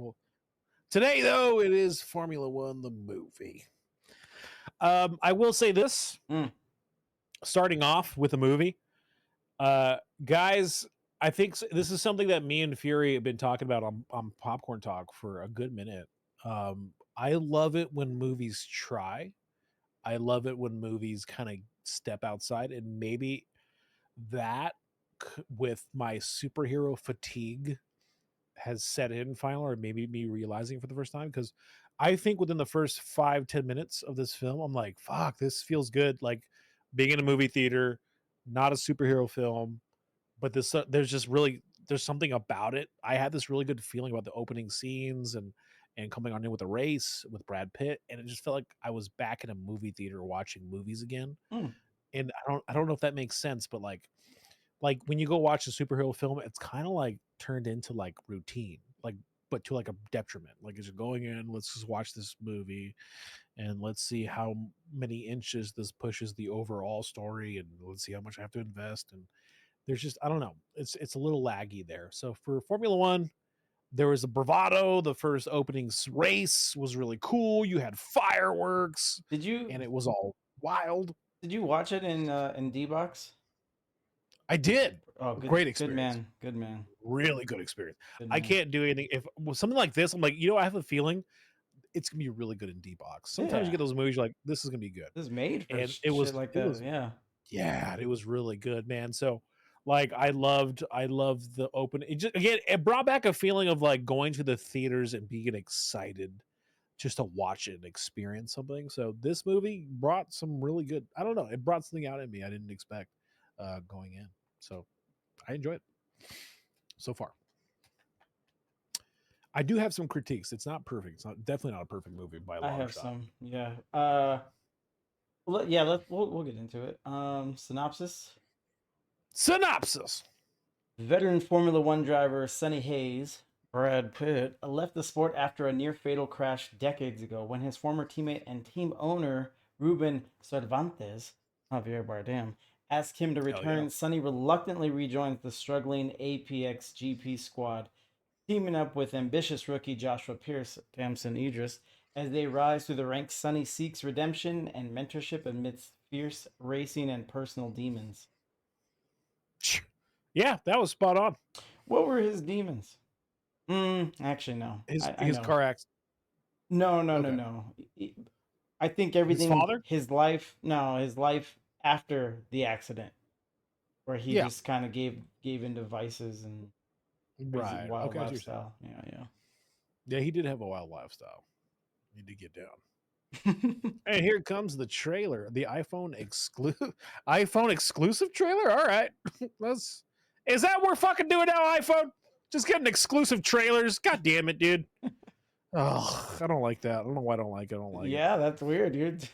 Well, today though it is Formula One the movie. I will say this. Starting off with a movie, guys. I think this is something that me and Fury have been talking about on Popcorn Talk for a good minute. I love it when movies try. I love it when movies kind of step outside, and maybe that with my superhero fatigue has set in finally, or maybe me realizing for the first time, because I think within the first 5-10 minutes of this film, I'm like, fuck, this feels good. Like being in a movie theater, not a superhero film, but this there's something about it. I had this really good feeling about the opening scenes and coming on in with a race with Brad Pitt, and it just felt like I was back in a movie theater watching movies again. And I don't know if that makes sense, but like when you go watch a superhero film, it's kind of like turned into like routine, like but to like a detriment. Like as you're going in, let's just watch this movie and let's see how many inches this pushes the overall story, and let's see how much I have to invest. And there's just I don't know, it's a little laggy there. So for Formula One, there was a bravado. The first opening race was really cool. You had fireworks. Did you? And it was all wild. Did you watch it in D-Box? I did. Oh, great experience. Good man. Really good experience. I can't do anything if something like this. I'm like, I have a feeling it's gonna be really good in D-Box. Sometimes you get those movies, you're like, this is gonna be good. This is made for and it was like it that. was, yeah, it was really good, man. So like I loved the open. It brought back a feeling of like going to the theaters and being excited just to watch it and experience something. So this movie brought some really good. I don't know. It brought something out in me I didn't expect going in. So I enjoy it so far. I do have some critiques. It's not perfect. It's definitely not a perfect movie by a long shot. I have some. Yeah. We'll get into it. Synopsis. Veteran Formula One driver Sonny Hayes, Brad Pitt, left the sport after a near-fatal crash decades ago when his former teammate and team owner Ruben Cervantes, Javier Bardem, asked him to return. Sonny reluctantly rejoins the struggling APX GP squad, teaming up with ambitious rookie Joshua Pierce, Damson Idris. As they rise through the ranks, Sonny seeks redemption and mentorship amidst fierce racing and personal demons. Yeah, that was spot on. What were his demons? Actually, no. His car accident. No. I think everything. His father? His life after the accident, where he just kind of gave into vices and wild lifestyle. Yeah, he did have a wild lifestyle. Need to get down. And here comes the trailer, the iPhone exclusive trailer. All right, is that what we're fucking doing now? iPhone just getting exclusive trailers. God damn it, dude. Oh, I don't like that. I don't know why I don't like it. I don't like it. Yeah, that's weird, dude.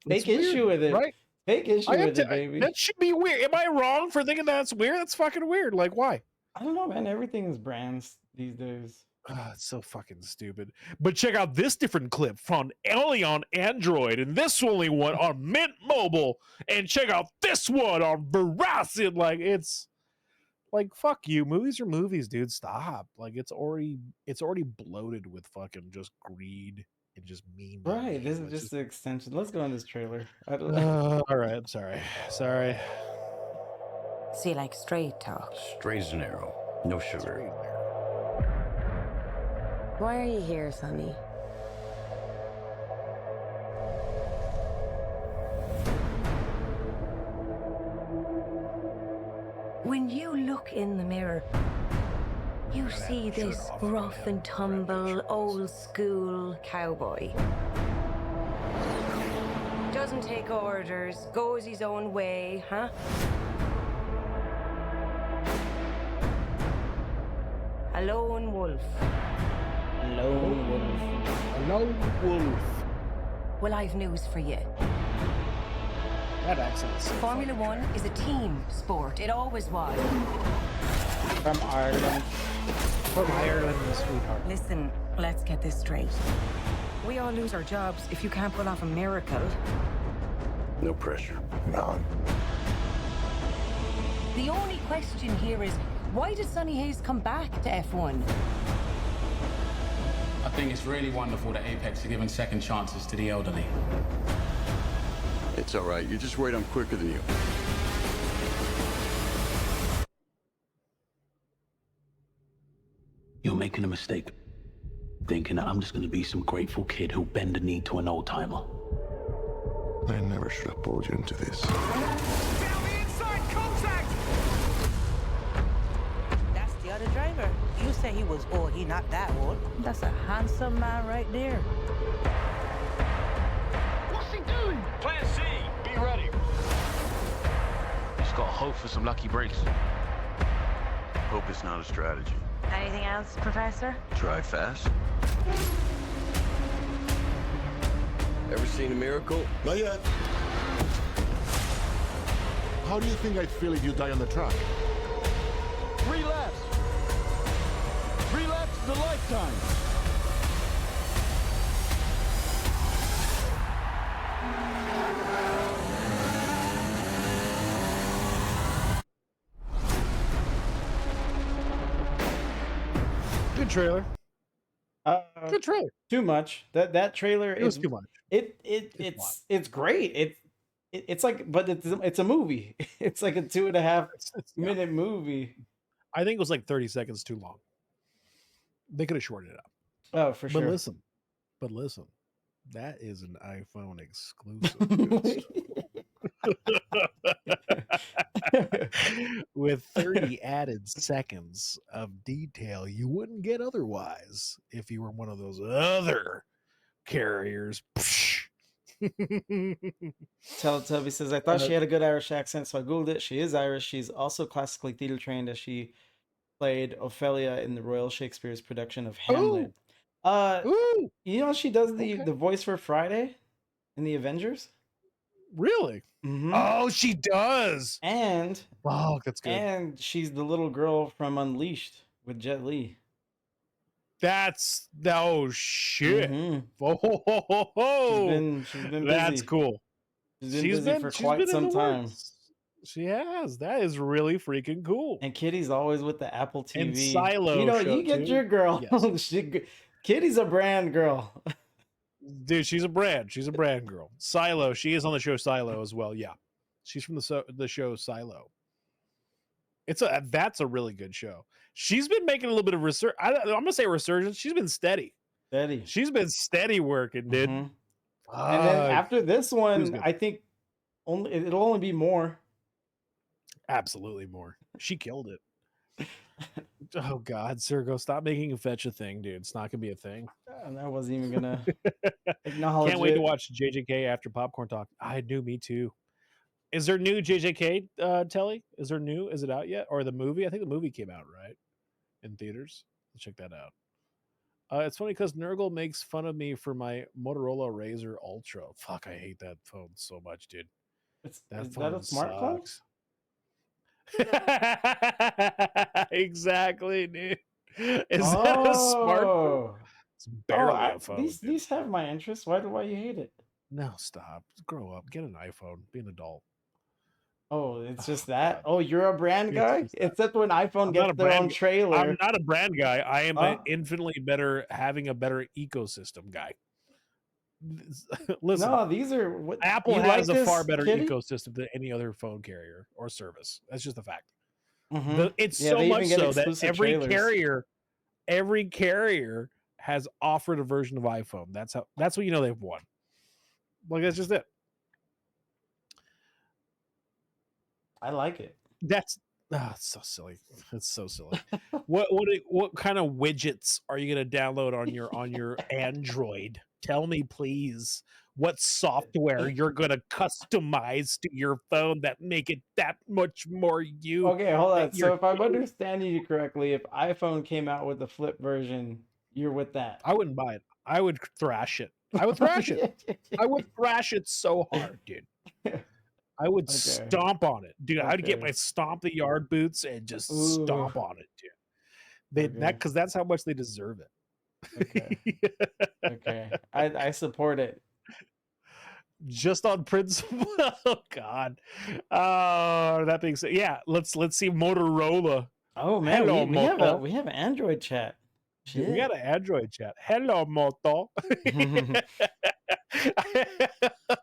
Take issue with it, right? Take issue with it, baby. That should be weird. Am I wrong for thinking that's weird? That's fucking weird. Like, why? I don't know, man. Everything is brands these days. It's so fucking stupid. But check out this different clip from only on Android, and this only one on Mint Mobile, and check out this one on Verizon. Like, it's like, fuck you. Movies are movies, dude. Stop. Like, it's already bloated with fucking just greed and just mean. Right. This is just the extension. Let's go on this trailer. All right. I'm sorry. So you like straight talk? Straight as an arrow. No sugar. Why are you here, Sonny? When you look in the mirror, you see this rough and tumble, old school cowboy. Doesn't take orders, goes his own way, huh? A lone wolf. Lone wolf. Well, I've news for you. That accent's Formula One is a team sport. It always was. From Ireland. Sweetheart. Listen, let's get this straight. We all lose our jobs if you can't pull off a miracle. No pressure. None. The only question here is, why did Sonny Hayes come back to F1? think it's really wonderful that Apex are giving second chances to the elderly. It's all right. You're just worried I'm quicker than you. You're making a mistake, thinking that I'm just gonna be some grateful kid who'll bend the knee to an old timer. I never should have pulled you into this. That's the other driver. You say he was old. He not that old. That's a handsome man right there. What's he doing? Plan C. Be ready. Just gotta hope for some lucky breaks. Hope is not a strategy. Anything else, Professor? Drive fast. Ever seen a miracle? Not yet. How do you think I'd feel if you die on the track? 3 laps. 3 laps is a lifetime. Good trailer. Good trailer. Too much. That trailer It was is too much. it's great. It's like, but it's a movie. It's like a 2.5 Yeah. minute movie. I think it was like 30 seconds too long. They could have shortened it up. Oh, for But sure. listen, that is an iPhone exclusive. With 30 added seconds of detail you wouldn't get otherwise if you were one of those other carriers. Teletubby says, I thought she had a good Irish accent, so I Googled it. She is Irish. She's also classically theater trained, as she played Ophelia in the Royal Shakespeare's production of Hamlet. Ooh, You know, she does Okay. the voice for Friday in the Avengers. really? Mm-hmm. Oh, she does. And Oh, that's good. and she's the little girl from Unleashed with Jet Li. That's oh shit. Mhm. Oh, She's been busy. that's cool. She's been busy for quite some time. She has. That is really freaking cool. And Kitty's always with the Apple TV. And Silo you know, show you get too. your girl. Yes. Kitty's a brand girl. Dude, she's a brand. She's a brand girl. Silo. She is on the show Silo as well. Yeah, she's from the show Silo. That's a really good show. She's been making a little bit of research. I'm gonna say resurgence. She's been steady. Steady. She's been steady working, dude. Mhm. And then after this one, good. I think it'll only be more. Absolutely more. She killed it. Oh God, Sergo, stop making fetch a thing, dude. It's not gonna be a thing. And I wasn't even gonna acknowledge Can't wait it. to watch JJK after Popcorn Talk. I knew, me too. Is there new JJK, Telly? Is there new? Is it out yet? Or the movie? I think the movie came out, right? In theaters. Let's check that out. It's funny because Nurgle makes fun of me for my Motorola Razr Ultra. Fuck, I hate that phone so much, dude. Is That that a phone smartphone? sucks. Exactly, dude. Is that a smartphone? It's barely a phone. These have my interest. Why you hate it? No, stop. Grow up. Get an iPhone. Be an adult. Oh, it's just Oh, that. God. Oh, you're a brand It's guy. just that. Except when iPhone I'm not gets a their own brand- trailer. I'm not a brand guy. I am Huh? an infinitely better, having a better ecosystem guy. Listen, No, these are what Apple you has like a far this, better Kitty? ecosystem than any other phone carrier or service. That's just a fact. Mhm. It's Yeah, so they even much get so that exclusive every trailers. carrier has offered a version of iPhone. That's what you know they've won. Like, that's just it. I like it. That's it's so silly. It's so silly. What kind of widgets are you gonna download on your Android? Tell me, please. What software you're gonna customize to your phone that make it that much more you? Okay, hold on. that So you're- if I'm understanding you correctly, if iPhone came out with the flip version, you're with that. I wouldn't buy it. I would thrash it. I would thrash it. I would thrash it so hard, dude. I would Okay. stomp on it, dude. I would get Okay. my stomp the yard boots and just Ooh. stomp on it, dude. They Okay. that because that's how much they deserve it. Okay. Okay. I support it. Just on principle. Oh God. Oh, that being said, yeah. Let's see Motorola. Oh man, Hello, we have Moto. we have Android chat. Dude, we Shit. got an Android chat. Hello, Moto.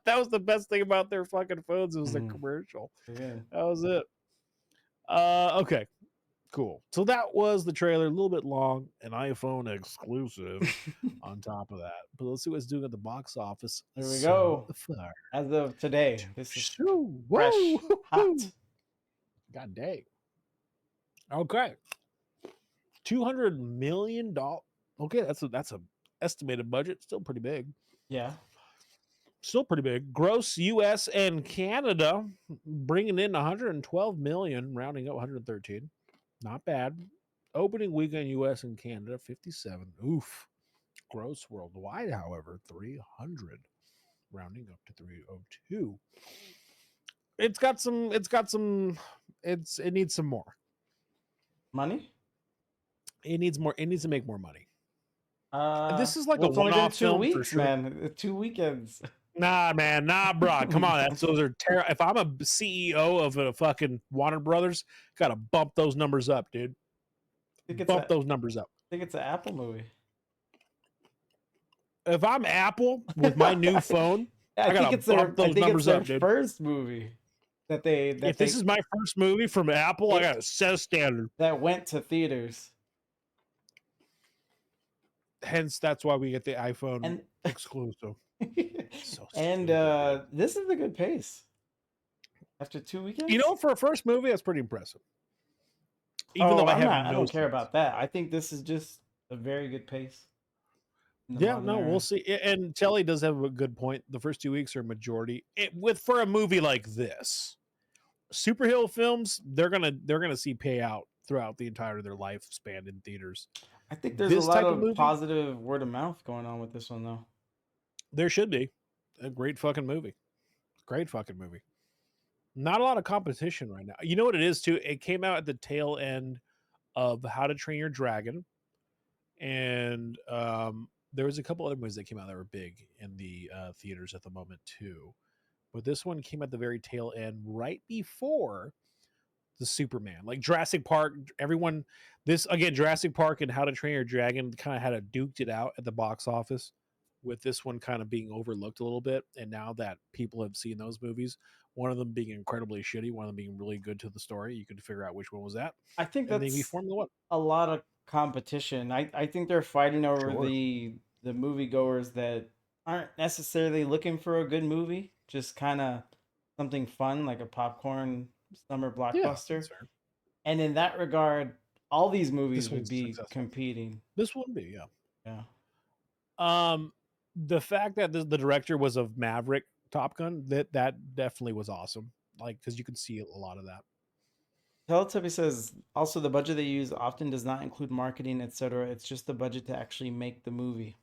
That was the best thing about their fucking phones. It was the commercial. Yeah. That was it. Okay, cool. So that was the trailer. A little bit long, an iPhone exclusive on top of that. But let's see what it's doing at the box office. There we so go. far. As of today, this is Shoo, fresh, woo, hot. God dang. Okay. $200 million. Okay, that's a estimated budget. Still pretty big. Yeah. Still pretty big. Gross US and Canada bringing in 112 million, rounding up 113. Not bad. Opening weekend US and Canada 57. Oof. Gross worldwide, however, 300, rounding up to 302. It needs some more. Money? It needs more. It needs to make more money. This is like well, a it's only been one-off 2 film weeks, for sure. man. 2 weekends. Nah, man, nah, bro. Come on, those are terrible. If I'm a CEO of a fucking Warner Brothers, gotta bump those numbers up, dude. Bump those numbers up. I think it's an Apple movie. If I'm Apple with my new phone, I think gotta it's their, bump those numbers up, dude. first movie that they. If this is my first movie from Apple, I gotta set a standard. That went to theaters. Hence, that's why we get the iPhone And exclusive. So and stupid. this is a good pace. After 2 weekends, You know, for a first movie, that's pretty impressive. Even though I don't care about that. I think this is just a very good pace. in the Yeah, modern no, era. we'll see. And Telly does have a good point. The first 2 weeks are majority for a movie like this. Superhero films, they're gonna see payout throughout the entirety of their lifespan in theaters. I think there's this a lot type of of movie? positive word of mouth going on with this one, though. There should be a great fucking movie. Great fucking movie. Not a lot of competition right now. You know what it is too? It came out at the tail end of How to Train Your Dragon, and there was a couple other movies that came out that were big in the theaters at the moment too. But this one came at the very tail end, right before the Superman, like Jurassic Park. Everyone, Jurassic Park and How to Train Your Dragon kind of had a duked it out at the box office, with this one kind of being overlooked a little bit. And now that people have seen those movies, one of them being incredibly shitty, one of them being really good to the story, you could figure out which one was that. I think And that's maybe Formula One. a lot of competition. I think they're fighting over Sure. the moviegoers that aren't necessarily looking for a good movie, just kind of something fun like a popcorn summer Yeah, blockbuster. that's fair. And in that regard, all these movies would one's be successful. competing. This would be, yeah. Yeah. The fact that the director was of Maverick Top Gun, that definitely was awesome. Like, because you could see a lot of that. Teletubby says also the budget they use often does not include marketing, etc. It's just the budget to actually make the movie.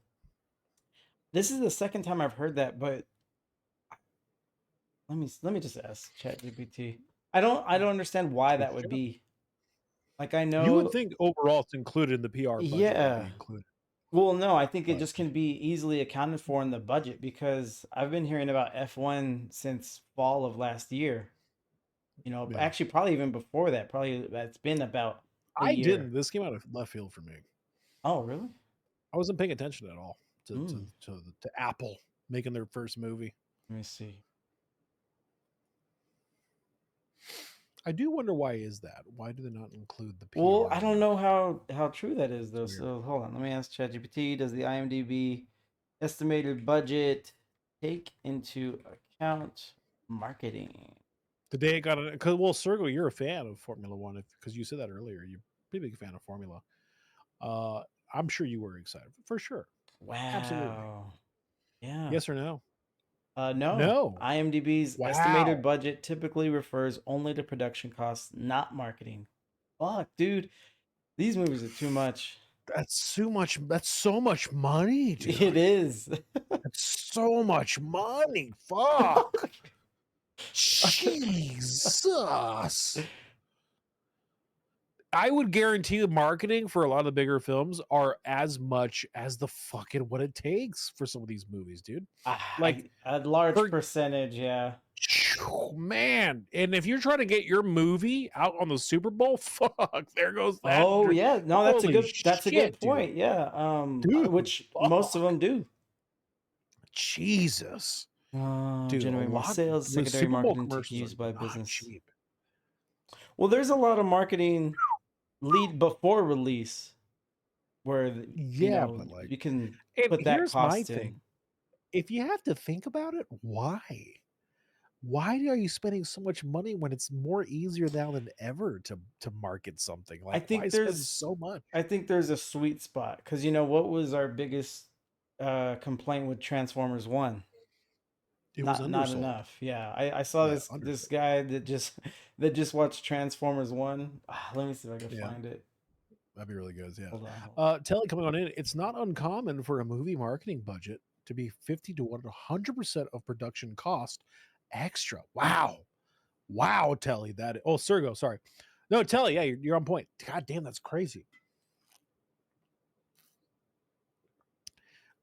This is the second time I've heard that, but let me just ask ChatGPT. I don't understand why that would be. Like, I know You would think overall it's included in the PR budget. would be Yeah. included. Well, no, I think it But- just can be easily accounted for in the budget because I've been hearing about F1 since fall of last year. You know, Yeah. actually probably even before that. Probably that's been about a I year. didn't. This came out of left field for me. Oh, really? I wasn't paying attention at all to Mm. to Apple making their first movie. Let me see. I do wonder why is that? Why do they not include the PR? Well, I don't know how true that is though. It's weird. So hold on, let me ask ChatGPT. Does the IMDb estimated budget take into account marketing? Today it got it because Sergo, you're a fan of Formula One because you said that earlier. You're a pretty big fan of Formula. I'm sure you were excited for sure. Wow. Yeah. Yes or no? No. No. IMDb's Wow. estimated budget typically refers only to production costs, not marketing. Fuck, dude. These movies are too much. That's so much. That's so much money, dude. It is. That's so much money. Fuck. Jesus. I would guarantee the marketing for a lot of the bigger films are as much as the fucking what it takes for some of these movies, dude. Like Like, a large for- percentage, yeah. Man, and if you're trying to get your movie out on the Super Bowl, fuck, there goes that. Oh yeah, no, that's a Holy good shit, point. dude. Yeah, Dude, which most of them do. Jesus. Dude, Generate more sales. the Secondary Super Bowl marketing to commercials used are by not business. cheap. Well, there's a lot of marketing lead before release where Yeah, but like, you can and put that here's my cost thing. in. If you have to think about it, why? Why are you spending so much money when it's more easier now than ever to market something? I Like, think why spend there's so much? I think there's a sweet spot because what was our biggest complaint with Transformers One? It was Not undersold. enough. Yeah, I saw Yeah, this undersold. guy that just watched Transformers One. Let me see if I can Yeah. find it. That'd be really good. Yeah. Hold on. Telly coming on in. It's not uncommon for a movie marketing budget to be 50 to 100% of production cost extra. Wow. Wow, Telly. Oh, Sergo, sorry. No, Telly, yeah, you're on point. God damn, that's crazy.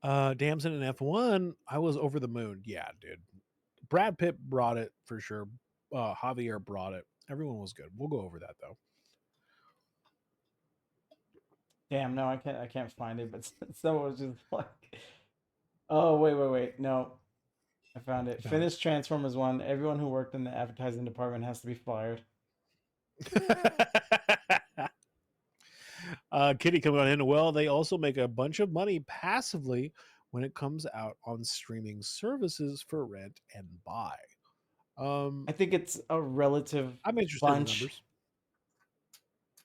Damson in F1, I was over the moon. Yeah, dude. Brad Pitt brought it for sure. Javier brought it. Everyone was good. We'll go over that though. Damn, no, I can't find it, but someone was just like, oh, wait. No, I found it. Finish Transformers 1. Everyone who worked in the advertising department has to be fired. Kitty coming on in. Well, they also make a bunch of money passively when it comes out on streaming services for rent and buy. I think it's a relative I'm interested bunch. in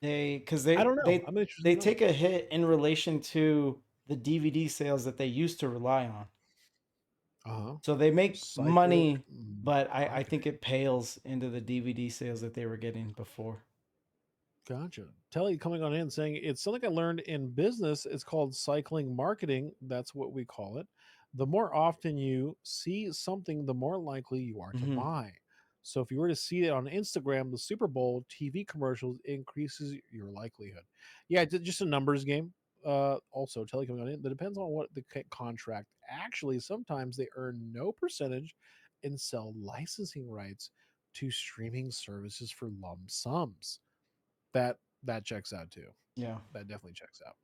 the numbers. I don't know. I'm interested they in take a hit in relation to the DVD sales that they used to rely on. Uh-huh. So they make money, Cyclic but I think it pales into the DVD sales that they were getting before. Gotcha. Telly coming on in saying it's something I learned in business. It's called cycling marketing. That's what we call it. The more often you see something, the more likely you are to Mhm. buy. So if you were to see it on Instagram, the Super Bowl TV commercials increases your likelihood. Yeah, it's just a numbers game. Also, Telly coming on in. That depends on what the contract. Actually, sometimes they earn no percentage and sell licensing rights to streaming services for lump sums. That checks out too. Yeah. That definitely checks out.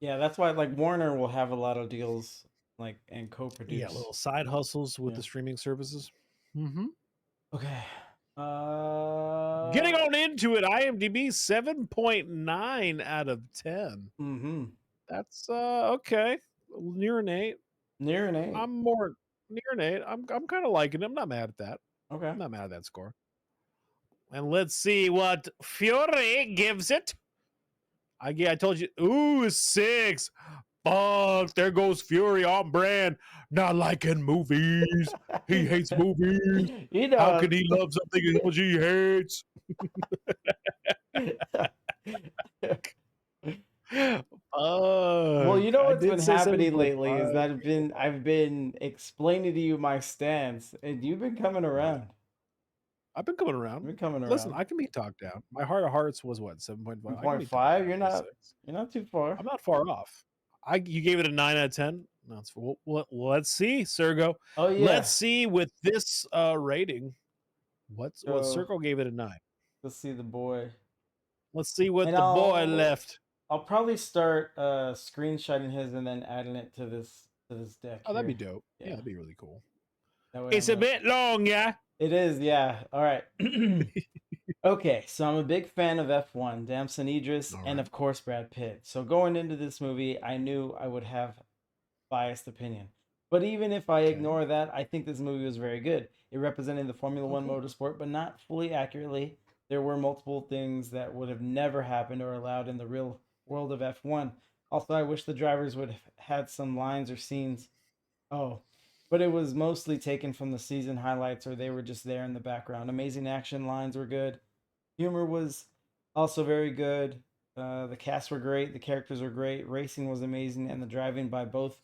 Yeah, that's why like Warner will have a lot of deals like and co-produce. Yeah, little side hustles with Yeah. the streaming services. Mm-hmm. Okay. Getting on into it, IMDb 7.9 out of 10. Mm-hmm. That's okay. Near an 8. Near an 8. I'm more near an 8. I'm kind of liking it. I'm not mad at that. Okay. I'm not mad at that score. And let's see what Fury gives it. I told you. Ooh, 6. Fuck, there goes Fury on brand. Not liking movies. He hates movies. How can he love something else he hates? Well, you know what's been happening lately is that I've been explaining to you my stance, and you've been coming around. I've been coming around. You've been coming around. Listen, I can be talked down. My heart of hearts was what, 7.5? 7.5. You're not too far. I'm not far off. You gave it a 9 out of 10. No, it's well, let's see, Sergo. Oh yeah. Let's see with this rating. What Sergo gave it a 9. Let's see the boy. Let's see what the boy left. I'll probably start screenshotting his and then adding it to this deck. Oh, that'd be dope. Yeah, that'd be really cool. It's a bit long, yeah. It is, yeah. All right. Okay, so I'm a big fan of F1, Damson Idris, and of course Brad Pitt. So going into this movie, I knew I would have biased opinion. But even if I ignore that, I think this movie was very good. It represented the Formula One motorsport, but not fully accurately. There were multiple things that would have never happened or allowed in the real world of F1. Also, I wish the drivers would have had some lines or scenes. But it was mostly taken from the season highlights, or they were just there in the background. Amazing action lines were good. Humor was also very good. The cast were great. The characters were great. Racing was amazing. And the driving by both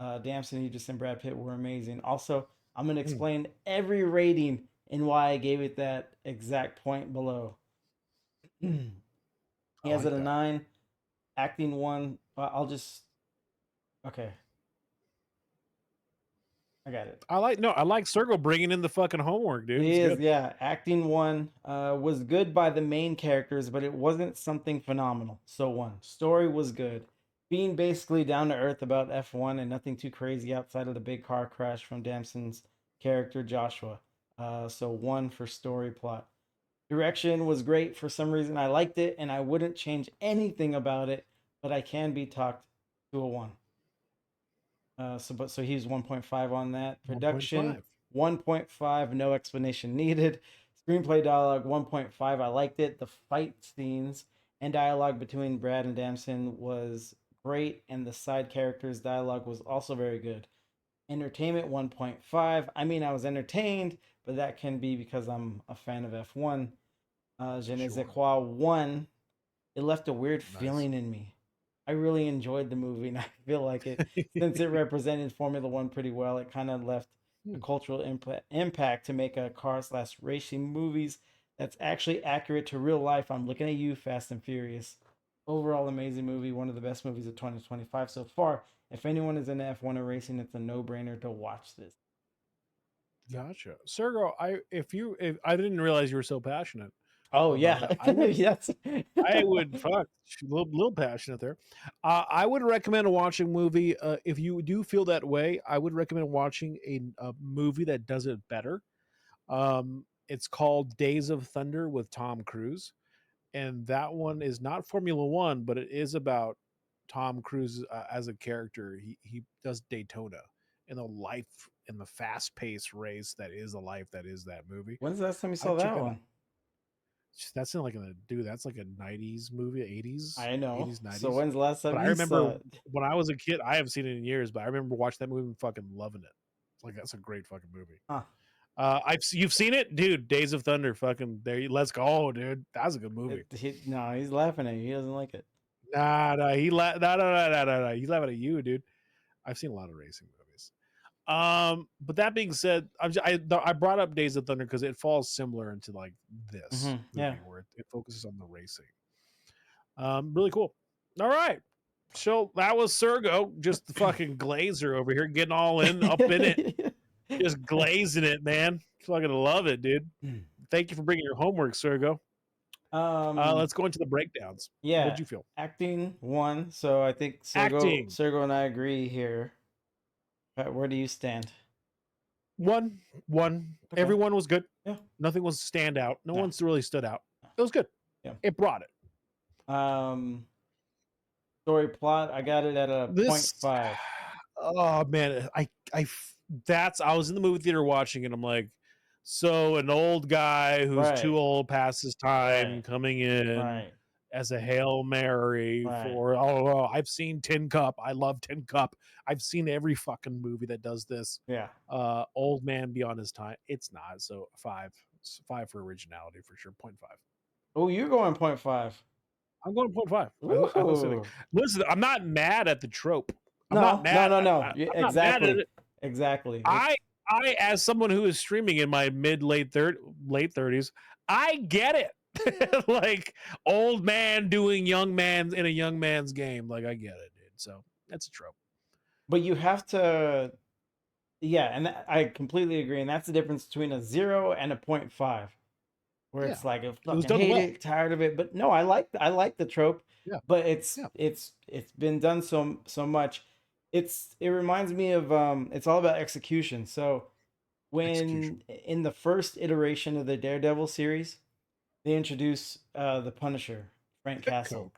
Damson Idris and Brad Pitt were amazing. Also, I'm going to explain every rating and why I gave it that exact point below. He has it a 9. Acting 1. Okay. I got it. I like Sergo bringing in the fucking homework, dude. He It's is, good. yeah. Acting 1 was good by the main characters, but it wasn't something phenomenal. So 1. Story was good. Being basically down to earth about F1 and nothing too crazy outside of the big car crash from Damson's character Joshua. So 1 for story plot. Direction was great. For some reason, I liked it, and I wouldn't change anything about it, but I can be talked to a 1. So he's 1.5 on that. Production 1.5, no explanation needed. Screenplay dialogue 1.5, I liked it. The fight scenes and dialogue between Brad and Damson was great, and the side characters' dialogue was also very good. Entertainment 1.5. I mean, I was entertained, but that can be because I'm a fan of F1. Je ne sais quoi 1. It left a weird feeling in me. I really enjoyed the movie, and I feel like it, since it represented Formula One pretty well, it kind of left a cultural impact to make a car/racing movies that's actually accurate to real life. I'm looking at you, Fast and Furious. Overall, amazing movie, one of the best movies of 2025 so far. If anyone is into F1 or racing, it's a no-brainer to watch this. Gotcha, Sergo. I didn't realize you were so passionate. Oh yeah, I would, yes. I would fuck little passionate there. I would recommend watching a movie. If you do feel that way, I would recommend watching a movie that does it better. It's called Days of Thunder with Tom Cruise, and that one is not Formula One, but it is about Tom Cruise as a character. He does Daytona in the fast paced race that is the life that is that movie. When's the last time you saw that one? That's not like that's like a 90s movie, 80s. I know. 80s, 90s. So when's the last time But you I remember saw it? when I was a kid, I haven't seen it in years, but I remember watching that movie and fucking loving it. Like, that's a great fucking movie. Huh. You've seen it, dude. Days of Thunder, fucking there. Let's go, dude. That's a good movie. No, he's laughing at you. He doesn't like it. Nah, no. He's laughing at you, dude. I've seen a lot of racing movies. But that being said, I brought up Days of Thunder because it falls similar into like this movie where it focuses on the racing. Really cool. All right. So that was Sergo, just the fucking glazer over here, getting all up in it, just glazing it, man. Fucking love it, dude. Thank you for bringing your homework, Sergo. Let's go into the breakdowns. Yeah. What'd you feel? Acting 1. So I think Sergo and I agree here. Where do you stand? 1. Okay. Everyone was good. Yeah. Nothing was stand out. No one's really stood out. It was good. Yeah. It brought it. Story plot, I got it at a 0.5. Oh man, I was in the movie theater watching it. I'm like, so an old guy who's too old past his time coming in as a Hail Mary for I've seen Tin Cup. I love Tin Cup. I've seen every fucking movie that does this. Yeah. Old man beyond his time. It's not. So 5. It's 5 for originality for sure. 0.5. Oh, you're going 0.5. I'm going 0.5. Listen, I'm not mad at the trope. I'm not mad. No. Exactly. Exactly. I, as someone who is streaming in my late 30s, I get it. Like, old man doing young man in a young man's game. Like, I get it, dude. So that's a trope. But you have to, and I completely agree. And that's the difference between a 0 and a 0.5. Where it's like, I fucking hate it, tired of it. But no, I like the trope. Yeah. But it's been done so much. It reminds me of it's all about execution. So when in the first iteration of the Daredevil series, they introduce the Punisher, Frank Castle.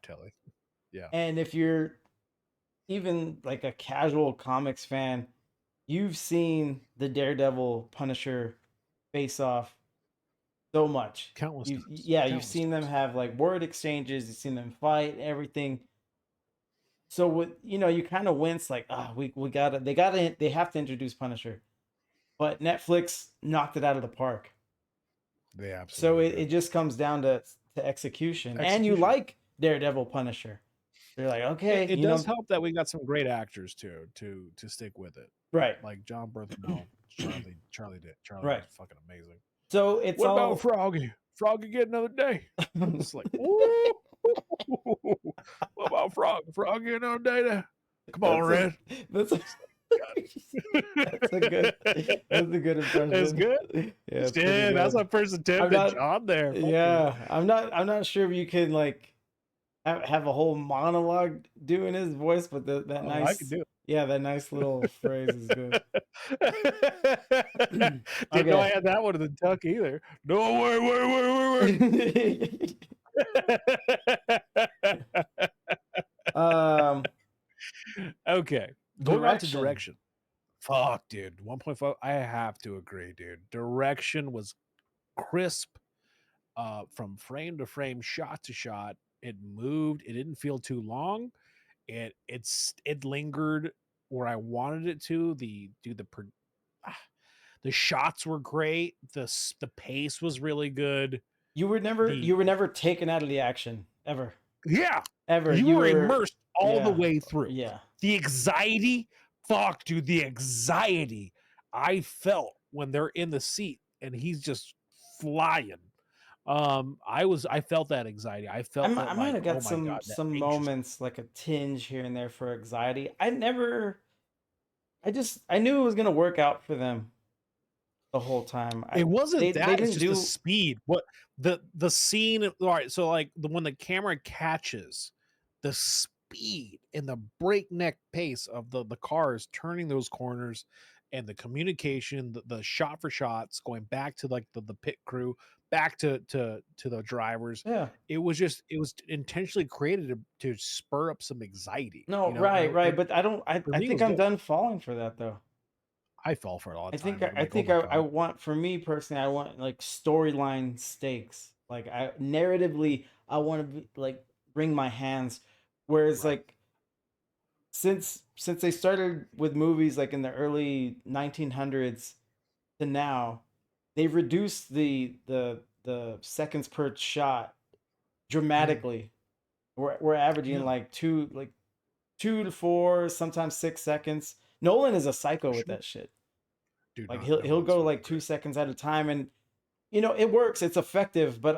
Yeah. And if you're even like a casual comics fan, you've seen the Daredevil Punisher face off so much. Countless times. You've seen them have like word exchanges, you've seen them fight, everything. So you kind of wince like, they have to introduce Punisher. But Netflix knocked it out of the park. They absolutely. So it just comes down to execution. And you like Daredevil Punisher. You're like, okay. It does help that we got some great actors too to stick with it. Right. Like John Berthelot, Charlie did. Charlie was fucking amazing. So it's what about Froggy? Froggy get another day. It's like, what about Froggy another day? Come on, Red. God That's a good. That's a good impression. It's good. Yeah, it's pretty Shit, that's good. my first I'm attempt not. at John there. Fuck Yeah, I'm not. I'm not sure if you can like have a whole monologue doing his voice, but that Oh, I nice. can do it. Yeah, that nice little phrase is good. Didn't know I Okay. had that one in the tuck either. No, wait. Okay, going on to Direction. direction. Fuck, dude. 1.5. I have to agree, dude. Direction was crisp, from frame to frame, shot to shot. It moved. It didn't feel too long. It lingered where I wanted it to. The shots were great. The pace was really good. You were never. The You were never taken out of the action ever. Yeah, Ever. you were immersed all the Yeah. way through. Yeah. The anxiety, fuck, dude, the anxiety I felt when they're in the seat and he's just flying. I felt that anxiety. I felt I that might like, have got oh my some god, that some anxious. moments like a tinge here and there for anxiety. I knew it was gonna work out for them the whole time. It wasn't They that. It's didn't just do the speed. What the scene. All right, so like when the camera catches the speed and the breakneck pace of the cars turning those corners, and the communication, the shot for shots going back to like the pit crew, back to the drivers. Yeah. It was intentionally created to spur up some anxiety. No, you know? right, And right. it, But I for me, think was I'm good. done falling for that though. I fall for it all the I think time. I'm I like, oh think my I god. want, for me personally, I want like storyline stakes. Like I narratively, I want to be like wring my hands. Whereas Right. like since they started with movies like in the early 1900s to now, they've reduced the seconds per shot Mhm. dramatically. We're averaging Yeah, like 2 to 4, sometimes 6 seconds. Nolan is a psycho for with sure. that shit. Dude, Like no, he'll Nolan's go fucking like 2 great. seconds at a time, and it works. It's effective, but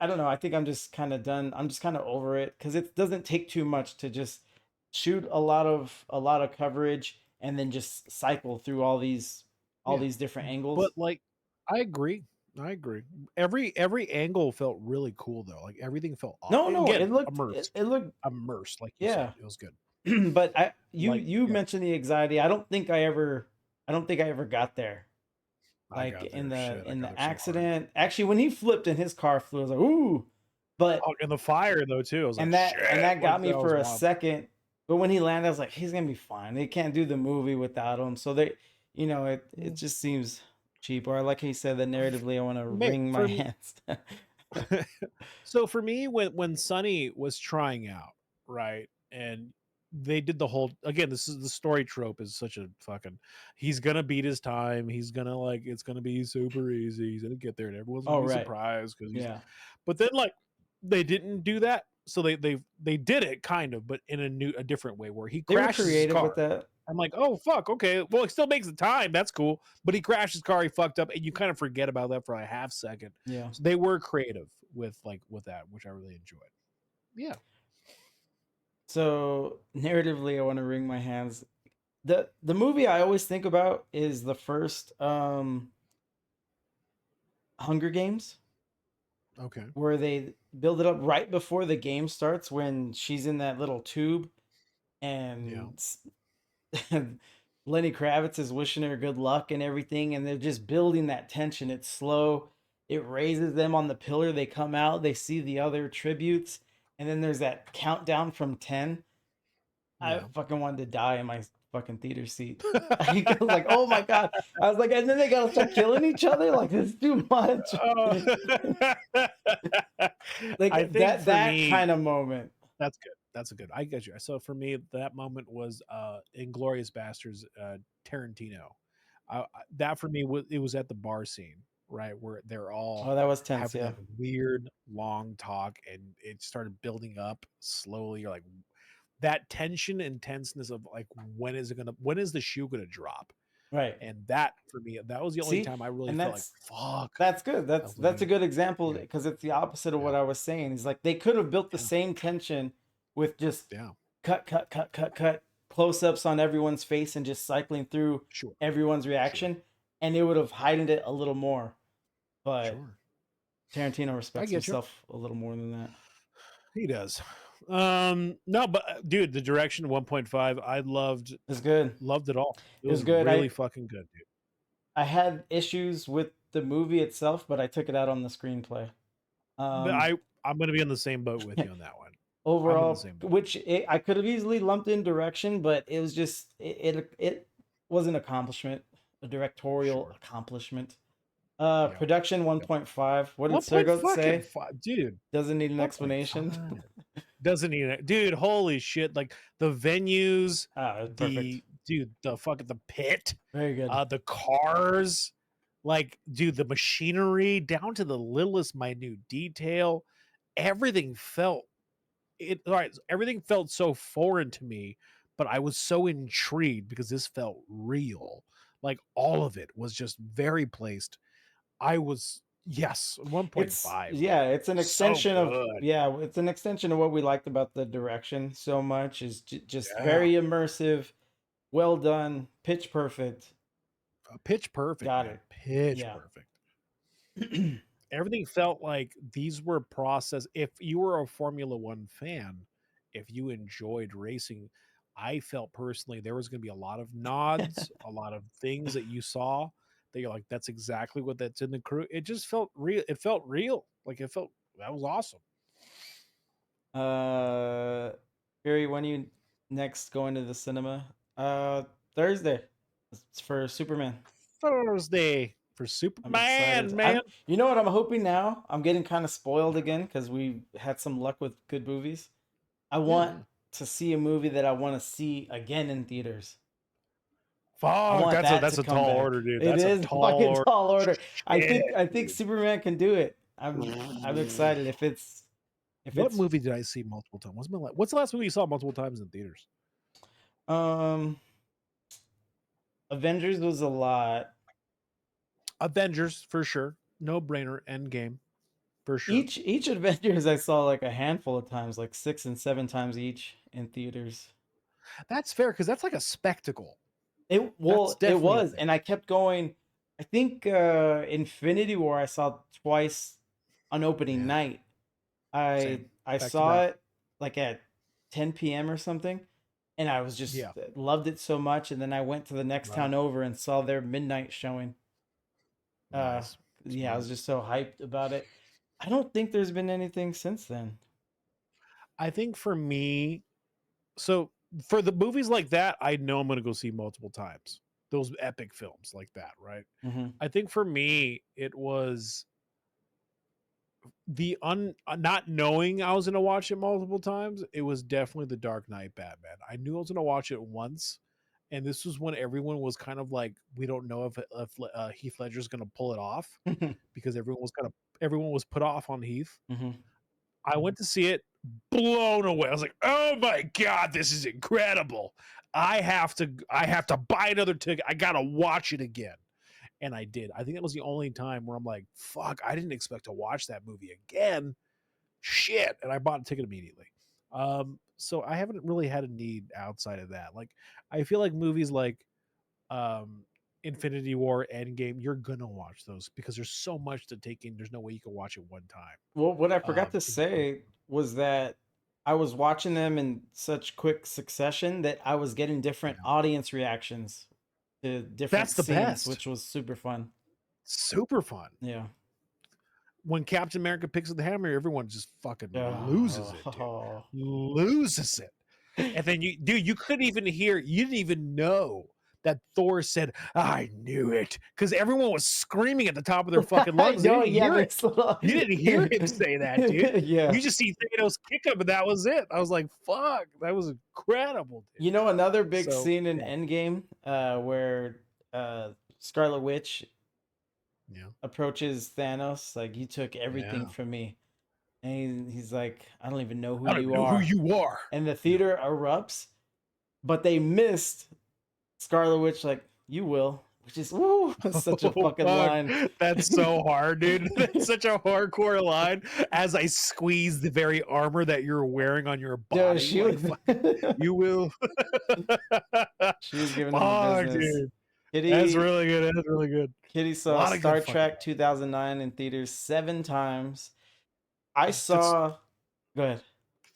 I don't know. I think I'm just kind of done. I'm just kind of over it because it doesn't take too much to just shoot a lot of coverage and then just cycle through all these Yeah. different But angles. like, I agree. I agree. Every angle felt really cool though. Like everything felt No, no, again it looked immersed, immersed, like you yeah. said. It was good. But you Like you yeah, mentioned the anxiety. I don't think I ever got there. I Like got in there. Shit, I the got there so hard. accident. Actually, when he flipped and his car flew, I was like, ooh. But Oh, and the fire though too. I was like, and that shit, got like me that for was a wild. second. But when he landed, I was like, he's gonna be fine. They can't do the movie without him. So it Mm. just seems cheap. Or like he said, that narratively, I want to Mate, wring my hands. so for me, when Sonny was trying out, right, and they did the whole again, this is the story trope is such a fucking he's gonna beat his time, he's gonna like it's gonna be super easy, he's gonna get there and everyone's Oh gonna be right, surprised because he's yeah. but then like they didn't do that. So they did it kind of, but in a different way where he They were crashes his creative car. with that. I'm like, oh fuck, okay. Well, he still makes the time. That's cool. But he crashed his car, he fucked up, and you kind of forget about that for a half second. Yeah. So they were creative with that, which I really enjoyed. Yeah. So narratively, I want to wring my hands. The movie I always think about is the first Hunger Games, Okay. where they build it up right before the game starts when she's in that little tube Yeah. and Lenny Kravitz is wishing her good luck and everything, and they're just building that tension. It's slow. It raises them on the pillar. They come out, they see the other tributes, and then there's that countdown from 10. I Yeah. fucking wanted to die in my fucking theater seat. I was like, oh my god. I was like, and then they gotta start killing each other. Like, this is too much. Like I think that for me, kind of moment. that's good. That's a good. I get you. So for me, that moment was Inglorious Bastards, Tarantino. That for me was it was at the bar scene, right, where they're all Oh, that was tense, having yeah. that weird long talk, and it started building up slowly. You're like that tension and tenseness of like when is the shoe gonna drop? Right. And that for me, that was the only See, time I really and felt like fuck. that's good. I That's was like, a good example yeah, because it's the opposite of what yeah, I was saying. Is like they could have built the yeah, same tension with just yeah. cut, cut, cut, cut, cut, close-ups on everyone's face and just cycling through Sure. everyone's reaction, and it would have heightened it a little more. But Sure. Tarantino respects get you. himself a little more than that. He does. No, but dude, the direction 1.5, I loved It's good. it all. It was was good. really fucking good, dude. I had issues with the movie itself, but I took it out on the screenplay. But I'm gonna be on the same boat with you on that one. Overall, same boat. which I could have easily lumped in direction, but it was just it was an accomplishment, a directorial Sure. accomplishment. Production 1.5. What did 1.5, Sergo say? dude? Doesn't need an explanation. 1.5. Doesn't need it, dude. Holy shit! Like the venues, Perfect. the pit, Very good. the cars, like, dude, the machinery down to the littlest minute detail. Everything felt everything felt so foreign to me, but I was so intrigued because this felt real. Like all of it was just very placed. I was 1.5. It's an extension of good. it's an extension of what we liked about the direction so much. Is just Yeah. very immersive, well done, pitch perfect. Pitch perfect. Got man. it. Pitch Yeah. perfect. Everything felt like these were processed. If you were a Formula One fan, if you enjoyed racing, I felt personally there was going to be a lot of nods, a lot of things that you saw that you're like, that's exactly what that's in the crew. It just felt real. It felt real. Like that was awesome. Fury, when you next going to the cinema? Thursday. It's for Superman. Thursday for I'm Superman, excited. man. You know what I'm hoping now? I'm getting kind of spoiled again because we had some luck with good movies. I want to see a movie that I want to see again in theaters. Fuck, want that's that a to come tall back. order, dude. It That's is a fucking tall order. I think dude. Superman can do it. I'm excited if it's What movie did I see multiple times? What's the last movie you saw multiple times in theaters? Avengers was a lot. Avengers for sure, no brainer. Endgame for sure. Each Avengers I saw like a handful of times, like 6 and 7 times each in theaters. That's fair because that's like a spectacle. It was, definitely and I kept going. I think Infinity War I saw twice on opening night. Same. I Back to saw back. it like at 10 p.m. or something, and I was just Yeah. loved it so much. And then I went to the next Right. town over and saw their midnight showing. Nice. Yeah, I was just so hyped about it. I don't think there's been anything since then. I think for me, so for the movies like that, I know I'm going to go see multiple times. Those epic films like that, right? I think for me, it was the not knowing I was going to watch it multiple times. It was definitely The Dark Knight Batman. I knew I was going to watch it once, and this was when everyone was kind of like, we don't know if Heath Ledger's going to pull it off because everyone was put off on Heath. I went to see it, blown away. I was like, "Oh my god, this is incredible! I have to buy another ticket. I gotta watch it again." And I did. I think that was the only time where I'm like, "Fuck, I didn't expect to watch that movie again." Shit, and I bought a ticket immediately. So I haven't really had a need outside of that. Like, I feel like movies like Infinity War, Endgame, you're gonna watch those because there's so much to take in. There's no way you can watch it one time. Well, what I forgot to so- say was that I was watching them in such quick succession that I was getting different audience reactions to different That's the scenes, best. which was super fun. Super fun. Yeah. When Captain America picks up the hammer, everyone just fucking loses it. Dude. Oh. Loses it. And then you couldn't even hear, you didn't even know that Thor said, "I knew it," because everyone was screaming at the top of their fucking lungs. No, You didn't hear it. little... You didn't hear him say that, dude. Yeah. You just see Thanos kick him, and that was it. I was like, fuck, that was incredible. Dude. You know, another big So, scene in yeah. Endgame where Scarlet Witch Yeah. approaches Thanos, like, "You took everything Yeah. from me." And he's like, "I don't even know who I don't you even know are." who you are. And the theater erupts, but they missed Scarlet Witch, like, "You will." which is such a Oh, fucking fuck. line. That's so hard, dude. That's such a hardcore line. As I squeeze the very armor that you're wearing on your Yo, body, she like, was fuck, you will. she was giving him the Fuck, business. dude. Kitty, That's really good. That's really good. Kitty A saw lot of Star good fucking Trek 2009 in theaters 7 times. I That's- saw. Go ahead.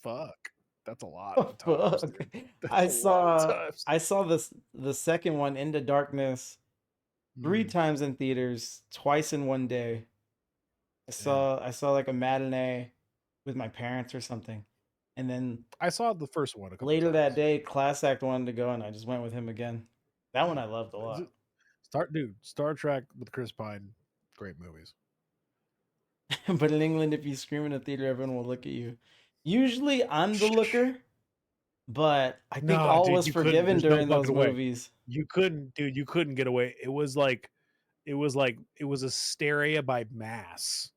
Fuck. That's a lot of times, Fuck. dude. That's a lot of times. I saw the second one, Into Darkness, 3 Mm. times in theaters, twice in one day. I saw like a matinee with my parents or something, and then I saw the first one a couple later that times. day, Class Act wanted to go, and I just went with him again. That one I loved a lot. Star Trek with Chris Pine, great movies. But in England, if you scream in a theater, everyone will look at you. Usually, I'm the looker, but I think Nah, all dude, was you couldn't. forgiven There's no during those fucking way. movies. You couldn't, dude. You couldn't get away. It was hysteria by mass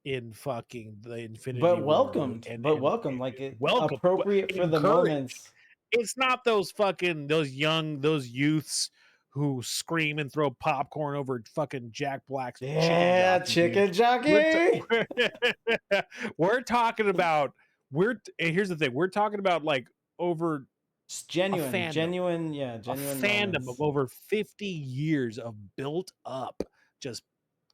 in fucking the Infinity But War, welcomed, and welcome, like it welcome, appropriate for the encouraged. moments. It's not those youths who scream and throw popcorn over fucking Jack Black's Yeah, chicken chicken jockey. we're talking about and here's the thing, we're talking about like over It's genuine, fandom. genuine a genuine fandom moments. of over 50 years of built up just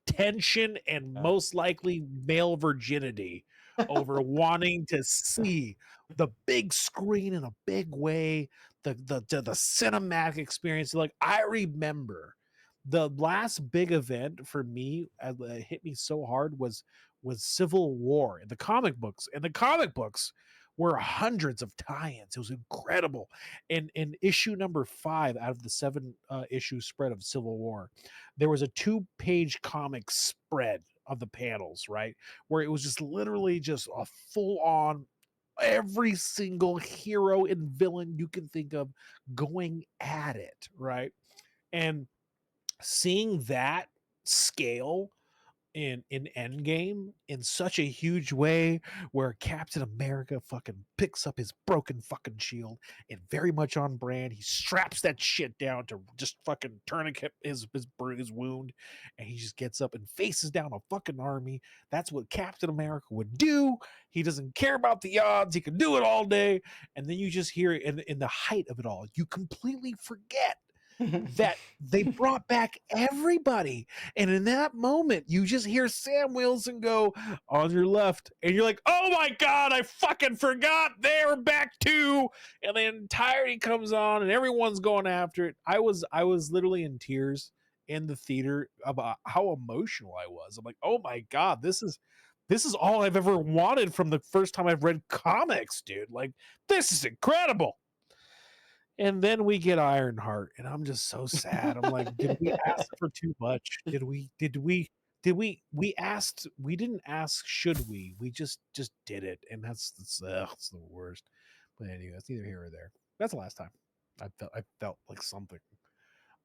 tension and most likely male virginity over wanting to see the big screen in a big way, the cinematic experience. Like, I remember the last big event for me, hit me so hard, was Civil War in the comic books. And the comic books were hundreds of tie-ins. It was incredible. And in issue number 5 out of the 7 issue spread of Civil War, there was a 2-page comic spread of the panels, right? Where it was just literally just a full-on every single hero and villain you can think of going at it, right? And seeing that scale in Endgame in such a huge way, where Captain America fucking picks up his broken fucking shield and very much on brand, he straps that shit down to just fucking tourniquet his wound, and he just gets up and faces down a fucking army. That's what Captain America would do. He doesn't care about the odds. He can do it all day. And then you just hear it in the height of it all, you completely forget that they brought back everybody. And in that moment, you just hear Sam Wilson go, "On your left," and you're like, "Oh my God, I fucking forgot they're back too." And the entirety comes on and everyone's going after it. I was literally in tears in the theater about how emotional I was. I'm like, "Oh my God, this is all I've ever wanted from the first time I've read comics, dude. Like, this is incredible." And then we get Ironheart, and I'm just so sad. I'm like, did we ask for too much? We asked, we didn't ask, should we? We just did it. And that's the worst. But anyway, that's neither here or there. That's the last time I felt like something.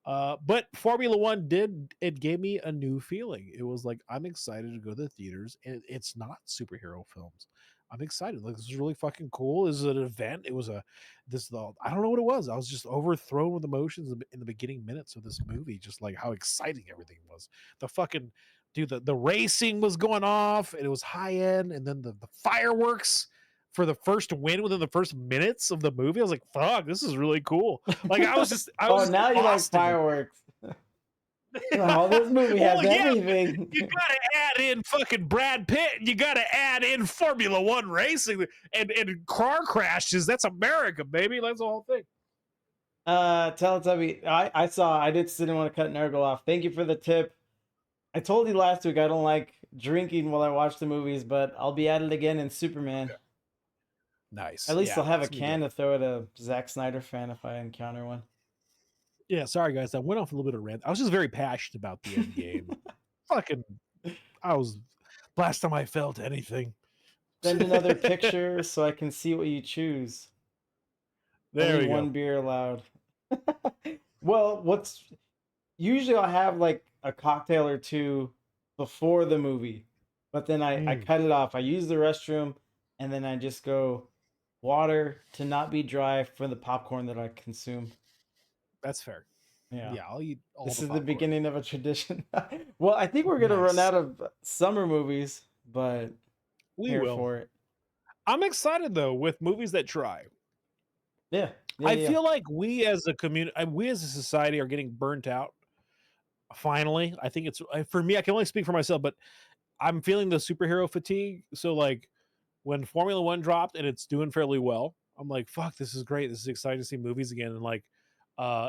But Formula One gave me a new feeling. It was like, I'm excited to go to the theaters, and it's not superhero films. I'm excited. Like, this is really fucking cool. This is an event. It was I don't know what it was. I was just overthrown with emotions in the beginning minutes of this movie. Just like how exciting everything was. The fucking dude, the racing was going off, and it was high end, and then the fireworks for the first win within the first minutes of the movie. I was like, fuck, this is really cool. Like, I was now you like lost in it. fireworks. Oh, this movie has everything. You gotta add in fucking Brad Pitt, and you gotta add in Formula One racing and car crashes. That's America, baby. That's the whole thing. Teletubby, I didn't want to cut Nurgle off. Thank you for the tip. I told you last week I don't like drinking while I watch the movies, but I'll be at it again in Superman. Nice. At least Yeah, I'll have a that's gonna be can good. to throw at a Zack Snyder fan if I encounter one. Yeah, sorry guys, I went off a little bit of rant. I was just very passionate about the end game. Fucking, last time I felt anything. Send another picture so I can see what you choose. There Only we one go. beer allowed. Well, usually I'll have like a cocktail or two before the movie, but then I cut it off. I use the restroom, and then I just go water to not be dry for the popcorn that I consume. That's fair. Yeah. Yeah, I'll eat all This the is the popcorn. beginning of a tradition. Well, I think we're gonna run Nice. out of summer movies, but We here will. for it. I'm excited though with movies that try. Yeah. Yeah. I Yeah. feel like we as a community, we as a society are getting burnt out. Finally, I think it's for me. I can only speak for myself, but I'm feeling the superhero fatigue. So like when Formula One dropped and it's doing fairly well, I'm like, fuck, this is great. This is exciting to see movies again. And like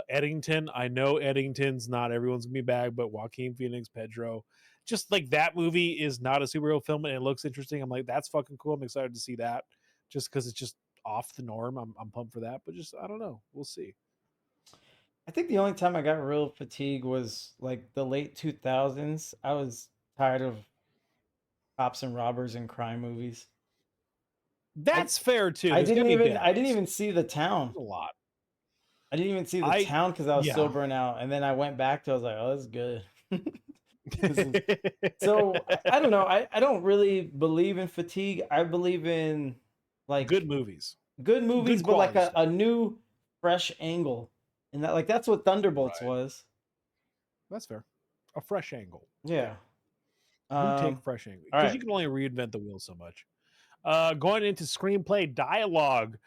Eddington, I know Eddington's not everyone's gonna be back, but Joaquin Phoenix, Pedro, just like that movie is not a superhero film and it looks interesting. I'm like, that's fucking cool. I'm excited to see that just because it's just off the norm. I'm pumped for that, but just I don't know. We'll see. I think the only time I got real fatigue was like the late 2000s. I was tired of cops and robbers and crime movies. That's fair too. I There's didn't gonna be even I didn't days. even see The Town. a lot. I didn't even see The I Town because I was so yeah. burnt out. And then I went back to I was like, oh, this is good. This is- so I don't know. I don't really believe in fatigue. I believe in like good movies. good movies, good but like quality a new fresh angle. And that like that's what Thunderbolts Right. was. That's fair. A fresh angle. Yeah. We take fresh angle all because right. you can only reinvent the wheel so much. Going into screenplay dialogue,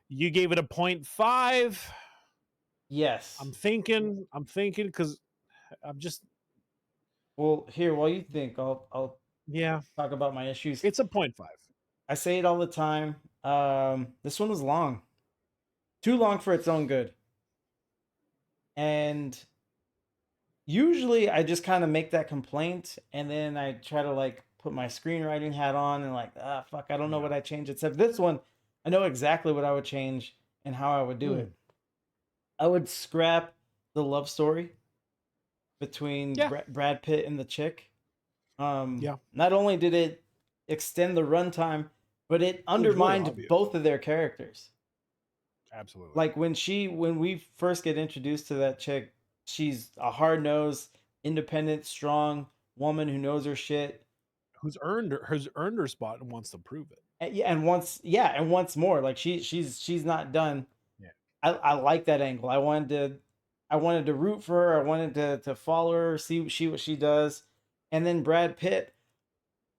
you gave it a 0.5. Yes. I'm thinking because I'm just Well, here, while you think, I'll yeah. talk about my issues. It's a 0.5. I say it all the time. This one was long. Too long for its own good. And usually I just kind of make that complaint and then I try to like put my screenwriting hat on and like, fuck, I don't know what I changed. Except this one, I know exactly what I would change and how I would do it. I would scrap the love story between Brad Pitt and the chick. Not only did it extend the runtime, but it undermined obvious. both of their characters. Absolutely. Like when we first get introduced to that chick, she's a hard-nosed, independent, strong woman who knows her shit. Who's earned her spot and wants to prove it. And wants more. Like she's not done. Yeah. I like that angle. I wanted to root for her. I wanted to follow her, see what she does. And then Brad Pitt,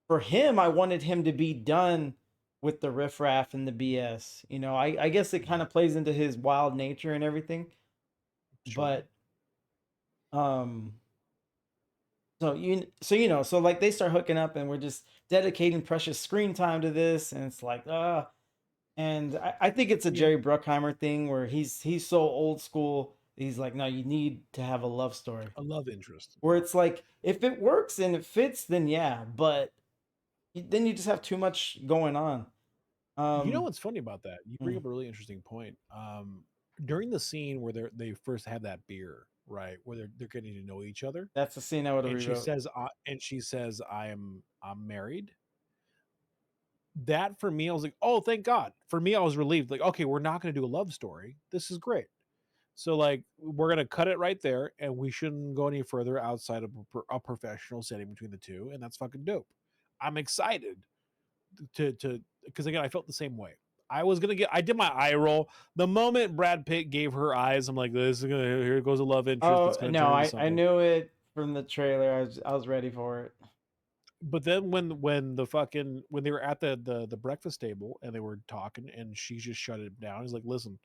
for him, I wanted him to be done with the riffraff and the BS. You know, I guess it kind of plays into his wild nature and everything. Sure. But so like they start hooking up and we're just dedicating precious screen time to this, and it's like and I think it's a Jerry Bruckheimer thing where he's so old school. He's like, no, you need to have a love story, a love interest, where it's like if it works and it fits, then yeah, but then you just have too much going on. You know what's funny about that? You bring up a really interesting point. During the scene where they first have that beer, right, where they're getting to know each other. That's the scene I would have rewrote. She says, I'm married. That for me, I was like, oh, thank God. For me, I was relieved. Like, okay, we're not going to do a love story. This is great. So like, we're going to cut it right there, and we shouldn't go any further outside of a professional setting between the two, and that's fucking dope. I'm excited to because again, I felt the same way. I did my eye roll the moment Brad Pitt gave her eyes. I'm like, here goes a love interest. Oh no, I knew it from the trailer. I was ready for it. But then when they were at the breakfast table and they were talking and she just shut it down. He's like, listen,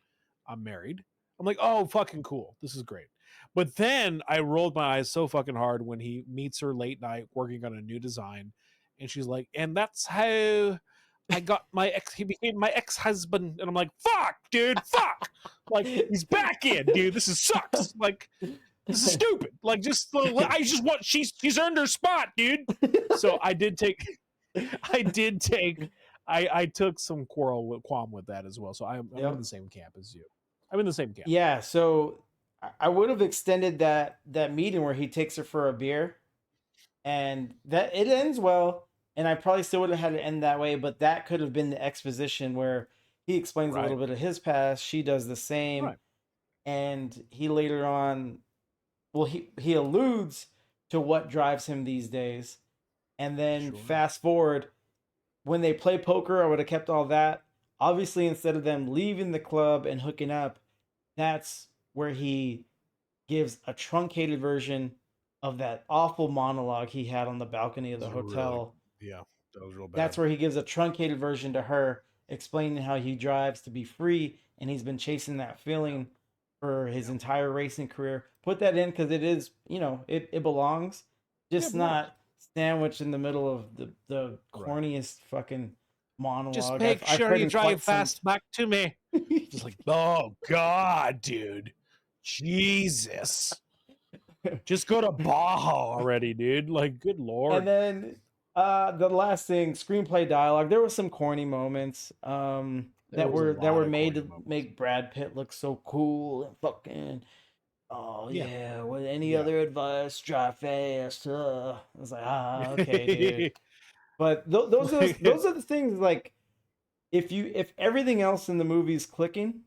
I'm married. I'm like, oh, fucking cool. This is great. But then I rolled my eyes so fucking hard when he meets her late night working on a new design. And she's like, and that's how I got he became my ex-husband. And I'm like, fuck, dude, fuck. Like, he's back in, dude. This sucks. Like, this is stupid. Like, she's earned her spot, dude. So I took some qualm with that as well. So I'm in the same camp as you. I'm in the same camp. Yeah. So I would have extended that meeting where he takes her for a beer, and that it ends well. And I probably still would have had it end that way, but that could have been the exposition where he explains a little bit of his past. She does the same. Right. And he later on, well, he alludes to what drives him these days. And then fast forward, when they play poker, I would have kept all that. Obviously, instead of them leaving the club and hooking up, that's where he gives a truncated version of that awful monologue he had on the balcony of the It was hotel. yeah, that was real bad. That's where he gives a truncated version to her, explaining how he drives to be free, and he's been chasing that feeling for his entire racing career. Put that in because it is, it belongs. Just it belongs. not sandwiched in the middle of the corniest fucking monologue. Just make I've sure heard you in quite drive some- fast back to me. Just like, oh God, dude. Jesus. Just go to Baja already, dude. Like, good Lord. And then the last thing, screenplay dialogue. There were some corny moments that was a were lot of made corny to moments. make Brad Pitt look so cool and fucking. Oh Yeah. yeah. What any Yeah. other advice? Drive fast. I was like, okay, dude. But those are those are the things like if everything else in the movie is clicking,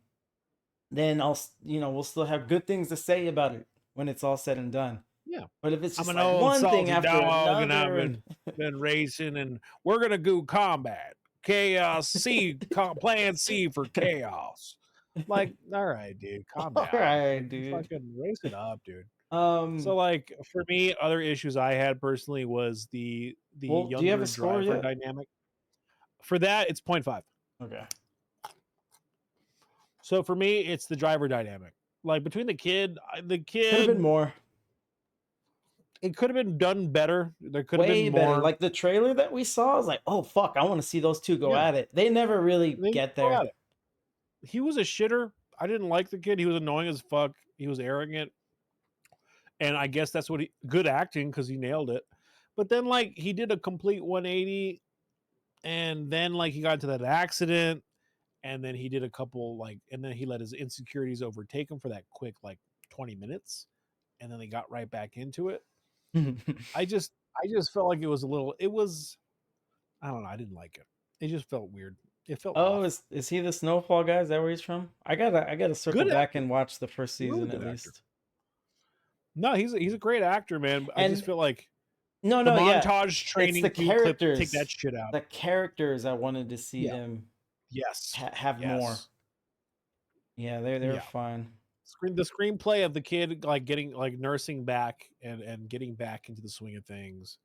then we'll still have good things to say about it when it's all said and done. Yeah. But if it's just I'm an like old one thing salty after dog, and I've another, been racing, and we're gonna do combat. Chaos C, plan C for chaos. Like, all right, dude, calm down. all right, Like, dude. fucking race it up, dude. So So, like, for me, other issues I had personally was the Well, do you have younger a score driver yet? dynamic. For that, it's 0.5. Okay. So for me, it's the driver dynamic. Like between the kid, Could have been more. it could have been done better. There could have Way been better. more. Like the trailer that we saw was like, oh fuck, I want to see those two go Yeah. at it. They never really They get go there. at it. He was a shitter. I didn't like the kid. He was annoying as fuck. He was arrogant. And I guess that's what good acting because he nailed it. But then like he did a complete 180 and then like he got into that accident and then he did a couple and then he let his insecurities overtake him for that quick 20 minutes and then they got right back into it. I just felt like it was I don't know, I didn't like it. It just felt weird. It felt Oh, off. is he the Snowfall guy? Is that where he's from? I gotta circle Good back actor. and watch the first Really season good at actor. least. No, he's a great actor, man. But I just And- feel like No, the yeah. montage training the clip, take characters. that shit out. The characters I wanted to see Yeah. them Yes. have more. Yes. Yeah, they're Yeah. fun. The screenplay of the kid getting nursing back and getting back into the swing of things,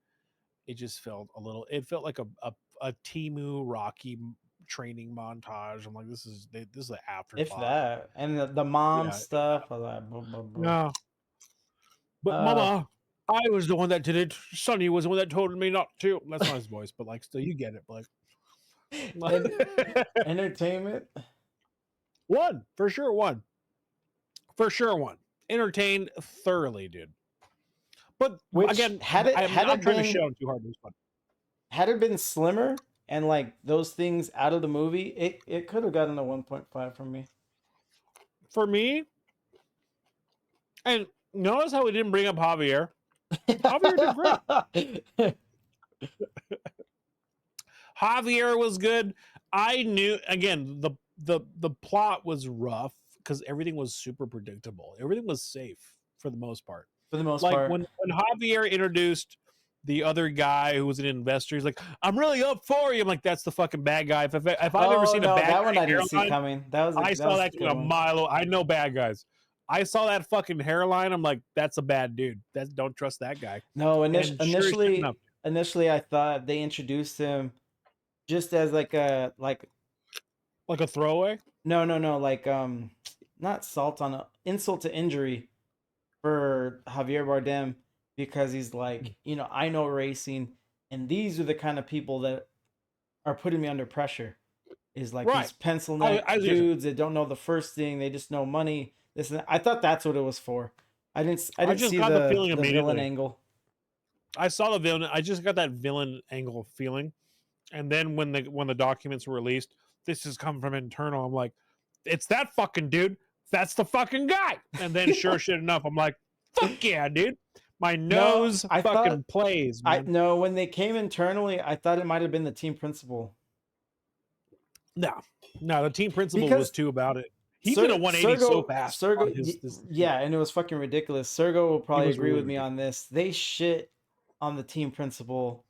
it just felt like a Timu Rocky training montage. I'm like, this is an afterthought. If that. And the mom Yeah. stuff, I was like, blah, blah, blah. No. But Mama, I was the one that did it. Sonny was the one that told me not to. That's not his voice, but still you get it. But Entertainment. One. Entertained thoroughly, dude. But Which, again, had it I'm not trying to been- shit on too hard. It was fun. Had it been slimmer and those things out of the movie, it could have gotten a 1.5 from me. For me, and notice how we didn't bring up Javier. Javier did great. Javier was good. I knew again the plot was rough because everything was super predictable. Everything was safe for the most part. For the most Like part. when Javier introduced the other guy who was an investor, he's like, "I'm really up for you." I'm like, "That's the fucking bad guy." If I've ever seen a bad that one guy I didn't see hairline, coming. That was I saw that a good a one. mile. I know bad guys. I saw that fucking hairline. I'm like, "That's a bad dude. Don't trust that guy." No, And sure as shit enough, initially I thought they introduced him just as like a like a throwaway. no not insult to injury for Javier Bardem because he's like, I know racing and these are the kind of people that are putting me under pressure. Is like Right. these pencil neck I- dudes that don't know the first thing, they just know money. This and that. I thought that's what it was for. I didn't just see got the feeling the villain immediately. angle. I saw the villain. I just got that villain angle feeling, and then when the documents were released, this has come from internal. I'm like, it's that fucking dude. That's the fucking guy. And then sure shit enough, I'm like, fuck yeah, dude. My nose I fucking thought- plays, I man. no, when they came internally, I thought it might have been the team principal. No, the team principal Because was too about it. He did a 180 so fast. Sergo, on his yeah, and it was fucking ridiculous. Sergo will probably was agree really with me on this. They shit on the team principal,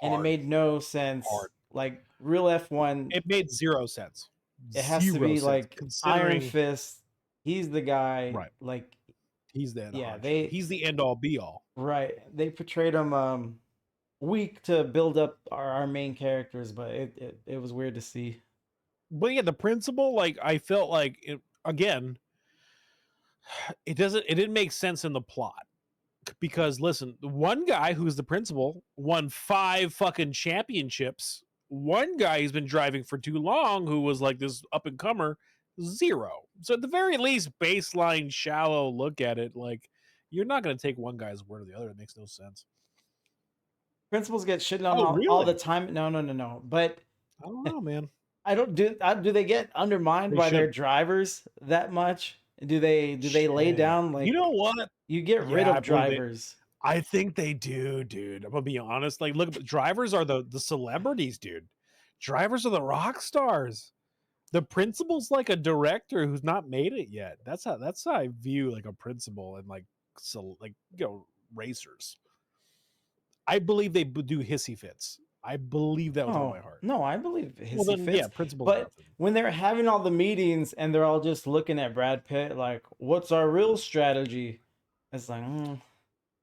and it Hard. made no sense. Hard. Like real F1, It made 0 sense. it has to 0 be sense, like Iron considering Fist. He's the guy. Right. Like He's the Yeah, he's the end all be all. right. They portrayed him weak to build up our main characters, but it was weird to see. But yeah, the principal, like I felt like again, it didn't make sense in the plot. Because listen, the one guy who's the principal won 5 fucking championships. One guy who's been driving for too long, who was like this up and comer, 0. So at the very least, baseline shallow look at it, like you're not going to take one guy's word or the other. It makes no sense. Principals get shitted on Oh, all the really? time. No. But I don't know, man. I don't do they get undermined They by their should. drivers that much? Do they lay Shit. down like You know what? you get rid Yeah, of I believe it. drivers? I think they do, dude. I'm gonna be honest. Like, look, drivers are the celebrities, dude. Drivers are the rock stars. The principal's like a director who's not made it yet. That's how I view like a principal and like racers. I believe they do hissy fits. I believe that with all my heart. No, I believe hissy Well, then, fits. yeah, principal's But nothing. when they're having all the meetings and they're all just looking at Brad Pitt like, what's our real strategy? It's like,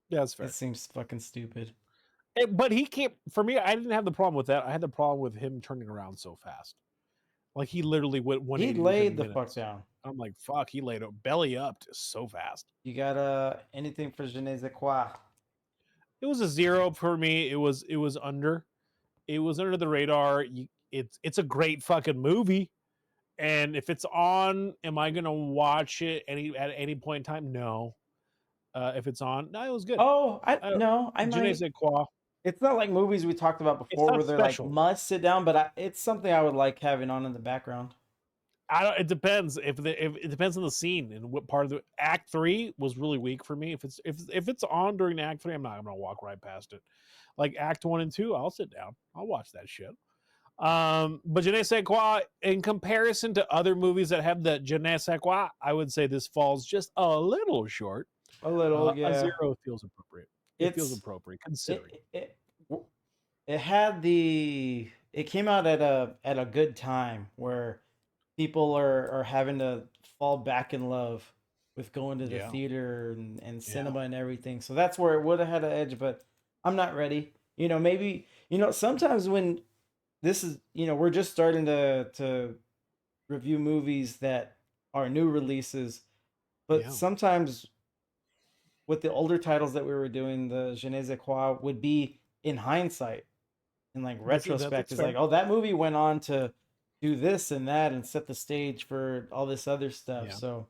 Yeah, that's fair. it seems fucking stupid. But he can't. For me, I didn't have the problem with that. I had the problem with him turning around so fast. Like he literally went 180. He laid the within fuck minutes. down. I'm like, fuck. He laid belly up so fast. You got anything for Je ne sais quoi? It was a 0 for me. It was under. It was under the radar. It's a great fucking movie. And if it's on, am I gonna watch it at any point in time? No. If it's on, no, it was good. Oh, I Je ne might. sais quoi. It's not like movies we talked about before not where they're special. like must sit down, but it's something I would like having on in the background. It depends if it depends on the scene and what part of the act 3 was really weak for me. If it's on during act 3, I'm not gonna walk right past it. Like act 1 and 2, I'll sit down. I'll watch that shit. But Je ne sais quoi, in comparison to other movies that have the Je ne sais quoi, I would say this falls just a little short. A little, yeah. A 0 feels appropriate. It feels It's- appropriate considering. It came out at a good time where people are having to fall back in love with going to the Yeah. theater and cinema and everything. So that's where it would have had an edge, but I'm not ready. Maybe sometimes when this is we're just starting to review movies that are new releases, but Yeah. sometimes with the older titles that we were doing, the Je ne sais quoi would be in hindsight, in like retrospect. that's It's fair. like, oh, that movie went on to do this and that and set the stage for all this other stuff. Yeah. So,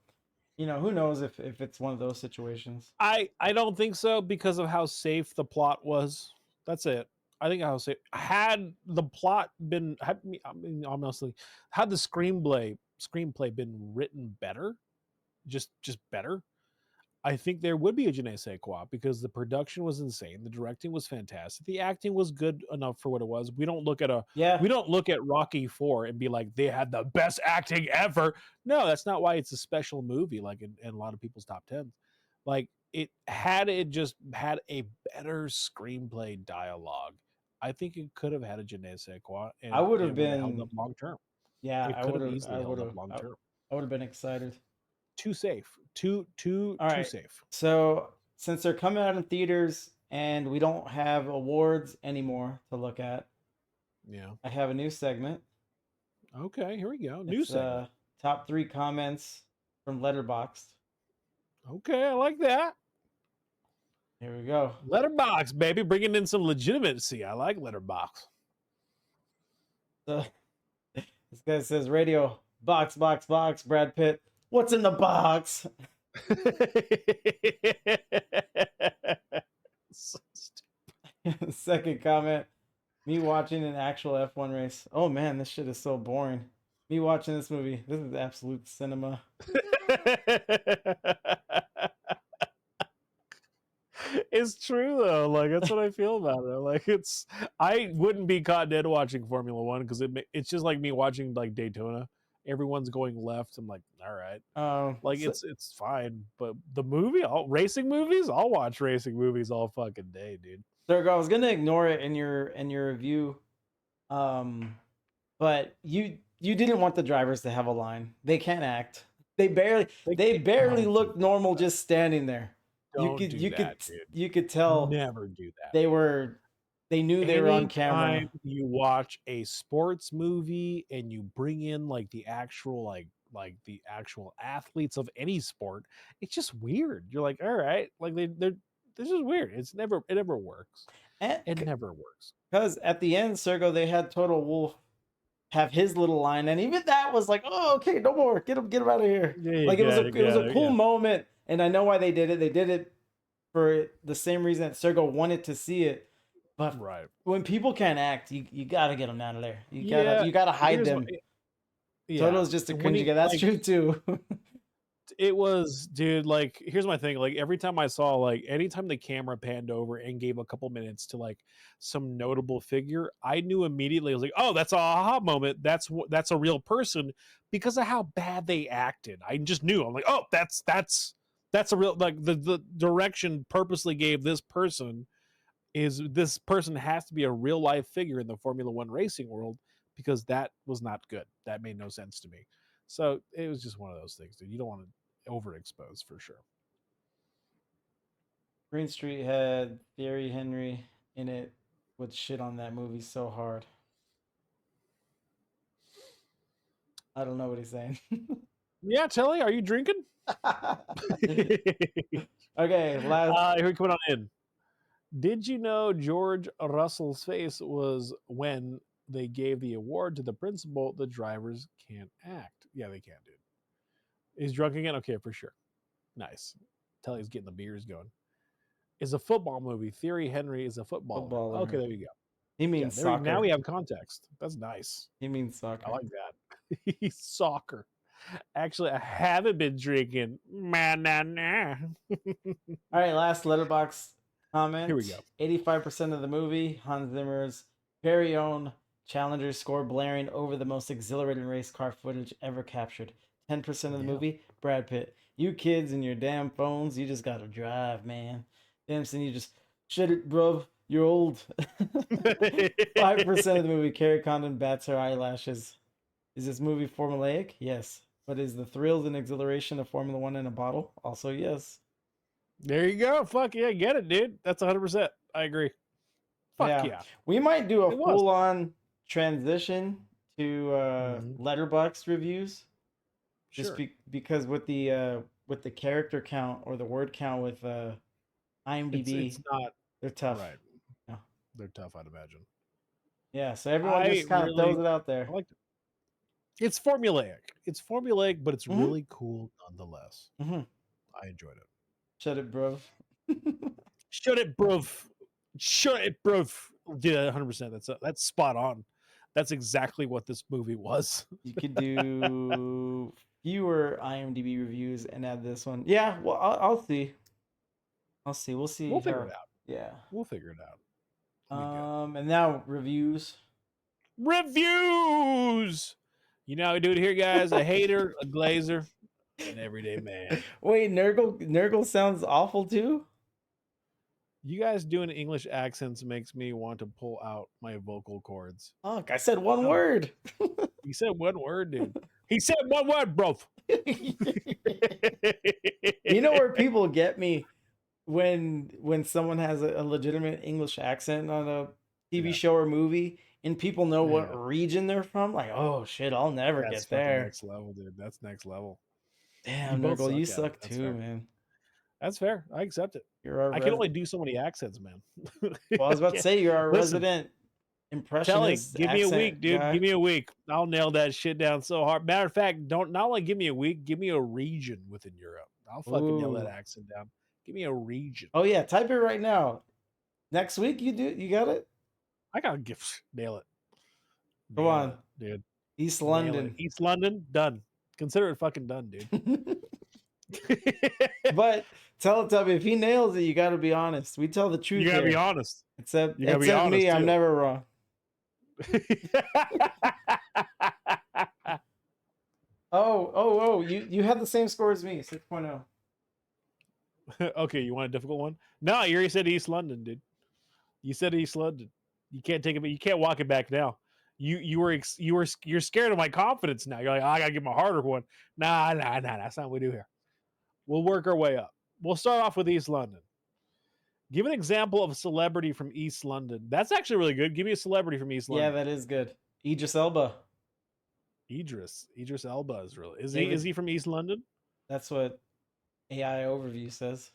who knows if it's one of those situations. I don't think so because of how safe the plot was. That's it. I think how safe had the plot been. Honestly, had the screenplay been written better, just better, I think there would be a Je ne sais quoi because the production was insane, the directing was fantastic, the acting was good enough for what it was. We don't look at Rocky 4 and be like they had the best acting ever. No, that's not why it's a special movie. Like in a lot of people's top 10s, like it just had a better screenplay dialogue. I think it could have had a Je ne sais quoi. And I would have it held been up long term. Yeah, It I could would have have. easily held up long term. I would have been excited. Too safe. Too All right. safe. So since they're coming out in theaters and we don't have awards anymore to look at, Yeah. I have a new segment. Okay, here we go. New It's, segment. top 3 comments from Letterboxd. Okay, I like that. Here we go. Letterbox, baby, bringing in some legitimacy. I like Letterbox. So this guy says, "Radio box, Brad Pitt. What's in the box?" So stupid. Second comment, me watching an actual F1 race. Oh man, this shit is so boring. Me watching this movie. This is absolute cinema. It's true though. Like that's what I feel about it. Like I wouldn't be caught dead watching Formula One because it's just like me watching like Daytona. Everyone's going left. I'm like, all right. Like So- it's fine. But the movie, racing movies, I'll watch racing movies all fucking day, dude. Sergo, I was gonna ignore it in your review, but you didn't want the drivers to have a line. They can't act. They barely don't looked do normal just standing there. Don't do that, dude. You could tell Never do that. they knew they were on camera. Anytime you watch a sports movie and you bring in like the actual the actual athletes of any sport, it's just weird. You're like, all right, like they're this is weird. It never works. It never works. Because at the end, Sergo, they had Total Wolf have his little line, and even that was like, oh, okay, no more. Get him out of here. Like it was a cool moment, and I know why they did it. They did it for the same reason that Sergo wanted to see it. But Right. when people can't act, you gotta get them out of there. You gotta hide Here's them. what- yeah. Toto's just a When cringy you- guy. That's like, true too. It was, dude, like here's my thing. Like every time I saw, like anytime the camera panned over and gave a couple minutes to like some notable figure, I knew immediately. I was like, oh, that's a aha moment. That's a real person because of how bad they acted. I just knew. I'm like, oh, that's a real, like the direction purposely gave this person is this person has to be a real life figure in the Formula One racing world because that was not good. That made no sense to me. So it was just one of those things, dude. You don't want to overexpose for sure. Green Street had Thierry Henry in it with shit on that movie so hard. I don't know what he's saying. Yeah, Telly, are you drinking? Okay, last. Here we coming on in. Did you know George Russell's face was when they gave the award to the principal? The drivers can't act. Yeah, they can, dude. He's drunk again? Okay, for sure. Nice. Telly's getting the beers going. Is a football movie. Thierry Henry is a footballer. Footballer. Okay, there you go. He means there we- soccer. now we have context. That's nice. He means soccer. I like that. He's soccer. Actually, I haven't been drinking. Nah. All right, last letterbox comment. Here we go. 85% of the movie, Hans Zimmer's very own Challenger score blaring over the most exhilarating race car footage ever captured. 10% of the movie, Brad Pitt. You kids and your damn phones, you just gotta drive, man. Damson, you just shut it, bruv. You're old. 5% of the movie, Carrie Condon bats her eyelashes. Is this movie formulaic? Yes. But is the thrills and exhilaration of Formula One in a bottle? Also, yes. There you go. Fuck yeah, get it, dude. That's 100%. I agree. Fuck yeah. We might do a It was. full-on transition to Letterboxd reviews. Just Sure. because with the character count or the word count with IMDb, It's not they're tough. right. Yeah. They're tough, I'd imagine. Yeah, so everyone I just kind of really- throws it out there. I like it. It's formulaic. It's formulaic, but it's Mhm. really cool nonetheless. Mhm. I enjoyed it. Shut it, bro. Shut it, bruv. Shut it, bruv. Yeah, 100%. That's spot on. That's exactly what this movie was. You could do fewer IMDb reviews and add this one. Yeah, well, I'll see. We'll see. We'll figure it out. Yeah. We'll figure it out. We good. And now reviews. Reviews. You know how we do it here, guys. A hater, a glazer, an everyday man. Wait, Nurgle sounds awful too. You guys doing English accents makes me want to pull out my vocal cords. Fuck, I said one word. He said one word, dude. He said one word, bro. You know where people get me when someone has a legitimate English accent on a TV Yeah. show or movie, and people know Yeah. what region they're from. Like, oh shit, I'll never That's get fucking there. next level, dude. That's next level. Damn, both Nurgle, you suck at it. suck That's too, fair. man. That's fair. I accept it. You're our I can only do so many accents, man. well, I was about to say you're our Listen, resident Telly, impressionist. give me a accent week, dude. guy. Give me a week. I'll nail that shit down so hard. Matter of fact, don't not only give me a week, give me a region within Europe. I'll fucking nail that Ooh. accent down. Give me a region. Oh yeah, type it right now. Next week you got it? I gotta give nail it. Come Nail on. it, dude. East Nail it. London. East London, done. Consider it fucking done, dude. But Teletubby, if he nails it, you got to be honest. We tell the truth. You gotta be here. honest. Except you gotta be except me, honest, I'm too. never wrong. Oh, you had the same score as me, 6.0. Okay, you want a difficult one? No, you already said East London, dude. You said East London. You can't take it, but you can't walk it back now. you're scared of my confidence now. You're like, I gotta get my harder one. Nah, that's not what we do here. We'll work our way up. We'll start off with East London. Give an example of a celebrity from East London. That's actually really good. Give me a celebrity from East Yeah, London. that is good. Idris Elba. Idris Elba is really. David- Is he from East London? That's what AI Overview says.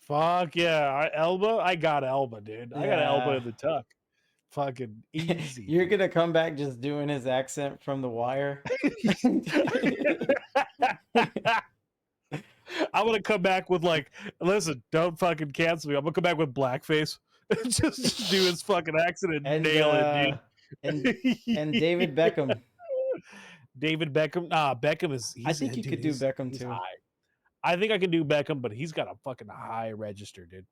Fuck yeah, Elba. I got Elba, dude. I got Elba Yeah. in the tuck. Fucking easy. You're gonna come back just doing his accent from The Wire. I'm gonna come back with like, listen, don't fucking cancel me. I'm gonna come back with blackface. just do his fucking accent and nail it, dude. and David Beckham. David Beckham. Beckham is. I think you could do Beckham he's too. high. I think I can do Beckham, but he's got a fucking high register, dude.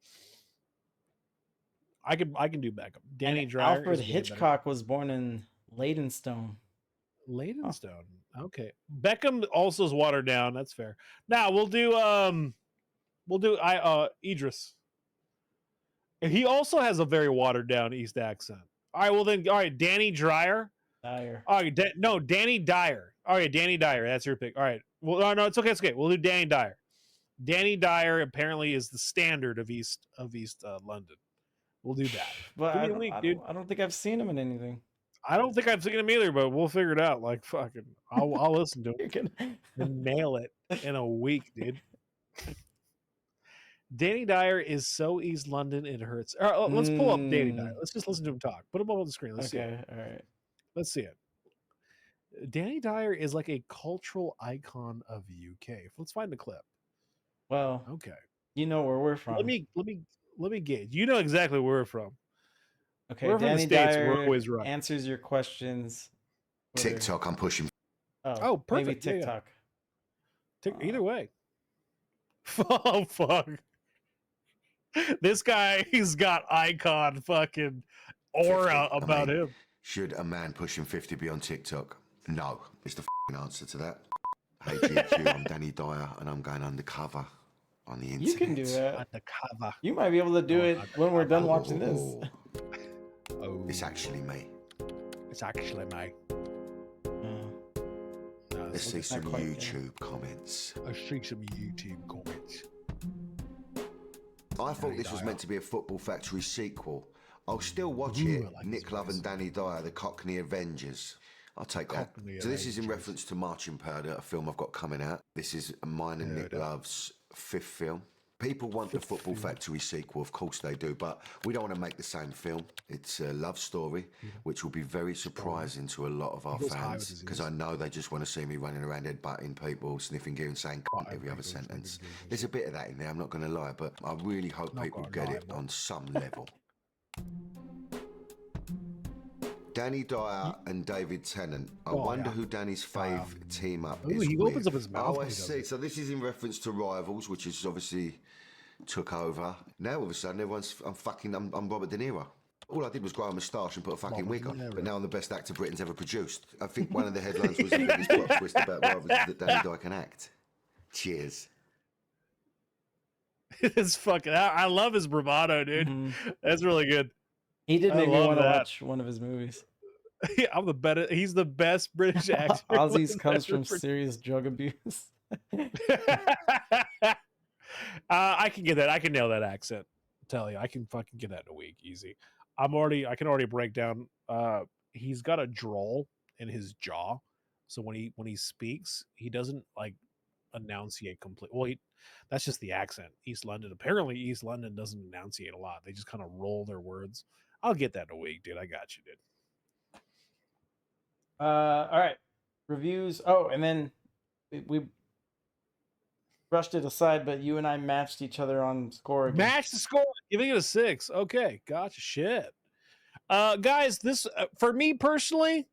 I can do Beckham. Danny And Dreyer. Alfred is way better. Hitchcock was born in Leytonstone. Leytonstone. Okay. Beckham also is watered down. That's fair. Now we'll do Idris. He also has a very watered down East accent. All right, well then, all right, Danny Dreyer. Dyer. All right, no, Danny Dyer. All right, Danny Dyer. That's your pick. All right. Well, no, it's okay. It's okay. We'll do Danny Dyer. Danny Dyer apparently is the standard of East London. We'll do that. But Give me I a don't, week, I, dude. don't, I don't think I've seen him in anything. I don't think I've seen him either, but we'll figure it out. Like fucking, I'll listen to him You're gonna... and nail it in a week, dude. Danny Dyer is so East London it hurts. All right, let's pull up Danny Dyer. Let's just listen to him talk. Put him up on the screen. Let's see it. Okay, all right. Let's see it. Danny Dyer is like a cultural icon of the UK. Let's find the clip. Well, Okay. you know where we're from. Let me gauge. You know exactly where we're from. Okay, we're from the Danny States, Dyer we're always right. answers your questions. Twitter. TikTok, I'm pushing. Oh, perfect. Yeah, Maybe yeah. TikTok. Either way. Oh fuck. This guy, he's got icon fucking aura 50, I about mean, him. Should a man pushing 50 be on TikTok? No, is the answer to that. Hey GQ, I'm Danny Dyer and I'm going undercover on the internet. You can do that. Undercover. You might be able to do it when we're done watching this. Oh, It's actually me. it's actually me. No, Let's see some not quite there. YouTube comments. I see some YouTube comments. I thought this was meant to be a Football Factory sequel. I'll still watch it. I like Nick this Love voice. and Danny Dyer, the Cockney Avengers. I'll take that. Cockney So this is in Avengers. reference to Marching Powder, a film I've got coming out. This is mine and Nick Love's 5th film. People want the Football Factory sequel, of course they do, but we don't want to make the same film. It's a love story, which will be very surprising to a lot of our goes high with fans, his because I know they just want to see me running around headbutting people, sniffing gear and saying cunt every other sentence. There's a bit of that in there, I'm not going to lie, but I really hope people get it on some level. Danny Dyer and David Tennant. I wonder who Danny's fave team up Ooh, is he with. opens up his mouth Oh, when I he does see. it. So this is in reference to Rivals, which is obviously took over. Now all of a sudden I'm Robert De Niro. All I did was grow a moustache and put a fucking wig on. But now I'm the best actor Britain's ever produced. I think one of the headlines was the biggest plot twist about Rivals is that Danny Dyer can act. Cheers. It's fucking. I love his bravado, dude. Mhm. That's really good. He did I make me love want to that. watch one of his movies. I'm the better. He's the best British actor. Ozzy's comes ever from serious drug abuse. I can get that. I can nail that accent. Tell you, I can fucking get that in a week, easy. I can already break down. He's got a drawl in his jaw, so when he speaks, he doesn't like enunciate complete. Well, that's just the accent. East London. Apparently, East London doesn't enunciate a lot. They just kind of roll their words. I'll get that in a week, dude. I got you, dude. All right, reviews. Oh, and then we brushed it aside, but you and I matched each other on score. Again. Match the score, giving it a 6. Okay, gotcha. Shit, guys, this for me personally,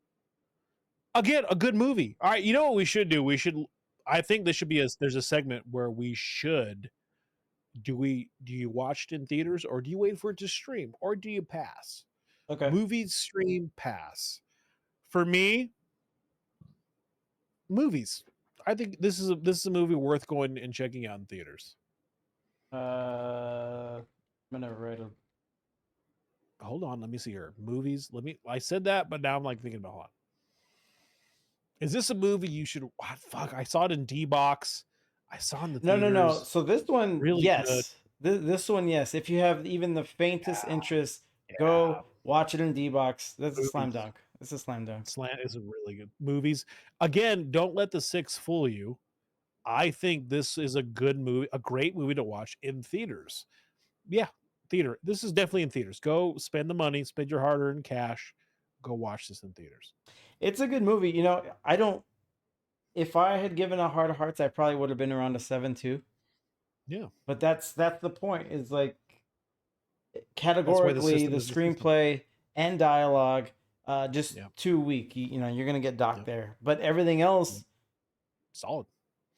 again, a good movie. All right, you know what we should do? I think this should be there's a segment where we should. Do you watch it in theaters, or do you wait for it to stream, or do you pass? Okay. Movies, stream, pass. For me, movies. I think this is a movie worth going and checking out in theaters. I'm gonna write a. hold on, let me see here. Movies. I said that, but now I'm like thinking about, hold on. Is this a movie you should fuck? I saw it in D-Box. I saw it in the No, theaters. no. So this one, Really yes. This one, yes. If you have even the faintest interest, go watch it in D-Box. That's a slam Movies. dunk. It's a slam dunk. Slant is a really good movies. Again, don't let the 6 fool you. I think this is a good movie, a great movie to watch in theaters. Yeah, theater. This is definitely in theaters. Go spend the money, spend your hard-earned cash. Go watch this in theaters. It's a good movie. You know, I don't. If I had given a Heart of Hearts, I probably would have been around a 7 too. Yeah, But that's the point. Is like the categorically system the is the system. screenplay and dialogue just Yeah. too weak. You know, you're gonna get docked Yep. there. But everything else, Solid.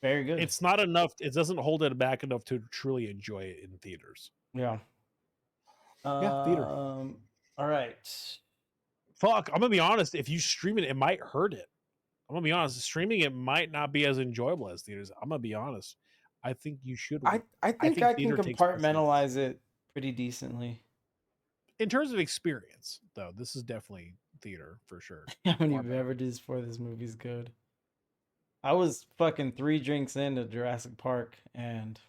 very good. It's not enough. It doesn't hold it back enough to truly enjoy it in theaters. yeah. Yeah, theater. All right. Fuck, I'm gonna be honest. If you stream it, it might hurt it. I'm gonna be honest. Streaming it might not be as enjoyable as theaters. I'm gonna be honest. I think you should. I think think I can theater takes precedence. compartmentalize it pretty decently. In terms of experience, though, this is definitely theater for sure. How many Far better. beverages for this movie's good? I was fucking 3 drinks into Jurassic Park, and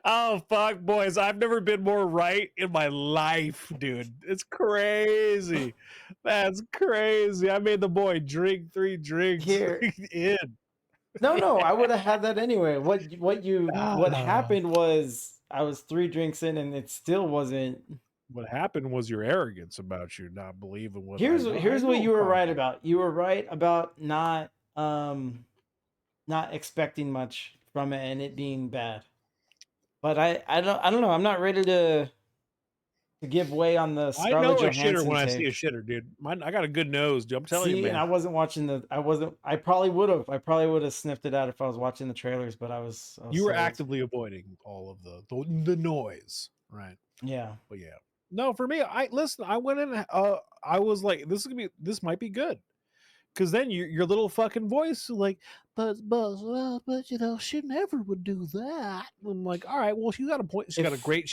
Oh fuck, boys! I've never been more right in my life, dude. It's crazy. That's crazy. I made the boy drink 3 drinks Here. in. no, I would have had that anyway. What happened was I was 3 drinks in, and it still wasn't. What happened was your arrogance about you not believing what. Here's I what know you were right Carl. about. You were right about not expecting much from it and it being bad. But I don't know. I'm not ready to give way on the I know Scarlett a shitter Johansson when I see a take. shitter, dude. I got a good nose, dude. I'm telling See, you, and I man. wasn't watching I probably would have. I probably would have sniffed it out if I was watching the trailers, but I was You were so- actively avoiding all of the noise, right? Yeah. But yeah, no, for me, I went in. I was like, this might be good, because then your little fucking voice like, but you know, she never would do that. I'm like, all right, well, she's got a point. She's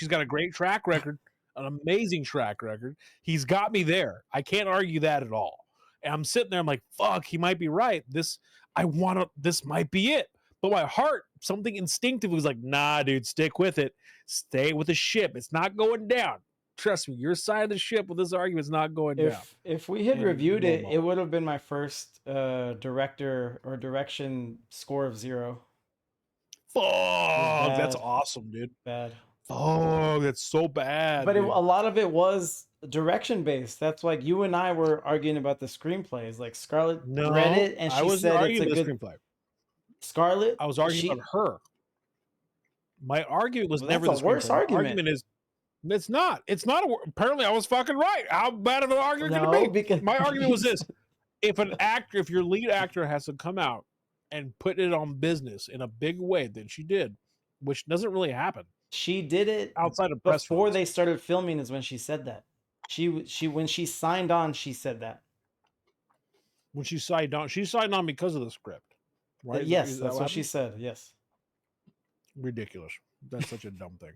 got a great track record, an amazing track record. He's got me there. I can't argue that at all. And I'm sitting there, I'm like, fuck, he might be right. This might be it. But my heart, something instinctive was like, nah, dude, stick with it. Stay with the ship. It's not going down. Trust me, your side of the ship with this argument is not going down. If we had And reviewed it, normal. it would have been my first director or direction score of 0. Fuck, that's bad. awesome, dude. Bad. Oh, that's so bad. But a dude. lot of it was direction based. That's like you and I were arguing about the screenplays. Like Scarlett no, read it and I she wasn't said it's arguing a the good screenplay. Scarlett. I was arguing about her. My argument was Well, never that's the a worse screenplay. My argument. argument is, it's not. It's not. Apparently, I was fucking right. How bad of an argument can No, it be? because My argument was this: if your lead actor has to come out and put it on business in a big way, then she did, which doesn't really happen she did it outside of press before release. they started filming is when she said that. She when she signed on, she said that. When she signed on because of the script, right? Yes, Is that that's what she happened? said. Yes. Ridiculous. That's such a dumb thing.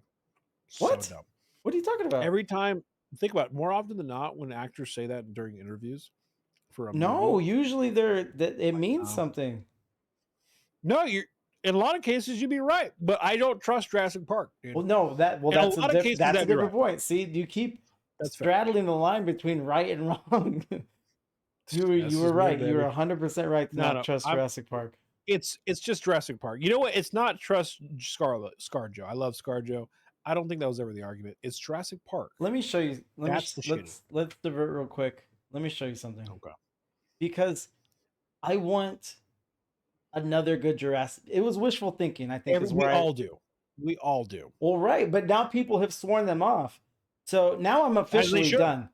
What? So dumb. What are you talking about? Every time, think about it, more often than not, when actors say that during interviews for a No, movie, usually it means no. something. no, you're in a lot of cases you'd be right, but I don't trust Jurassic Park, dude. Well, no, In a that's lot of cases, that's a that'd be different right. point. See, you keep That's fair. straddling the line between right and wrong. You This were is me, right. You were baby. 100% right to No, not no, trust I'm- Jurassic Park. It's just Jurassic Park. You know what? It's not trust ScarJo. I love ScarJo. I don't think that was ever the argument. It's Jurassic Park. Let me show you. That's the Let's divert real quick. Let me show you something. Okay. Because I want another good Jurassic. It was wishful thinking, I think. We all do. We all do. Well, right, but now people have sworn them off. So now I'm officially should. done.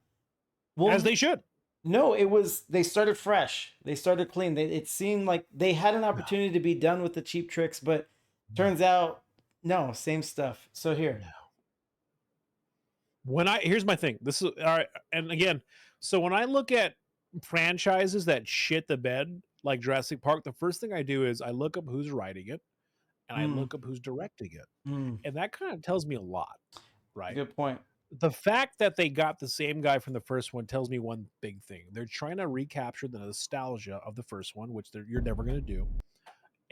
Well, As they should. no, it was they started fresh. They started clean. It seemed like they had an opportunity to be done with the cheap tricks, but turns out no, same stuff. So here. Here's my thing. This is all right. And again, so when I look at franchises that shit the bed like Jurassic Park, the first thing I do is I look up who's writing it and I look up who's directing it. Hmm, And that kind of tells me a lot, right? good point. The fact that they got the same guy from the first one tells me one big thing. They're trying to recapture the nostalgia of the first one, which you're never going to do.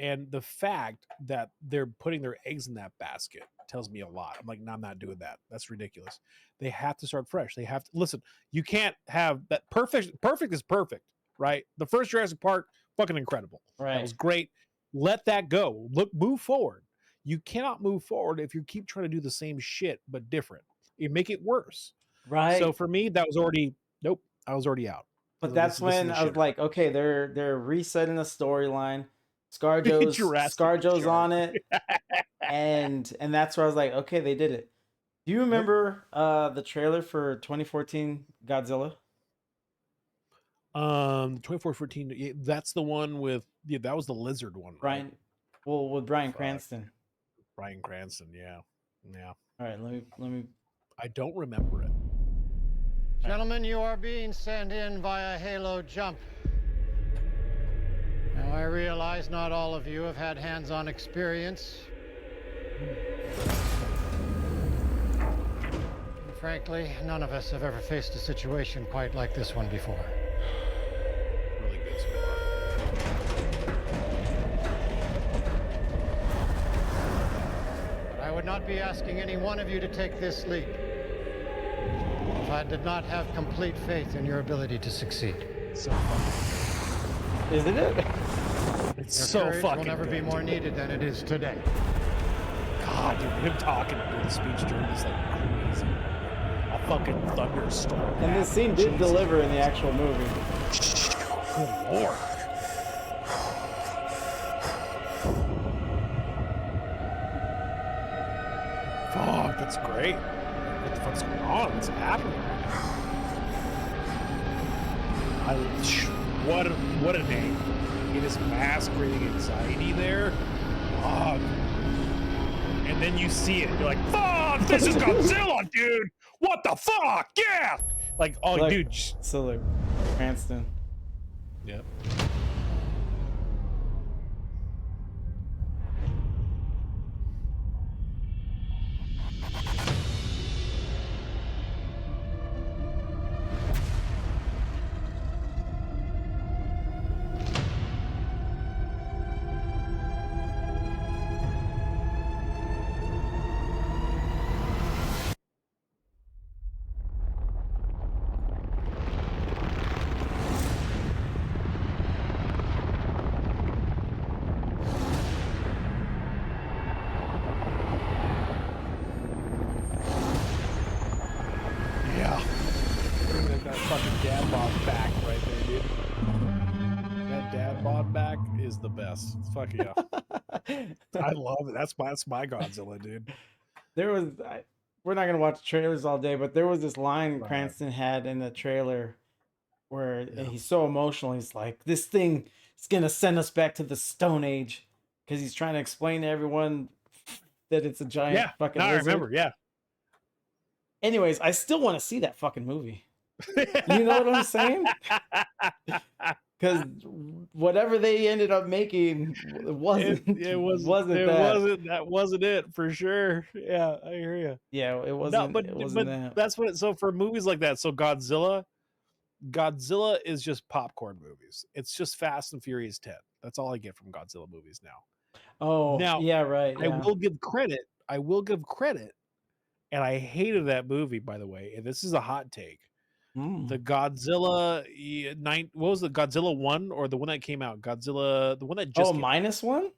And the fact that they're putting their eggs in that basket tells me a lot. I'm like, no, I'm not doing that. That's ridiculous. They have to start fresh. They have to listen. You can't have that perfect. Perfect is perfect, right? The first Jurassic Park, fucking incredible. Right. That was great. Let that go. Move forward. You cannot move forward if you keep trying to do the same shit but different. You make it worse. Right. So for me, that was already nope. I was already out. But that's when I was like, okay, they're resetting the storyline. ScarJo's on it, and that's where I was like, okay, they did it. Do you remember the trailer for 2014 Godzilla? 2414. That's the one with that was the lizard one. Brian, right? well, with Bryan Cranston. Bryan Cranston, yeah. All right, let me. I don't remember it. Gentlemen, you are being sent in via Halo jump. Now, I realize not all of you have had hands-on experience. And frankly, none of us have ever faced a situation quite like this one before. Really good so far. But I would not be asking any one of you to take this leap if I did not have complete faith in your ability to succeed. So fucking. Isn't it? It's Your so courage fucking will never be more needed than it is today. God, dude, him talking during the speech during this like crazy. A fucking thunderstorm. And this scene did deliver in the actual movie. Good lord. Fuck, that's great. What the fuck's going on? What's happening? What a name. It is mass creating anxiety there. Fuck. And then you see it. You're like, fuck, this is Godzilla, dude. What the fuck? Yeah. Like, oh, Like, dude. So like Cranston. Yep. Yeah. That fucking dad bod back right there, dude. That dad bod back is the best. Fuck yeah. I love it. That's my Godzilla, dude. There was we're not gonna watch trailers all day, but there was this line Right. Cranston had in the trailer where he's so emotional. He's like, "This thing is gonna send us back to the Stone Age," because he's trying to explain to everyone that it's a giant Yeah. fucking. No, I lizard. remember. Yeah. Anyways, I still want to see that fucking movie. You know what I'm saying? Because whatever they ended up making wasn't that wasn't it for sure. Yeah, I hear you. Yeah, it wasn't. No, it wasn't that. that's what. So for movies like that, so Godzilla is just popcorn movies. It's just Fast and Furious 10. That's all I get from Godzilla movies now. Oh, Now, yeah, right. I Yeah. will give credit. And I hated that movie, by the way. And this is a hot take. The Godzilla what was the Godzilla 1 or the one that came out? Godzilla, the one that just came out. -1?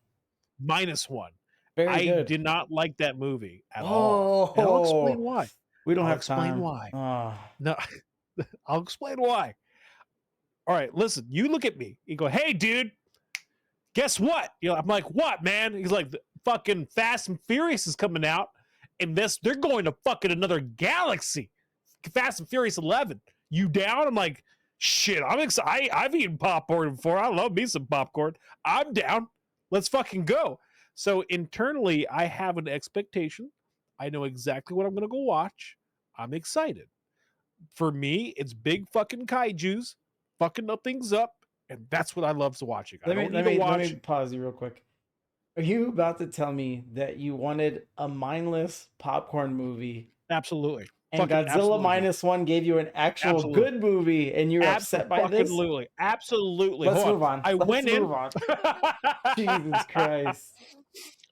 -1. Very I good. did not like that movie at all. And I'll explain why. We don't I'll have explain time. why. Ah. No, I'll explain why. All right, listen, you look at me. You go, hey, dude, guess what? You know, I'm like, what, man? He's like, the fucking Fast and Furious is coming out, and they're going to fucking another galaxy. Fast and Furious 11. You down? I'm like, shit, I'm excited. I've eaten popcorn before. I love me some popcorn. I'm down. Let's fucking go. So internally, I have an expectation. I know exactly what I'm going to go watch. I'm excited. For me, it's big fucking kaijus fucking up things up, and that's what I love to watching. Let me pause you real quick. Are you about to tell me that you wanted a mindless popcorn movie? Absolutely. And Fucking Godzilla absolutely. -1 gave you an actual Absolutely. good movie, and you're upset by this? Absolutely. Absolutely. Let's Hold move on. I Let's went in. move on. Jesus Christ.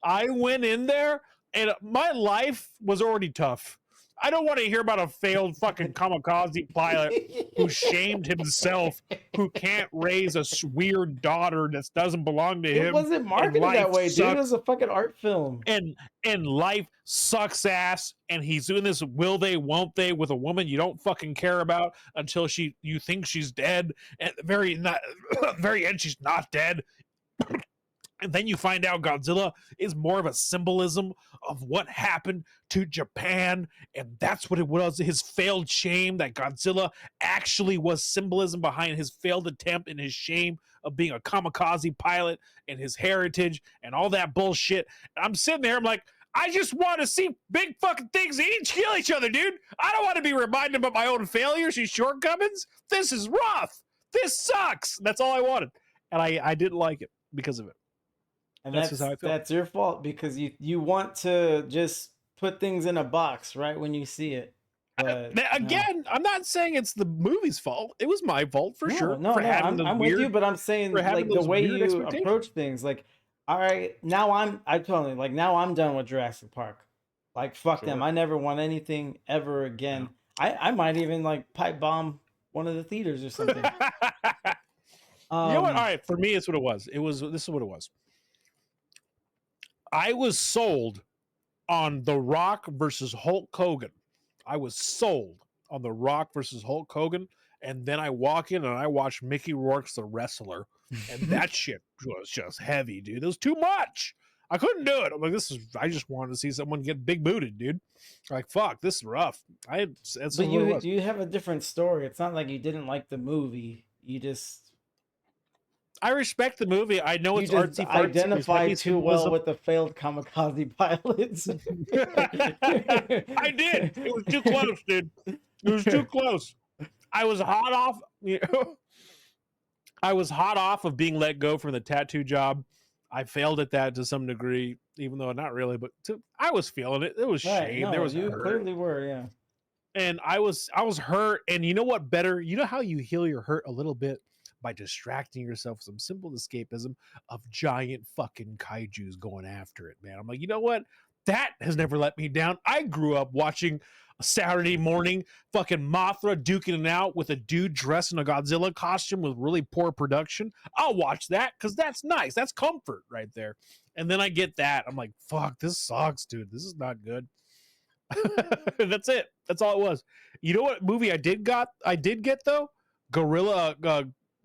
I went in there and my life was already tough. I don't want to hear about a failed fucking kamikaze pilot who shamed himself, who can't raise a weird daughter that doesn't belong to him. It wasn't and marketed that life way, dude. It sucks, was a fucking art film. and life sucks ass, and he's doing this will they won't they with a woman you don't fucking care about until you think she's dead, and very end she's not dead. And then you find out Godzilla is more of a symbolism of what happened to Japan. And that's what it was. His failed shame, that Godzilla actually was symbolism behind his failed attempt and his shame of being a kamikaze pilot and his heritage and all that bullshit. And I'm sitting there, I'm like, I just want to see big fucking things kill each other, dude. I don't want to be reminded of my own failures and shortcomings. This is rough. This sucks. That's all I wanted. And I didn't like it because of it. And that's just how I feel. That's your fault, because you want to just put things in a box right when you see it. But, Again, I'm not saying it's the movie's fault. It was my fault for sure. I'm with you, but I'm saying like the way you approach things. Like, all right, now I'm done with Jurassic Park. Like, fuck them. I never want anything ever again. Yeah. I might even like pipe bomb one of the theaters or something. You know what? All right, for me, it's what it was. This is what it was. I was sold on The Rock versus Hulk Hogan. I was sold on The Rock versus Hulk Hogan. And then I walk in and I watch Mickey Rourke's The Wrestler. And that shit was just heavy, dude. It was too much. I couldn't do it. I'm like, I just wanted to see someone get big booted, dude. Like, fuck, this is rough. But you have a different story. It's not like you didn't like the movie. I respect the movie. I know it's artsy. Identify too well with the failed kamikaze pilots. I did. It was too close, dude. It was too close. I was hot off. I was hot off of being let go from the tattoo job. I failed at that to some degree, even though not really. But I was feeling it. It was shame. No, there was you hurt. clearly were, yeah. And I was hurt. And you know what? Better. You know how you heal your hurt a little bit? By distracting yourself with some simple escapism of giant fucking kaijus going after it, man. I'm like, you know what? That has never let me down. I grew up watching a Saturday morning fucking Mothra duking it out with a dude dressed in a Godzilla costume with really poor production. I'll watch that because that's nice. That's comfort right there. And then I get that. I'm like, fuck, this sucks, dude. This is not good. That's it. That's all it was. You know what movie I did get though?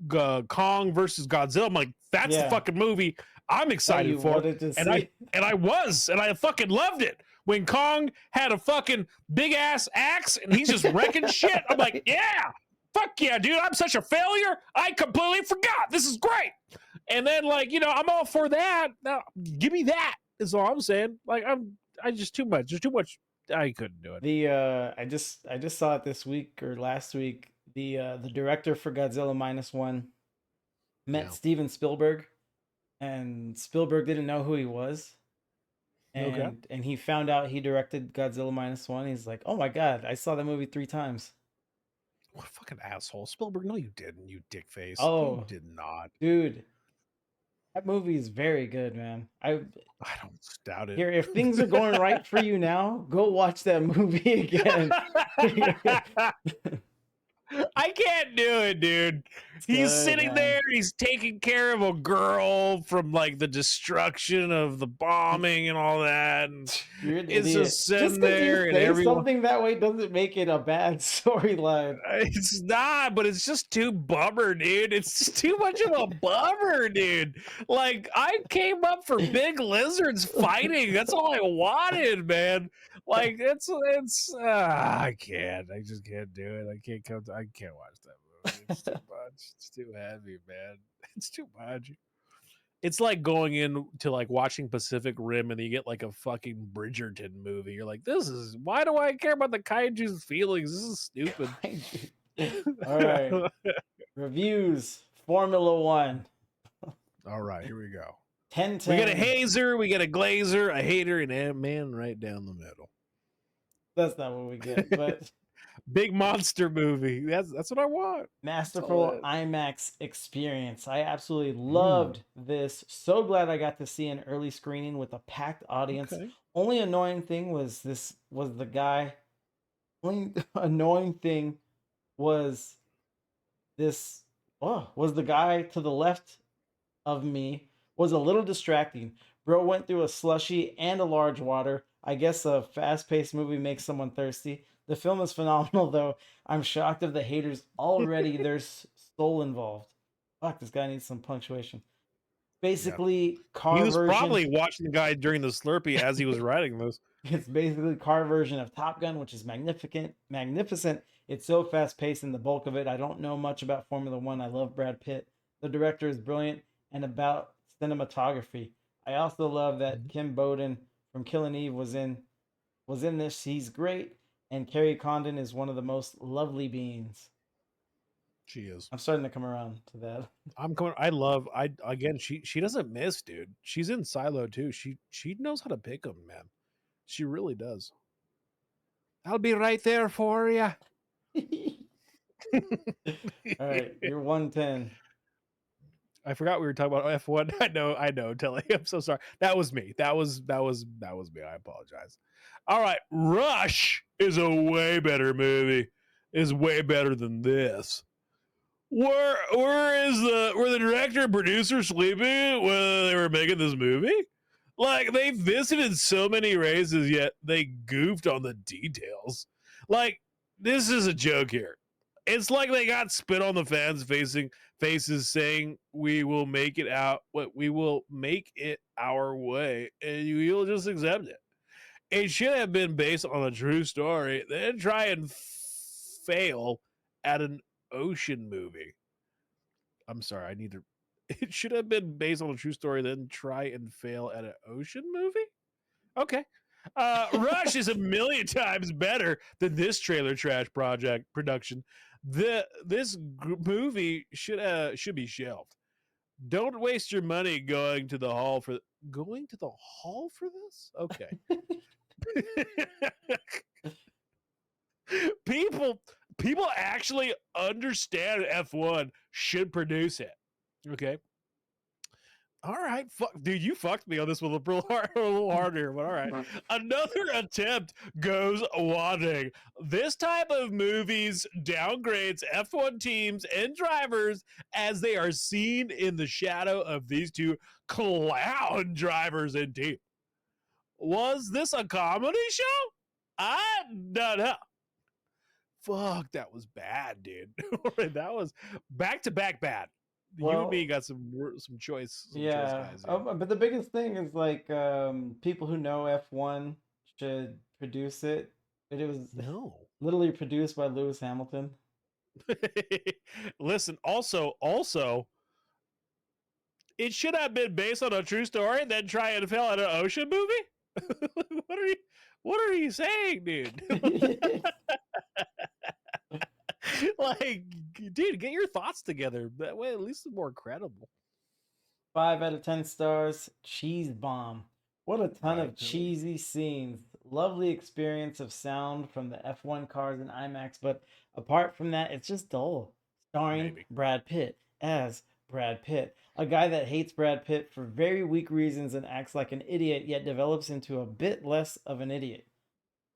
Kong versus Godzilla. I'm like, that's the fucking movie I'm excited for. And I fucking loved it. When Kong had a fucking big ass axe and he's just wrecking shit. I'm like, yeah, fuck yeah, dude. I'm such a failure. I completely forgot. This is great. And then I'm all for that. Now, give me that is all I'm saying. Like I just too much. There's too much. I couldn't do it. I just saw it this week or last week. The director for Godzilla -1 met Steven Spielberg, and Spielberg didn't know who he was. And he found out he directed Godzilla -1. He's like, oh my God, I saw that movie 3 times. What a fucking asshole. Spielberg, no you didn't, you dick face. Oh, you did not. Dude, that movie is very good, man. I don't doubt it. Here, if things are going right for you now, go watch that movie again. I can't do it, dude. He's sitting there, he's taking care of a girl from like the destruction of the bombing and all that. And it's just sitting there and everyone... something that way doesn't make it a bad storyline. It's not, but it's just too bummer, dude. It's just too much of a bummer, dude. Like, I came up for big lizards fighting. That's all I wanted, man. Like, I can't. I just can't do it. I can't watch that movie. It's too much. It's too heavy, man. It's too much. It's like going into like watching Pacific Rim and you get like a fucking Bridgerton movie. You're like, why do I care about the kaiju's feelings? This is stupid. All right. Reviews. Formula One. All right, here we go. 10-10. We got a hazer, we got a glazer, a hater, and a man right down the middle. That's not what we get, but Big monster movie. That's what I want. masterful it. IMAX experience. I absolutely Mm. loved this. So glad I got to see an early screening with a packed audience. Okay. Only annoying thing was the guy. Only annoying thing was this. Oh, was the guy to the left of me was a little distracting. Bro went through a slushy and a large water. I guess a fast-paced movie makes someone thirsty. The film is phenomenal, though. I'm shocked of the haters already. There's soul involved. Fuck, this guy needs some punctuation. Basically, car He was version. probably watching the guy during the Slurpee as he was writing this. It's basically car version of Top Gun, which is magnificent. It's so fast paced in the bulk of it. I don't know much about Formula One. I love Brad Pitt. The director is brilliant, and about cinematography. I also love that Kim Bowden from Killing Eve was in this. He's great, and Carrie Condon is one of the most lovely beings. She is. I'm starting to come around to that. She doesn't miss, dude. She's in Silo too. She knows how to pick them, man. She really does. I'll be right there for you. All right, you're 110. I forgot we were talking about F1. I know, Telly. I'm so sorry. That was me. That was me. I apologize. All right. Rush is a way better movie. Is way better than this. Were the director and producer sleeping when they were making this movie? Like, they visited so many races, yet they goofed on the details. Like, this is a joke here. It's like they got spit on the fans' faces saying, we will make it our way, and you'll just accept it. It should have been based on a true story, then try and fail at an ocean movie. I'm sorry, it should have been based on a true story, then try and fail at an ocean movie? Okay. Rush is a million times better than this trailer trash production. This movie should be shelved. Don't waste your money going to the hall for this? Okay. People actually understand F1 should produce it. Okay. All right, dude, you fucked me on this one a little harder, but all right. Another attempt goes wanting. This type of movies downgrades F1 teams and drivers as they are seen in the shadow of these two clown drivers and team. Was this a comedy show? I don't know. Fuck, that was bad, dude. That was back-to-back bad. You and me got some choice. Yeah, choice guys, but the biggest thing is like people who know F1 should produce it. It was literally produced by Lewis Hamilton. Listen, also, it should have been based on a true story, then try and fail at an ocean movie. What are you saying, dude? Like, dude, get your thoughts together. That way, at least it's more credible. 5 out of 10 stars. Cheese bomb. What a ton of cheesy scenes. Lovely experience of sound from the F1 cars in IMAX, but apart from that, it's just dull. Starring Brad Pitt as Brad Pitt, a guy that hates Brad Pitt for very weak reasons and acts like an idiot, yet develops into a bit less of an idiot.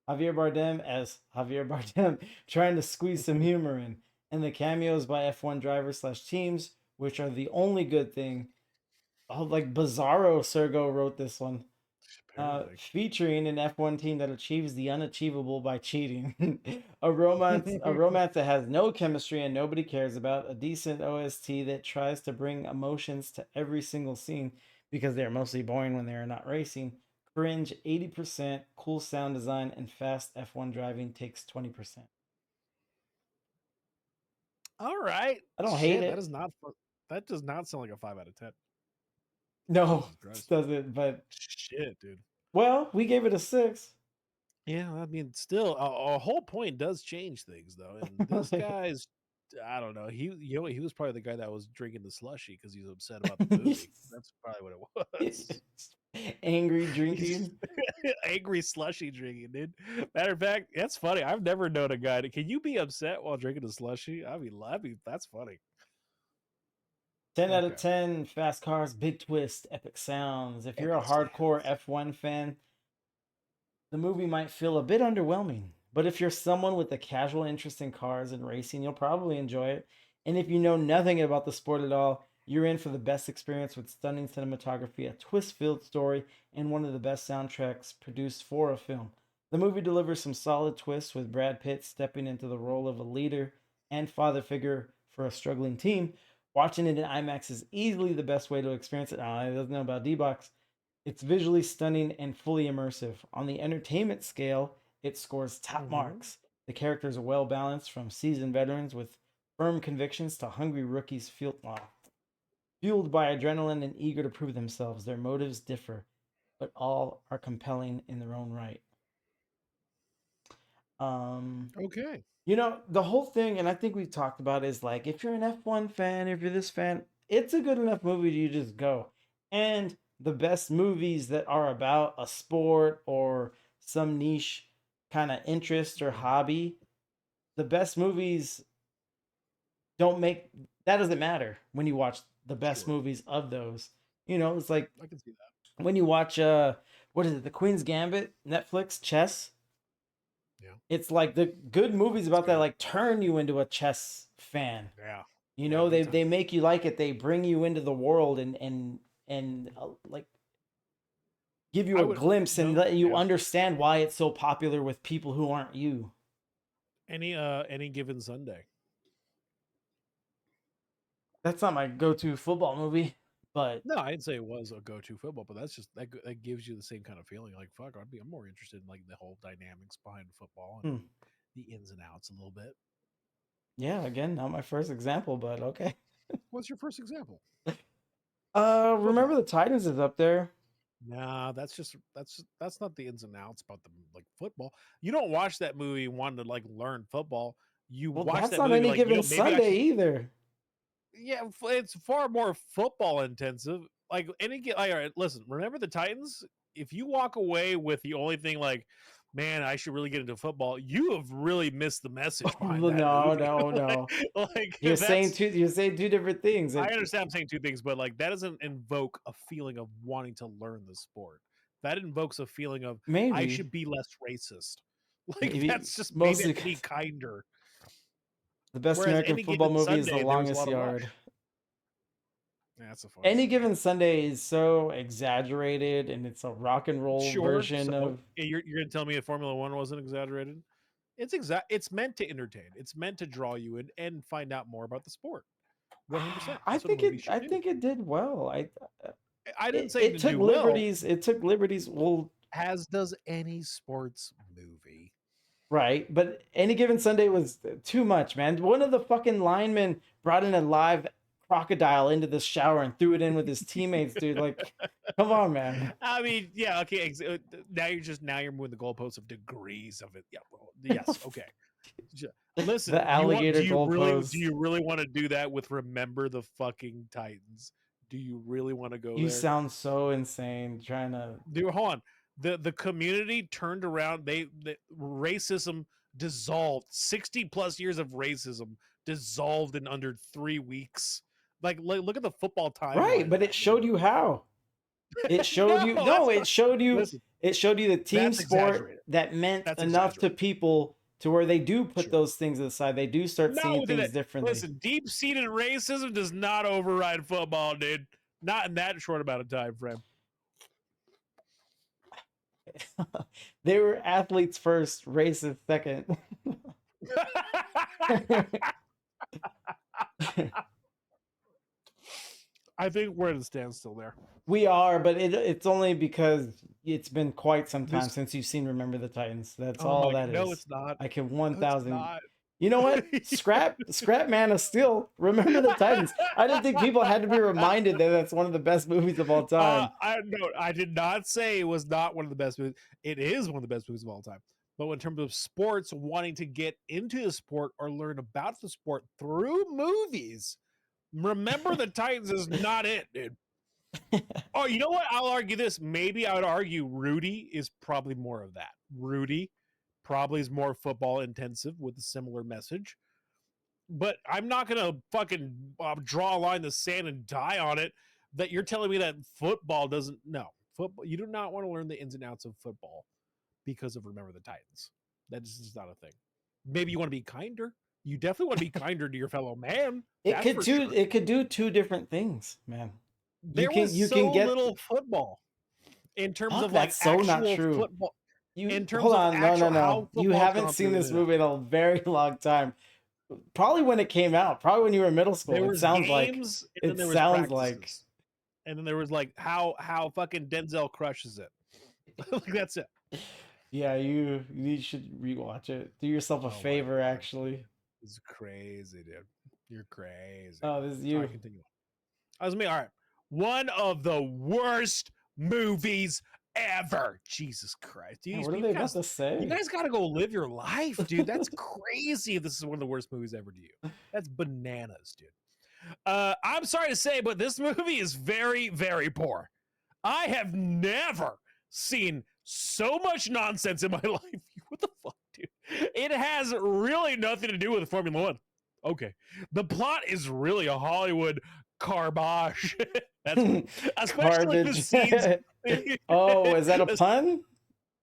Javier Bardem as Javier Bardem, trying to squeeze some humor in. And the cameos by F1 drivers / teams, which are the only good thing. Oh, like Bizarro Sergo wrote this one. Featuring an F1 team that achieves the unachievable by cheating. a romance that has no chemistry and nobody cares about. A decent OST that tries to bring emotions to every single scene because they're mostly boring when they are not racing. Cringe 80%, cool sound design, and fast F1 driving takes 20%. All right. I don't hate it. That does not sound like a 5 out of 10. No, it doesn't, but shit, dude. Well, we gave it a 6. Yeah, I mean, still, a whole point does change things, though. And this guy's, I don't know. He was probably the guy that was drinking the slushy because he was upset about the movie. That's probably what it was. Angry He's drinking. angry slushy drinking, dude. Matter of fact, that's funny. I've never known a guy. Can you be upset while drinking a slushy? That's funny. 10 out of Okay. 10. Fast cars, big twist, epic sounds. If you're a Epic hardcore F1 fan, the movie might feel a bit underwhelming. But if you're someone with a casual interest in cars and racing, you'll probably enjoy it. And if you know nothing about the sport at all, you're in for the best experience with stunning cinematography, a twist-filled story, and one of the best soundtracks produced for a film. The movie delivers some solid twists with Brad Pitt stepping into the role of a leader and father figure for a struggling team. Watching it in IMAX is easily the best way to experience it. I don't know about D-Box. It's visually stunning and fully immersive. On the entertainment scale, it scores top marks. The characters are well balanced, from seasoned veterans with firm convictions to hungry rookies fueled by adrenaline and eager to prove themselves. Their motives differ, but all are compelling in their own right. Okay. You know, the whole thing, and I think we've talked about, is like, if you're an F1 fan, if you're this fan, it's a good enough movie to just go. And the best movies that are about a sport or some niche kind of interest or hobby, the best movies don't make that doesn't matter when you watch the best movies of those. You know, it's like I can see that. when you watch what is it, The Queen's Gambit, Netflix, chess. Yeah. It's like the good movies about that like turn you into a chess fan. Yeah. You know, big they make you like it. They bring you into the world and like give you a glimpse and let you understand why it's so popular with people who aren't you. Any given Sunday. That's not my go-to football movie, but No, I'd say it was a go-to football, but that's just that gives you the same kind of feeling. Like, fuck, I'm more interested in like the whole dynamics behind football and the ins and outs a little bit. Yeah, again, not my first example, but okay. What's your first example? Remember the Titans is up there. Nah, that's not the ins and outs about the like football. You don't watch that movie wanting to like learn football. You watch that's that not movie any like, given maybe Sunday either. Yeah, it's far more football intensive. Like all right, listen, remember the Titans? If you walk away with the only thing like, man, I should really get into football, you have really missed the message behind that No. like You're saying two different things. I understand I'm saying two things, but like that doesn't invoke a feeling of wanting to learn the sport. That invokes a feeling of I Maybe. should be less racist. Like Maybe, that's just mostly maybe be kinder. The best Whereas American Any football Given movie is Sunday, The there was a Longest lot of Yard. rush. Yeah, that's a fun. Any Given Sunday is so exaggerated, and it's a rock and roll version of. You're gonna tell me if Formula One wasn't exaggerated? It's meant to entertain. It's meant to draw you in and find out more about the sport. 100%. I think it did well. I didn't say it took liberties. It took liberties. Well, as does any sports movie. Right, but Any Given Sunday was too much, man. One of the fucking linemen brought in a live crocodile into the shower and threw it in with his teammates, dude. Like, come on, man. I mean, yeah, okay. Now you're moving the goalposts of degrees of it. Yeah, well, yes, okay. Listen, The alligator goalposts. Do you really want to do that with Remember the fucking Titans? Do you really want to go You there? sound so insane trying to. Dude, hold on. The community turned around. The racism dissolved. 60 plus years of racism dissolved in under 3 weeks. Like look at the football timeline. Right, but it showed you how. It showed you. No, it showed you. Listen, it showed you the team sport that meant enough to people to where they do put those things aside. They do start seeing things differently. Listen, deep-seated racism does not override football, dude. Not in that short amount of time frame. They were athletes first, racist second. I think we're at a standstill there. We are, but it's only because it's been quite some time since you've seen Remember the Titans. That's all that is. No, it's not. I can 1,000. You know what? Scrap Man of Steel. Remember the Titans. I didn't think people had to be reminded that that's one of the best movies of all time. I did not say it was not one of the best movies. It is one of the best movies of all time. But in terms of sports, wanting to get into the sport or learn about the sport through movies, Remember the Titans is not it, dude. Oh, you know what? I'll argue this. Maybe I would argue Rudy is probably more of that. Rudy probably is more football intensive with a similar message. But I'm not going to fucking draw a line in the sand and die on it that you're telling me that football doesn't. No. Football. You do not want to learn the ins and outs of football because of Remember the Titans. That is just not a thing. Maybe you want to be kinder. You definitely want to be kinder to your fellow man. It could do it could do two different things, man. There was so little football in terms of like that's so not actual true. football. You In terms hold of on, no, actual no, how no. You football haven't seen this complicated movie in a very long time. Probably when it came out. Probably when you were in middle school. There It was sounds like games, and then it there was sounds like practices. And then there was like how fucking Denzel crushes it. Like that's it. yeah. You should rewatch it. Do yourself a Oh my favor, God. actually. It's crazy, dude. You're crazy. Oh, this is All you. right, continue. That was me. All right. One of the worst movies ever. Jesus Christ. Man, These what are people they about guys- to say? You guys got to go live your life, dude. That's crazy if this is one of the worst movies ever to you. That's bananas, dude. I'm sorry to say, but this movie is very, very poor. I have never seen so much nonsense in my life. What the fuck, dude? It has really nothing to do with Formula One. Okay. The plot is really a Hollywood garbage. That's especially the scenes. Oh, is that a pun?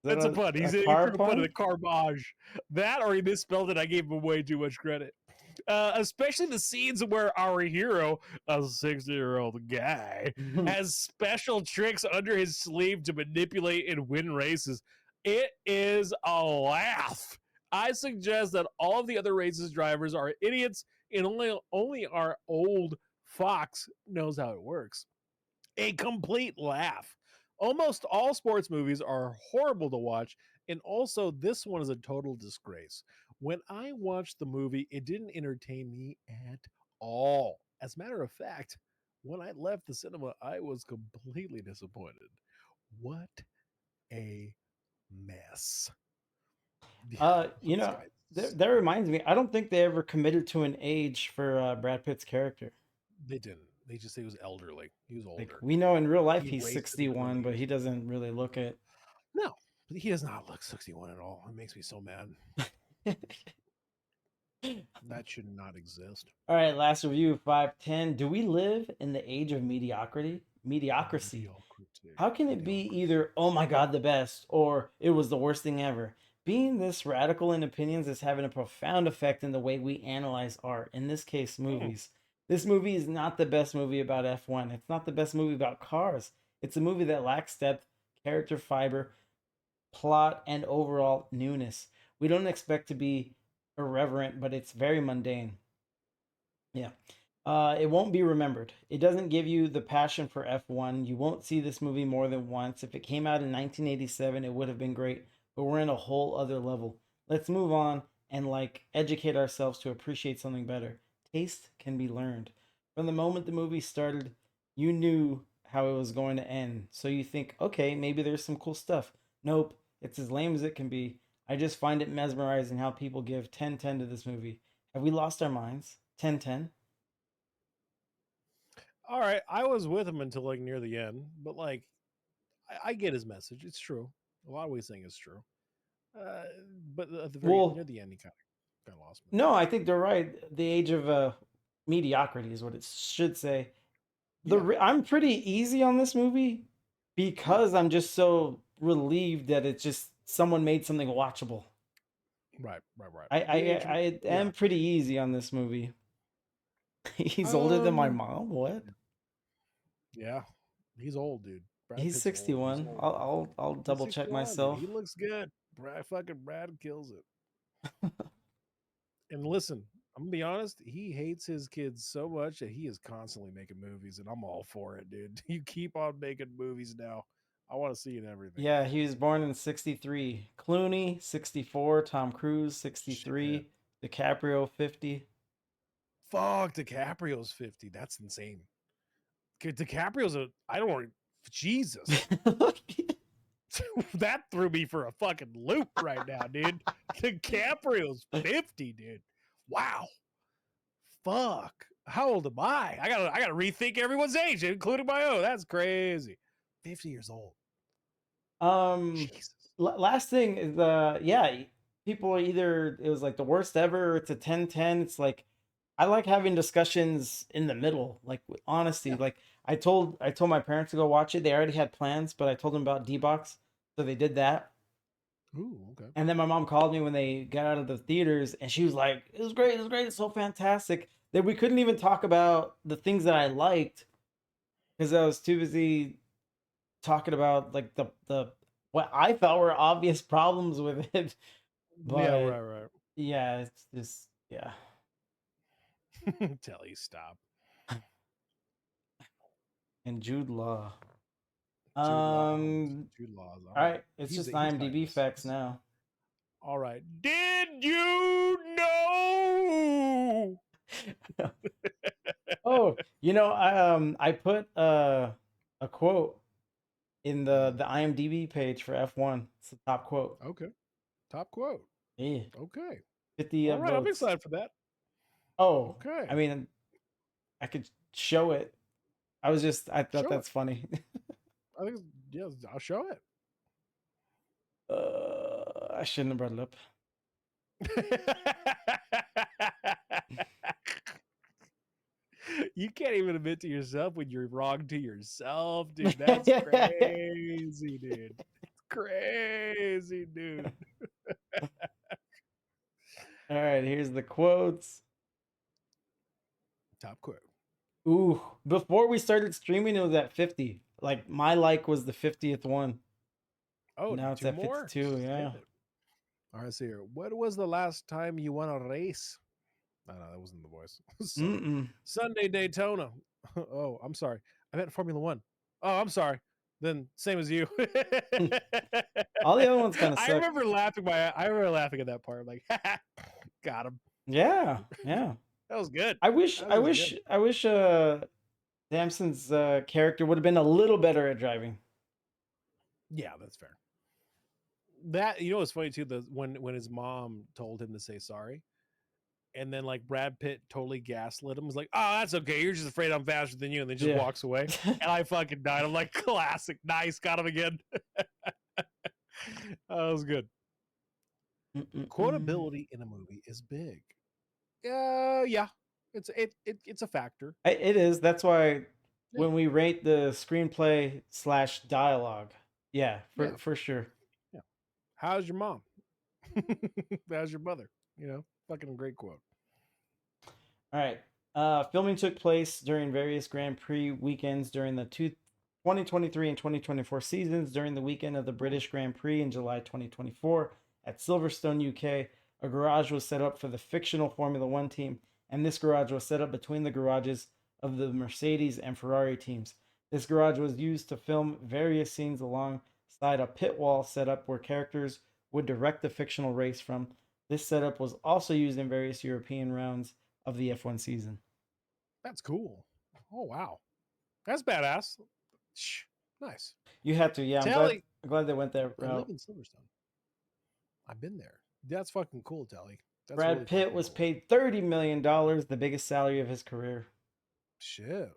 That's a pun. He's a car pun pun? of the garbage. That or he misspelled it. I gave him way too much credit. Especially the scenes where our hero, a 60-year-old guy, has special tricks under his sleeve to manipulate and win races. It is a laugh. I suggest that all of the other races drivers are idiots, and only our old fox knows how it works. A complete laugh. Almost all sports movies are horrible to watch, and also this one is a total disgrace. When I watched the movie, it didn't entertain me at all. As a matter of fact, when I left the cinema, I was completely disappointed. What a mess. You know, that reminds me. I don't think they ever committed to an age for Brad Pitt's character. They didn't. They just say he was elderly. He was older. Like we know in real life He he's wasted 61, but he doesn't really look it. No, he does not look 61 at all. It makes me so mad. That should not exist. All right, last review 510. Do we live in the age of mediocrity? Mediocrity. How can it be either, oh my God, the best, or it was the worst thing ever? Being this radical in opinions is having a profound effect in the way we analyze art, in this case, movies. This movie is not the best movie about F1. It's not the best movie about cars. It's a movie that lacks depth, character fiber, plot, and overall newness. We don't expect to be irreverent, but it's very mundane. Yeah. It won't be remembered. It doesn't give you the passion for F1. You won't see this movie more than once. If it came out in 1987, it would have been great, but we're in a whole other level. Let's move on and educate ourselves to appreciate something better. Taste can be learned. From the moment the movie started, you knew how it was going to end. So you think, okay, maybe there's some cool stuff. Nope, it's as lame as it can be. I just find it mesmerizing how people give 10-10 to this movie. Have we lost our minds? 10-10? All right, I was with him until near the end, but I get his message. It's true. A lot of what he's saying is true. But at the near the end, he kind of lost me. No, I think they're right. The age of mediocrity is what it should say. I'm pretty easy on this movie because I'm just so relieved that it's just someone made something watchable. Right. I am pretty easy on this movie. He's older than my mom. What? Yeah, he's old, dude. He's Pitt's 61. He's old. I'll double check 61, dude. myself. He looks good. Brad kills it. And listen, I'm gonna be honest. He hates his kids so much that he is constantly making movies, and I'm all for it, dude. You keep on making movies now. I want to see it in everything. Yeah, he was born in 63. Clooney, 64. Tom Cruise, 63. DiCaprio, 50. Fuck, DiCaprio's 50. That's insane. DiCaprio's I don't want Jesus. That threw me for a fucking loop right now, dude. DiCaprio's 50, dude. Wow. Fuck. How old am I? I gotta rethink everyone's age, including my own. That's crazy. 50 years old. Jesus. Last thing is people are either it was like the worst ever, or it's a 10-10. It's like I like having discussions in the middle, like with honesty. Yeah. Like I told my parents to go watch it. They already had plans, but I told them about D-Box, so they did that. Ooh, okay. And then my mom called me when they got out of the theaters, and she was like, "It was great, it's so fantastic." That we couldn't even talk about the things that I liked because I was too busy talking about like the what I felt were obvious problems with it. But Yeah, right. yeah, it's just Telly, stop. And Jude Law. Jude All Law's right, it's he's just fine. IMDb facts now. All right. Did you know? Oh, I put a quote in the IMDb page for F1. It's the top quote. Okay. Top quote. Yeah, Okay. 50 All right. I'm votes. excited for that. Oh, Okay. I mean, I could show it. I thought Show that's funny. I think, yeah, I'll show it. I shouldn't have brought it up. You can't even admit to yourself when you're wrong to yourself, dude. That's crazy, dude. It's crazy, dude. All right, here's the quotes. Top quote. Ooh, before we started streaming, it was at 50. Like my like was the 50th one. Oh, Now it's two at more? 52. Yeah. Save it. All right, see here. What was the last time you won a race? No, that wasn't the voice. Sunday Daytona. Oh, I'm sorry. I meant Formula One. Oh, I'm sorry. Then same as you. All the other ones kind of suck. I remember laughing at that part. Like, got him. Yeah. That was good. I wish Damson's character would have been a little better at driving. Yeah, that's fair. That what's funny too, when his mom told him to say sorry, and then like Brad Pitt totally gaslit him, was like, "Oh, that's okay. You're just afraid I'm faster than you," and then just walks away. And I fucking died. I'm like, classic, nice, got him again. That was good. Quotability in a movie is big. Yeah, it's a factor. It is. That's why when we rate the screenplay / dialogue, for sure. Yeah. How's your mom? How's your mother? Fucking great quote. All right. Filming took place during various Grand Prix weekends during the 2023 and 2024 seasons. During the weekend of the British Grand Prix in July 2024 at Silverstone, UK, a garage was set up for the fictional Formula One team, and this garage was set up between the garages of the Mercedes and Ferrari teams. This garage was used to film various scenes alongside a pit wall setup where characters would direct the fictional race from. This setup was also used in various European rounds of the F1 season. That's cool. Oh, wow. That's badass. Nice. You had to, yeah. I'm glad they went that route. I live in Silverstone. I've been there. That's fucking cool, Telly. Brad Pitt was paid $30 million, the biggest salary of his career. Shit.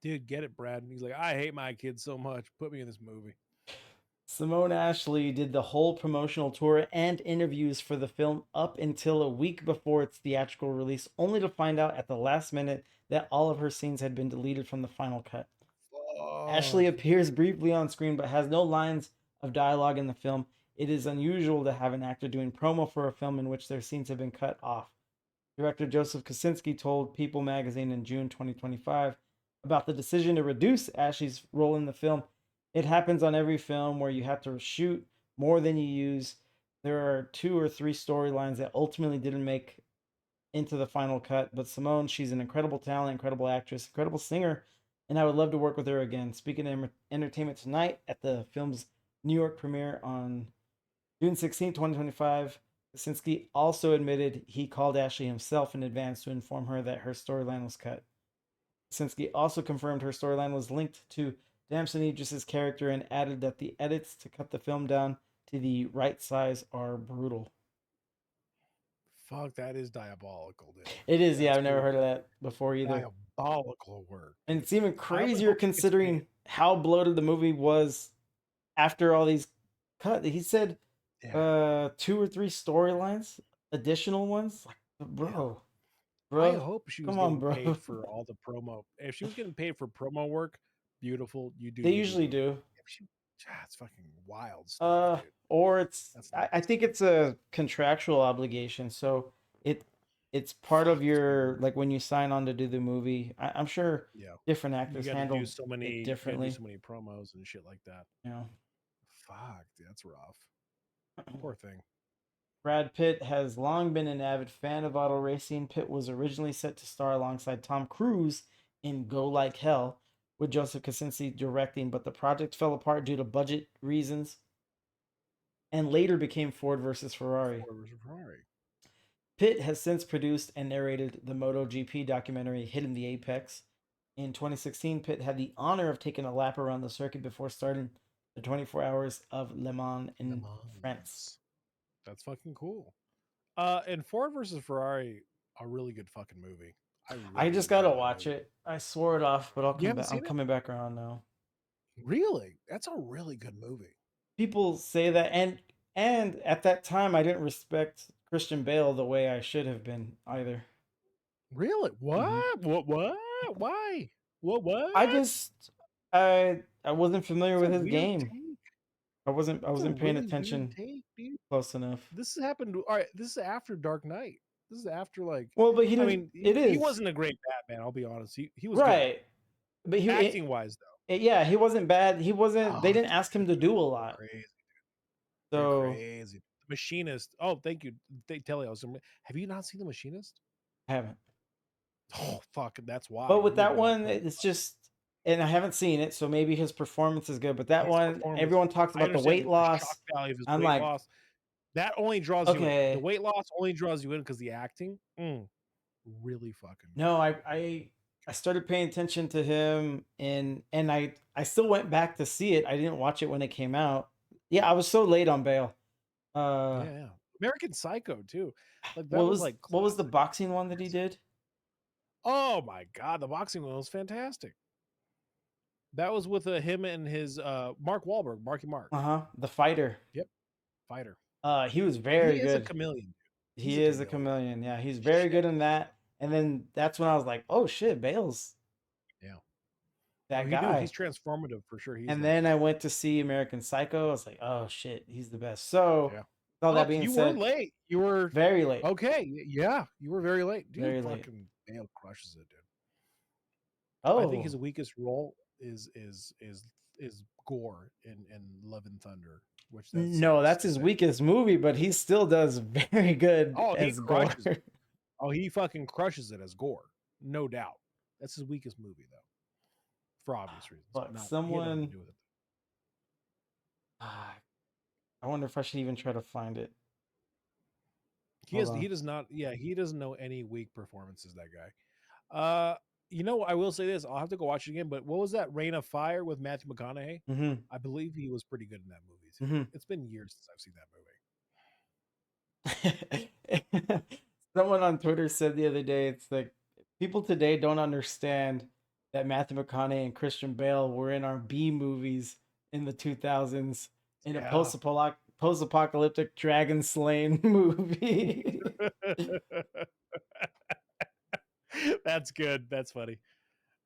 Dude, get it, Brad. He's like, I hate my kids so much. Put me in this movie. Simone Ashley did the whole promotional tour and interviews for the film up until a week before its theatrical release, only to find out at the last minute that all of her scenes had been deleted from the final cut. Ashley appears briefly on screen but has no lines of dialogue in the film. It is unusual to have an actor doing promo for a film in which their scenes have been cut off. Director Joseph Kosinski told People magazine in June 2025 about the decision to reduce Ashley's role in the film. It happens on every film where you have to shoot more than you use. There are 2 or 3 storylines that ultimately didn't make into the final cut, but Simone, she's an incredible talent, incredible actress, incredible singer, and I would love to work with her again. Speaking of Entertainment Tonight at the film's New York premiere on June 16, 2025, Kosinski also admitted he called Ashley himself in advance to inform her that her storyline was cut. Kosinski also confirmed her storyline was linked to Damson Idris's character and added that the edits to cut the film down to the right size are brutal. Fuck, that is diabolical, dude. It is, yeah. That's I've never pretty heard of that before either. diabolical work. And it's even I only crazier hope he gets paid. considering how bloated the movie was after all these cut. He said Yeah. 2 or 3 storylines, additional ones. Like, bro, I bro, hope she was come on, getting bro. paid for all the promo. If she was getting paid for promo work, beautiful. You do. They you, usually dude. do. If she, it's fucking wild stuff, dude. Or it's That's I think it's a contractual obligation, so it's part of your, like, when you sign on to do the movie. I'm sure Yeah. different You actors got to handle do so many. it You gotta do differently. so many promos and shit like that. You know, Fuck, dude, that's rough. Poor thing. Brad Pitt has long been an avid fan of auto racing. Pitt was originally set to star alongside Tom Cruise in Go Like Hell, with Joseph Kosinski directing, but the project fell apart due to budget reasons and later became Ford versus Ferrari. Ford versus Ferrari. Pitt has since produced and narrated the MotoGP documentary Hitting the Apex. In 2016, Pitt had the honor of taking a lap around the circuit before starting the 24 Hours of Le Mans in France. That's fucking cool. And Ford versus Ferrari, a really good fucking movie. I just gotta watch it. I swore it off, but I'll You come haven't back. I'm seen it? coming back around now. Really? That's a really good movie. People say that, and at that time, I didn't respect Christian Bale the way I should have been either. Really? What? What? Why? What? I wasn't familiar That's with a his weird game. take. I wasn't That's a paying really weird attention take, dude. close enough. This has happened. All right, this is after Dark Knight. This is after, like. Well, but he I didn't. mean, It he is wasn't a great Batman. I'll be honest. He was good. right, but Acting wise, though. yeah, he wasn't bad. He wasn't. They Oh, didn't ask him to do a lot. Crazy. So Crazy. The Machinist. Oh, thank you. Telly. Have you not seen The Machinist? I haven't. Oh, fuck. That's why. But with You that would one, not- it's just, and I haven't seen it, so maybe his performance is good. But that His one, performance- everyone talks I about the understand weight loss. shock value of his I'm weight like, loss. That only draws you in. okay. The weight loss only draws you in because the acting, really fucking. No, I started paying attention to him, and I still went back to see it. I didn't watch it when it came out. Yeah, I was so late on Bale. Yeah. American Psycho too. Like that What was was like what was the classic. boxing one that he did? Oh my god, the boxing one was fantastic. That was with him and his Mark Wahlberg, Marky Mark. The Fighter. Yep, Fighter. He was very He good. is a chameleon. He is a chameleon. Yeah, he's very good in that. And then that's when I was like, oh shit, Bale's that guy. He's transformative for sure. He's And like, then I went to see American Psycho. I was like, oh shit, he's the best. So all that being you said, were late. You were very late. Okay, yeah, you were very late. Dude, Very late. fucking Bale crushes it, dude. Oh, I think his weakest role is Gore in Love and Thunder, which that's his weakest movie, but he still does very good Oh, he as Gore. crushes it. Oh, he fucking crushes it as Gore, no doubt. That's his weakest movie, though, for obvious reasons. But He had nothing someone, to do with it. I wonder if I should even try to find it. He does not. Yeah, he doesn't know any weak performances. That guy. I will say this. I'll have to go watch it again. But what was that? Reign of Fire with Matthew McConaughey. Mm-hmm. I believe he was pretty good in that movie too. It's been years since I've seen that movie. Someone on Twitter said the other day, it's like people today don't understand that Matthew McConaughey and Christian Bale were in our B movies in the 2000s in a post-apocalyptic dragon slaying movie. That's good. That's funny.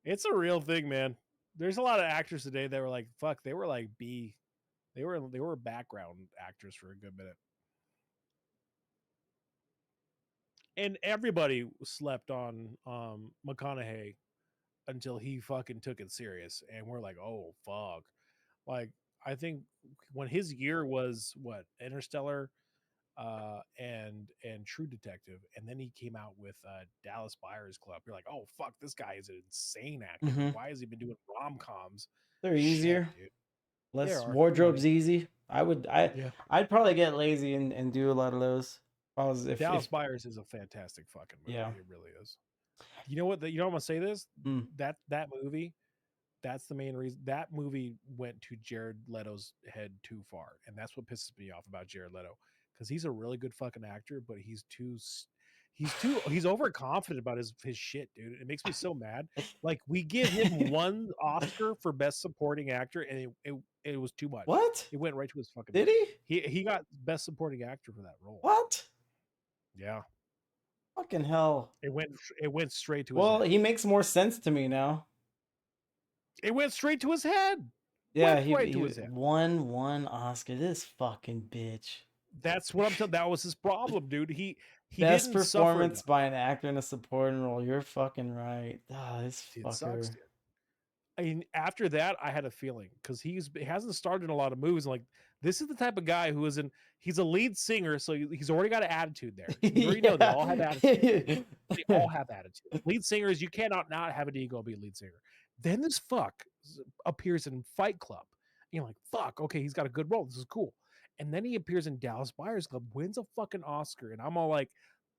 It's a real thing, man. There's a lot of actors today that were like, fuck, they were like B. They were background actors for a good minute. And everybody slept on McConaughey until he fucking took it serious. And we're like, oh fuck. Like, I think when his year was what, Interstellar, and True Detective, and then he came out with Dallas Buyers Club. You're like, oh fuck, this guy is an insane actor. Why has he been doing rom-coms? They're easier. Dude. Less wardrobe's easy. Yeah. I'd probably get lazy and do a lot of those. Dallas Buyers is a fantastic fucking movie. Yeah. It really is. You know what? I'm gonna say this. That movie, that's the main reason. That movie went to Jared Leto's head too far, and that's what pisses me off about Jared Leto, because he's a really good fucking actor, but he's overconfident about his shit, dude. It makes me so mad. Like, we give him one Oscar for best supporting actor, and it was too much. What? It went right to his fucking. Did he? He got best supporting actor for that role. What? Yeah, Fucking hell. it went straight to his. Well, head. he makes more sense to me now. It went straight to his head. Yeah, Went right to he his head. won one Oscar. This fucking bitch. That's what I'm telling. That was his problem, dude. He Best didn't suffer performance enough. by an actor in a supporting role. You're fucking right. Ah, this It fucker. sucks, dude. I mean, after that, I had a feeling because he hasn't starred in a lot of movies. Like, this is the type of guy who is he's a lead singer, so he's already got an attitude there. You already know they all have attitude. They all have attitude. Lead singers, you cannot not have an ego and be a lead singer. Then this fuck appears in Fight Club. You're like, fuck, okay, he's got a good role. This is cool. And then he appears in Dallas Buyers Club, wins a fucking Oscar, and I'm all like,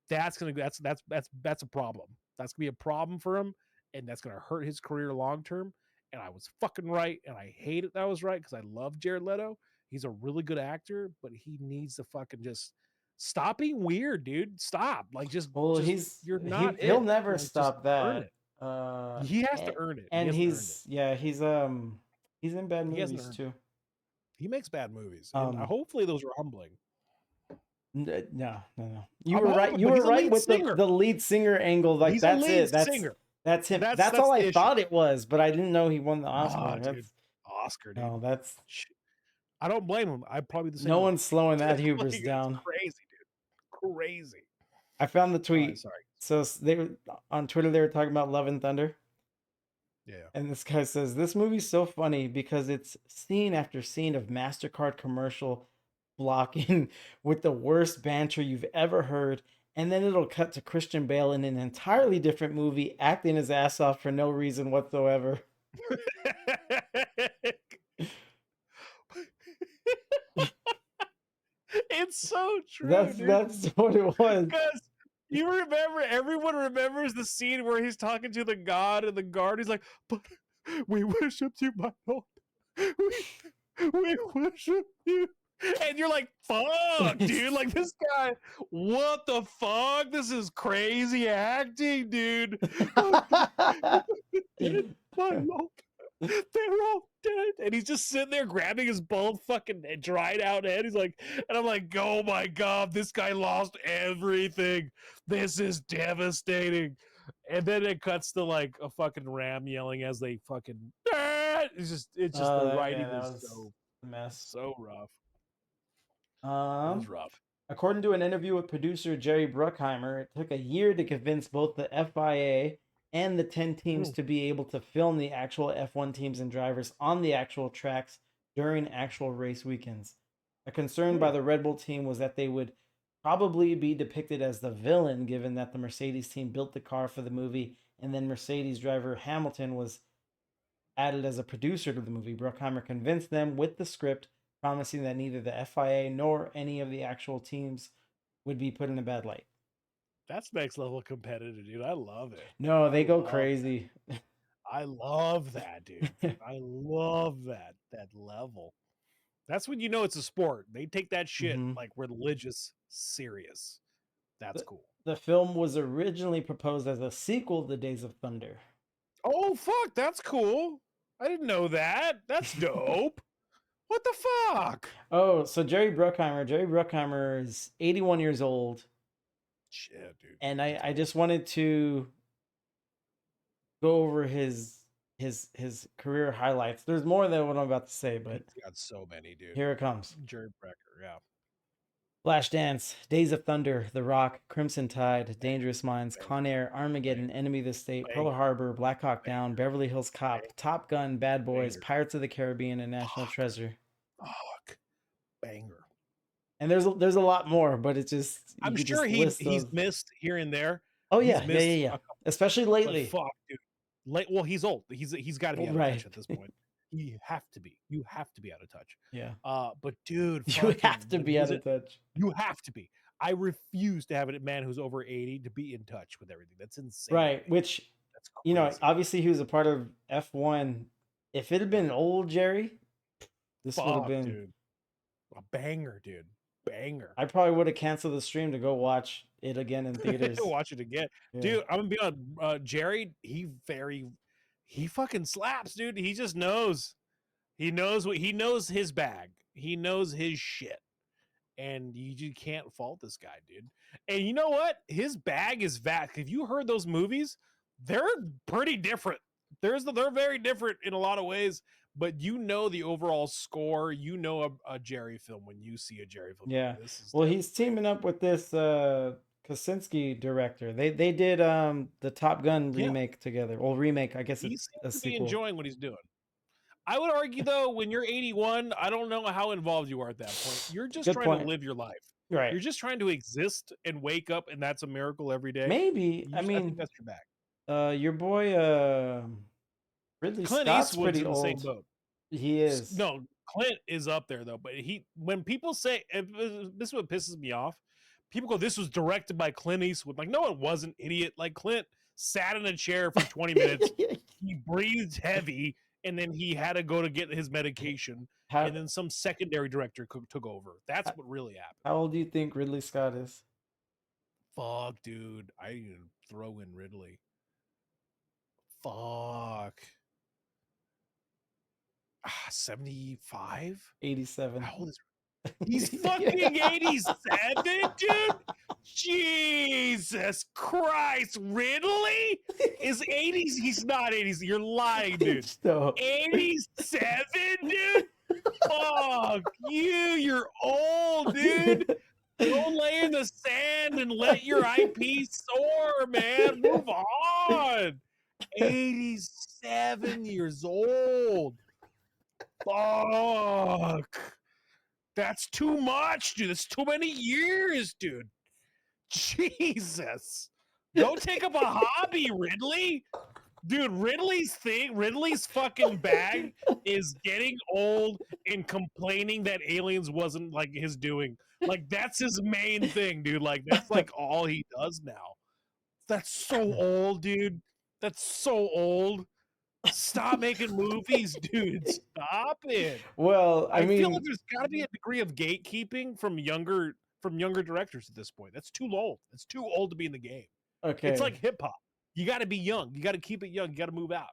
that's a problem. That's gonna be a problem for him, and that's gonna hurt his career long term. And I was fucking right, and I hate it that I was right because I love Jared Leto. He's a really good actor, but he needs to fucking just stop being weird, dude. Stop. Like, Well, you're not. he'll it. never Like, just stop earn that. it. He has to earn it. And He hasn't earned it. he's in bad He hasn't movies earned too. He makes bad movies, and Um, hopefully those are humbling. No. You I'm were right. hoping, You but were he's a right lead with singer. the lead singer angle. Like, He's a that's lead it. singer. That's him. That's That's all the I issue. thought it was, but I didn't know he won the Oscar. Ah, That's dude. Oscar, dude. no, that's Shit. I don't blame him. I'm probably the same. no way. one's slowing that Like, hubris it's down. crazy, dude. Crazy. I found the Oh, tweet. I'm sorry. So they were on Twitter. They were talking about Love and Thunder, Yeah. and this guy says this movie's so funny because it's scene after scene of MasterCard commercial blocking with the worst banter you've ever heard, and then it'll cut to Christian Bale in an entirely different movie acting his ass off for no reason whatsoever. It's so true. That's what it was. Because everyone remembers the scene where he's talking to the god and the guard. He's like, "But we worship you, my lord. We worship you." And you're like, "Fuck, dude! Like, this guy, what the fuck? This is crazy acting, dude." My lord, they're all dead, and he's just sitting there grabbing his bald fucking dried out head. He's like, and I'm like, oh my god, this guy lost everything. This is devastating. And then it cuts to like a fucking ram yelling as they fucking. It's just the writing is so a mess. so rough. It was rough. According to an interview with producer Jerry Bruckheimer, it took a year to convince both the FIA and the 10 teams to be able to film the actual F1 teams and drivers on the actual tracks during actual race weekends. A concern by the Red Bull team was that they would probably be depicted as the villain, given that the Mercedes team built the car for the movie, and then Mercedes driver Hamilton was added as a producer to the movie. Bruckheimer convinced them with the script, promising that neither the FIA nor any of the actual teams would be put in a bad light. That's next level competitive, dude. I love it. No, they go love crazy. I love that, dude. I love that level. That's when you know it's a sport. They take that shit like religious serious. That's cool. The film was originally proposed as a sequel to Days of Thunder. Oh fuck, that's cool. I didn't know that. That's dope. What the fuck? Oh, so Jerry Bruckheimer is 81 years old. Shit, dude. And I just wanted to go over his career highlights. There's more than what I'm about to say, but He's got so many, dude. here it comes. Jared Brecker, yeah. Flashdance, Days of Thunder, The Rock, Crimson Tide, Dangerous Minds, Con Air, Armageddon, Enemy of the State, Pearl Harbor, Black Hawk Down, Beverly Hills Cop, Top Gun, Bad Boys, Pirates of the Caribbean, and National Treasure. Fuck. Banger. And there's a lot more, but it's just I'm you could sure just list he's those. missed here and there. Oh He's yeah, missed yeah. a couple, Especially but lately. fuck, dude. Well, he's old. He's got to be out of Right. touch at this point. You have to be. You have to be out of touch. Yeah. But dude, You fucking, have to what be was out of it? touch. You have to be. I refuse to have a man who's over 80 to be in touch with everything. That's insane. Right, which That's you know, crazy. obviously he was a part of F1. If it had been old Jerry, this would have Fuck, been dude. A banger, dude. banger. I probably would have canceled the stream to go watch it again in theaters. Watch it again, Yeah. dude. I'm gonna be on Jerry. He fucking slaps, dude. He just knows. He knows his bag. He knows his shit, and you can't fault this guy, dude. And you know what? His bag is vast. If you heard those movies, they're pretty different. They're very different in a lot of ways. But you know the overall score. You know a Jerry film when you see a Jerry film. Yeah. This is Well, he's teaming up with this Kosinski director. They did the Top Gun remake together. Well, remake, I guess he it's seems a to be sequel. enjoying what he's doing. I would argue though, when you're 81, I don't know how involved you are at that point. You're just Good trying point. to live your life. Right. You're just trying to exist and wake up, and that's a miracle every day. Maybe. I think mean, that's your bag. your boy Ridley Clint Scott's Eastwood's pretty in the same old. boat. He is. No, Clint is up there though. But when people say, this is what pisses me off. People go, "This was directed by Clint Eastwood." Like, no, it wasn't, idiot. Like, Clint sat in a chair for 20 minutes. He breathed heavy, and then he had to go to get his medication. And then some secondary director took over. That's what really happened. How old do you think Ridley Scott is? Fuck, dude. I even throw in Ridley. Fuck. 75? 87. How old is He's fucking 87, dude? Jesus Christ. Ridley is 80s. He's not 80s. You're lying, dude. No. 87, dude? Fuck you. You're old, dude. Go lay in the sand and let your IP soar, man. Move on. 87 years old. Fuck. That's too much, dude. That's too many years, dude. Jesus. Go take up a hobby, Ridley. Dude, Ridley's fucking bag is getting old and complaining that Aliens wasn't like his doing. Like, that's his main thing, dude. Like, that's like all he does now. That's so old, dude. That's so old. Stop making movies, dude. Stop it. Well, I mean, feel like there's got to be a degree of gatekeeping from younger directors at this point. That's too old. It's too old to be in the game. okay. It's like hip hop. You got to be young. You got to keep it young. You got to move out.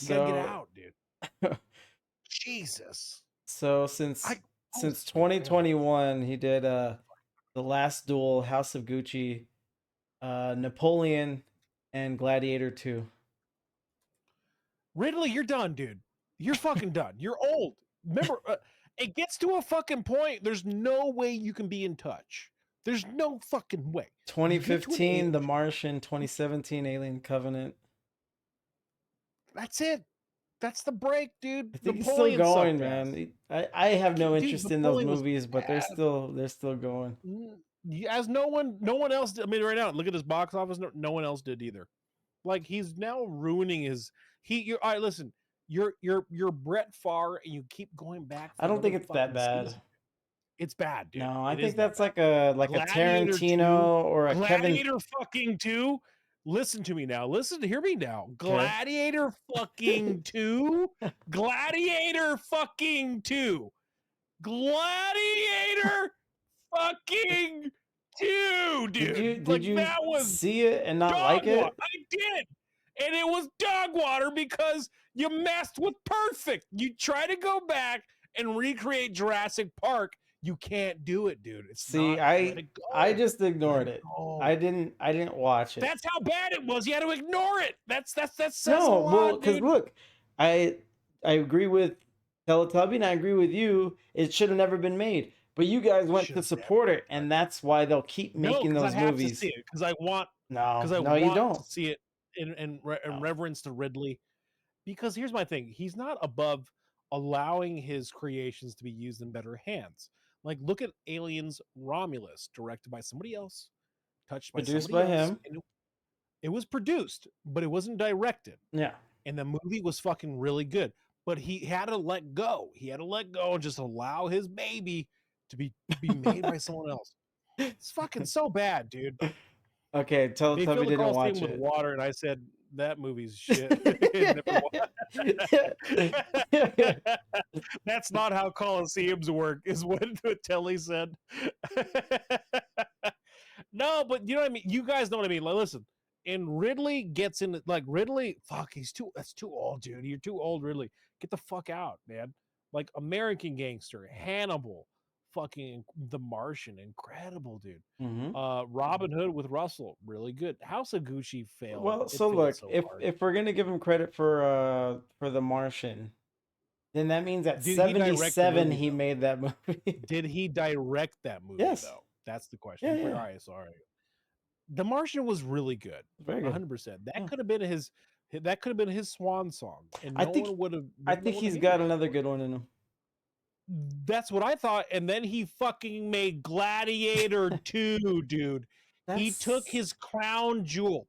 You got to get out, dude. Jesus. So since 2021, he did The Last Duel, House of Gucci, Napoleon, and Gladiator 2. Ridley, you're done, dude. You're fucking done. You're old. Remember, it gets to a fucking point. There's no way you can be in touch. There's no fucking way. 2015, The Martian. 2017, Alien Covenant. That's it. That's the break, dude. I think Napoleon he's still going, sucked ass. man. I have no Dude, interest in those Napoleon was movies, but they're bad. still going. As no one else did. I mean, right now, look at his box office. No one else did either. Like, he's now ruining his. All right. Listen, you're Brett Favre, and you keep going back. I don't think it's that bad. Season. It's bad, dude. No, I It think is that's that like a Gladiator Tarantino 2, or a Kevin. Gladiator fucking 2. Listen to me now. Hear me now. Gladiator fucking 2. Gladiator fucking 2. Gladiator fucking 2, dude. Did you that was see it and not like it? I did. And it was dog water because you messed with Perfect. You try to go back and recreate Jurassic Park. You can't do it, dude. See, I just ignored it. I didn't watch it. That's how bad it was. You had to ignore it. That says a No, lot, well, because dude. look, I agree with Teletubby and I agree with you. It should have never been made. But you guys went to support it, and that's why they'll keep making those I have movies. to see it because I want. No, because I no, want you don't. to see it in reverence to Ridley. Because here's my thing: he's not above allowing his creations to be used in better hands. Like, look at Aliens Romulus, directed by somebody else, touched by Produced somebody by else. him. And it was produced, but it wasn't directed. Yeah. And the movie was fucking really good. But he had to let go. He had to let go and just allow his baby to be made by someone else. It's fucking so bad, dude. Okay, They Teletubby filled the didn't watch Coliseum with it. water, and I said, that movie's shit. Never That's not how Coliseums work, is what Telly said. No, but you know what I mean. You guys know what I mean. Like, listen, and Ridley gets in. Like Ridley, fuck, that's too old, dude. You're too old, Ridley. Get the fuck out, man. Like American Gangster, Hannibal, fucking The Martian, incredible, dude. Robin Hood with Russell, really good. House of Gucci failed. Well, It so failed look, so if hard. if we're gonna give him credit for The Martian, then that means at Did he direct the 77 movie, he though? made that movie. Did he direct that movie? Yes. Though that's the question. Yeah, yeah. All right, sorry. The Martian was really good. Very good. 100%. That Yeah. could have been his. That could have been his swan song, and I no think- one would have. I think he's got another good one in him. That's what I thought, and then he fucking made Gladiator 2, dude. He took his crown jewel,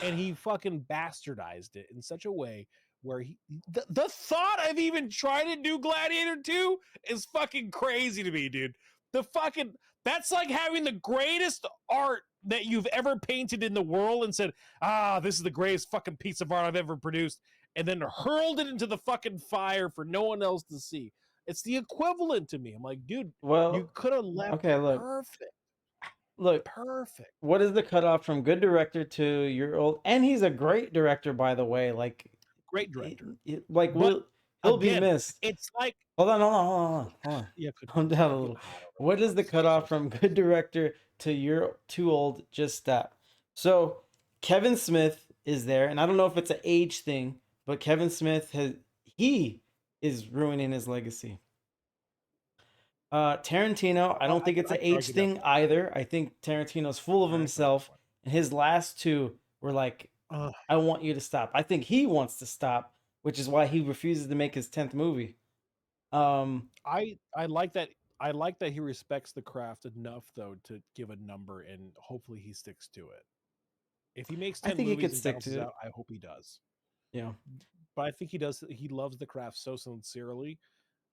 and he fucking bastardized it in such a way where the thought of even trying to do Gladiator 2 is fucking crazy to me, dude. That's like having the greatest art that you've ever painted in the world and said, this is the greatest fucking piece of art I've ever produced, and then hurled it into the fucking fire for no one else to see. It's the equivalent to me. I'm like, dude, Well, you could have left okay, look. perfect. Look, Perfect. what is the cutoff from good director to your old? And he's a great director, by the way. Like, Great director. like But he'll be again, missed. It's like Hold on. yeah, Calm down a little. What is the cutoff from good director to you're too old? Just stop. So Kevin Smith is there, and I don't know if it's an age thing, but Kevin Smith he is ruining his legacy. Tarantino, I don't think it's an age thing either. I think Tarantino's full of himself, and his last two were like, I want you to stop. I think he wants to stop, which is why he refuses to make his 10th movie. I like that. I like that he respects the craft enough though to give a number, and hopefully he sticks to it. If he makes 10 I think he movies could and stick bounces to it. out, I hope he does. Yeah. But I think he does. He loves the craft so sincerely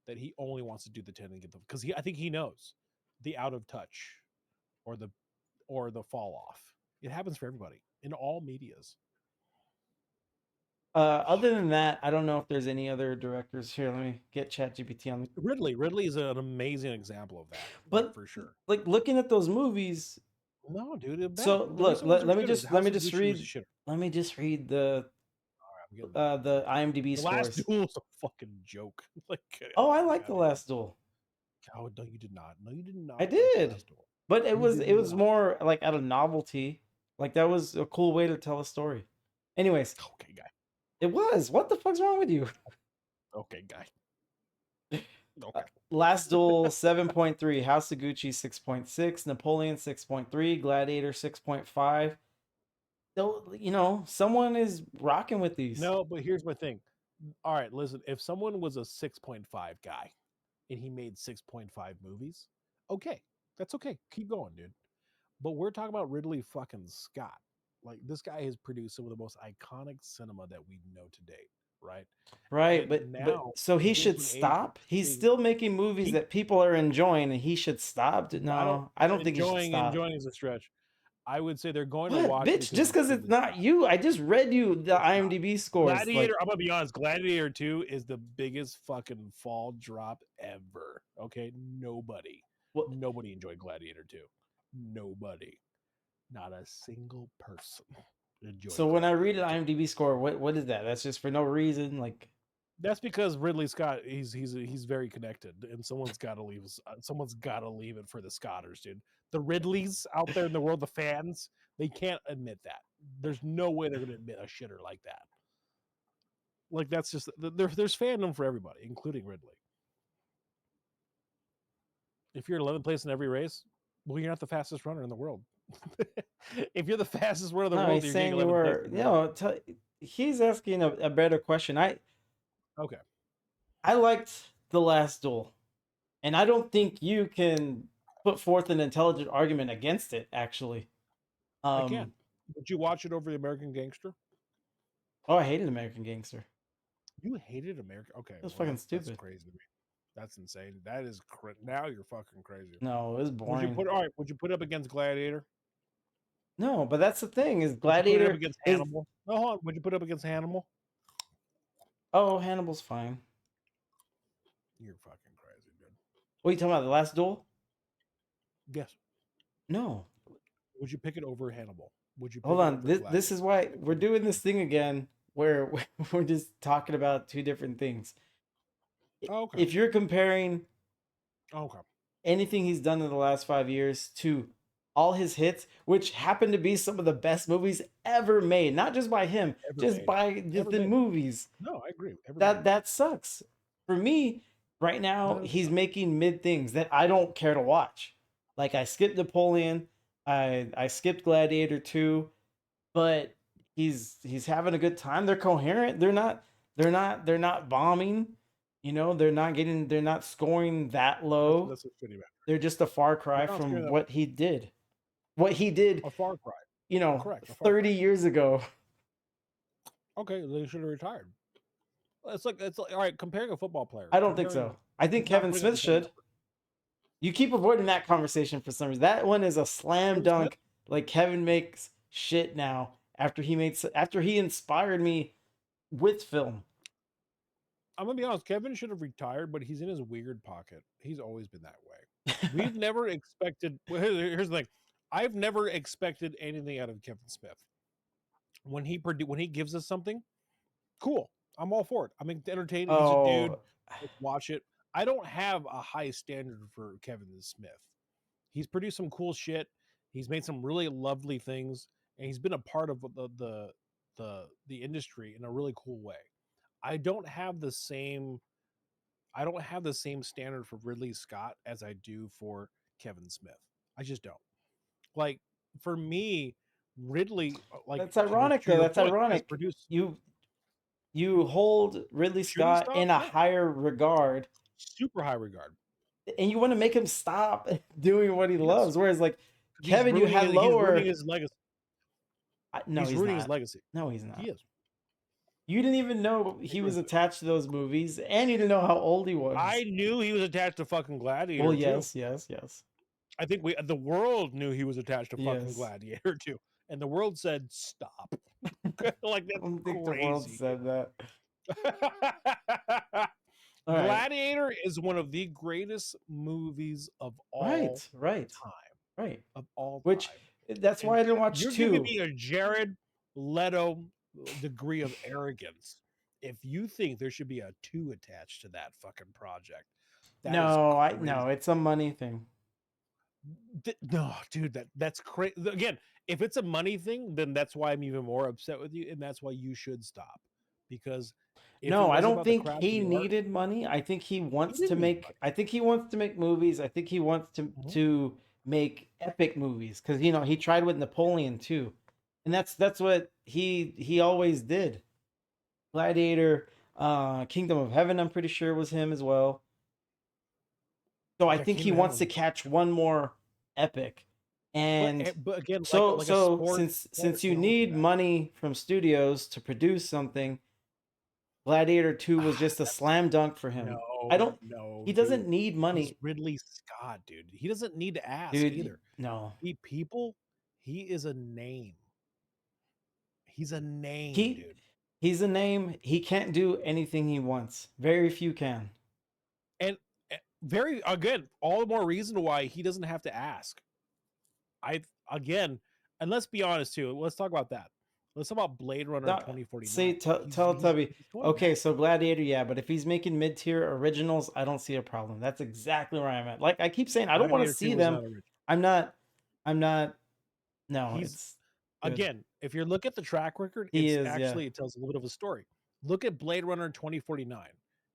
that he only wants to do the 10 and get them, because I think he knows the out of touch or the fall off. It happens for everybody in all medias. Other than that, I don't know if there's any other directors here. Let me get ChatGPT on. Ridley is an amazing example of that. But for sure. Like looking at those movies. No, dude. So look, let me just read the IMDb The scores. Last Duel's a fucking joke. Like, Oh, I like The Last Duel. oh no, you did not. No, you did not. I like The did. Last Duel. But it You was did not. more like out of novelty. Like that was a cool way to tell a story. Anyways, Okay, guy. it was. What the fuck's wrong with you? Okay, guy. Okay. Last Duel 7.3, House of Gucci 6.6, Napoleon 6.3, Gladiator 6.5. You know, someone is rocking with these. No, but here's my thing. All right, listen. If someone was a 6.5 guy and he made 6.5 movies, okay, that's okay. Keep going, dude. But we're talking about Ridley fucking Scott. Like, this guy has produced some of the most iconic cinema that we know to date, right? Right, And but now so he he should gets an age stop. He's thing. still making movies that people are enjoying, and he should stop. No, I don't think he should stop. Enjoying is a stretch. I would say they're going to What, watch bitch? Just because it's not you, I just read you the IMDb scores. Gladiator. I'm gonna be honest. Gladiator 2 is the biggest fucking fall drop ever. Okay, nobody enjoyed Gladiator 2. Nobody, not a single person enjoyed. So when I read an IMDb score, what is that? That's just for no reason. Like That's because Ridley Scott, he's very connected, and someone's got to leave. Someone's got to leave it for the Scotters, dude. The Ridleys out there in the world, the fans, they can't admit that. There's no way they're going to admit a shitter like that. Like, that's just there's fandom for everybody, including Ridley. If you're 11th place in every race, well, you're not the fastest runner in the world. If you're the fastest runner in the no, world, he's you're saying getting you 11th were. place in the You world. know, he's asking a better question. Okay. I liked The Last Duel, and I don't think you can put forth an intelligent argument against it. Actually, I can. Would you watch it over the American Gangster? Oh, I hated American Gangster. You hated American? Okay, was fucking stupid. That's crazy to me. That's insane. That is now you're fucking crazy. No, it was Would you boring. put Would you put it up against Gladiator? No, but that's the thing is Would you put it up Gladiator against is. Hannibal? No, hold on. Would you put it up against Hannibal? Oh, Hannibal's fine. You're fucking crazy, dude. What are you talking about? The Last Duel? Yes. No. Would you pick it over Hannibal? Would you? Pick Hold it on. over This Gladiator? is why we're doing this thing again where we're just talking about two different things. Oh, okay. If you're comparing Okay. anything he's done in the last 5 years to all his hits, which happen to be some of the best movies ever made, not just by him, Ever just made. by just Ever the made. movies. No, I agree. Ever That made. that sucks. For me, right now, he's 100%. making mid things that I don't care to watch. Like I skipped Napoleon, I skipped Gladiator 2, but he's having a good time. They're coherent. They're not bombing. You know, they're not scoring that low. That's what's shitty about it. They're just a far cry They're not scaring from that- what he did. What he did, A far cry. you know, Correct, a far 30 cry. years ago. Okay, they should have retired. It's like all right. Comparing a football player. I don't think comparing- so. I think he's not Kevin putting up Smith the same should. You keep avoiding that conversation for some reason. That one is a slam Kevin dunk. Like Kevin makes shit now after he inspired me with film. I'm gonna be honest. Kevin should have retired, but he's in his weird pocket. He's always been that way. We've never expected. Well, here's the thing. I've never expected anything out of Kevin Smith. When he gives us something, cool. I'm all for it. I'm entertained. He's a dude. Oh, Let's watch it. I don't have a high standard for Kevin Smith. He's produced some cool shit. He's made some really lovely things, and he's been a part of the industry in a really cool way. I don't have the same standard for Ridley Scott as I do for Kevin Smith. I just don't. Like for me, Ridley. Like that's ironic to your though. That's point, has ironic. produced You hold Ridley Shooting Scott star? in a Yeah. higher regard, super high regard. and you want to make him stop doing what he loves. Whereas like He's Kevin, you ruining had his- lower. He's ruining his legacy. No, he's he's ruining not. his legacy. No, he's not. He is. You didn't even know he was attached to those movies, and you didn't know how old he was. I knew he was attached to fucking Gladiator. Well, too. yes. I think the world knew he was attached to fucking Yes. Gladiator too, and the world said stop. Like that's I don't think crazy. the world said that. All right. Gladiator is one of the greatest movies of all Right. time. Right. Of all Which time. that's why I didn't watch You're 2. giving me a Jared Leto degree of arrogance if you think there should be a 2 attached to that fucking project. That is No, crazy. it's a money thing. No, dude, that's crazy. Again, if it's a money thing, then that's why I'm even more upset with you, and that's why you should stop. Because if it No, I wasn't don't about the think craft he of the art- needed money. I think he wants didn't to need make. money. I think he wants to make movies. I think he wants to make epic movies because he tried with Napoleon too, and that's what he always did. Gladiator, Kingdom of Heaven, I'm pretty sure was him as well. So I Yeah, think he Kingdom of wants to Heaven. catch one more epic, and but again, so like a so sport- since you sport need film, money from studios to produce something, Gladiator 2 was just a slam dunk for him. I don't. No, He doesn't dude. need He's money, Ridley Scott, dude. He doesn't need to ask dude. either. No, He is a name. He's a name, he dude. he's a name. He can't do anything he wants. Very few can. And very again, all the more reason why he doesn't have to ask. And let's be honest too. Let's talk about that. Let's talk about Blade Runner No, 2049. See, Teletubby. Okay, so Gladiator, yeah, but if he's making mid-tier originals, I don't see a problem. That's exactly where I'm at. Like I keep saying, I don't want to Gladiator 2 see was them. not original. I'm not. No, He's- it's good. Again, if you look at the track record, He it's is, yeah. actually it tells a little bit of a story. Look at Blade Runner 2049.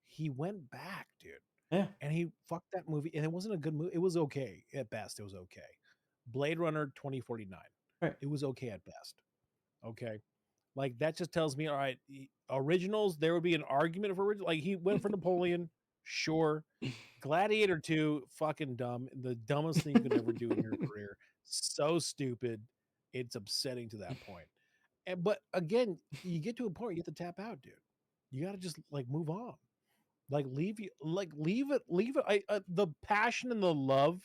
He went back, dude. Yeah. And he fucked that movie, and it wasn't a good movie. It was okay at best. It was okay. Blade Runner 2049. Right. It was okay at best. Okay. Like that just tells me, all right, originals, there would be an argument for original. Like he went for Napoleon, sure. Gladiator 2, fucking dumb. The dumbest thing you could ever do in your career. So stupid. It's upsetting to that point. But again, you get to a point where you have to tap out, dude. You got to just like move on. Like leave it. The passion and the love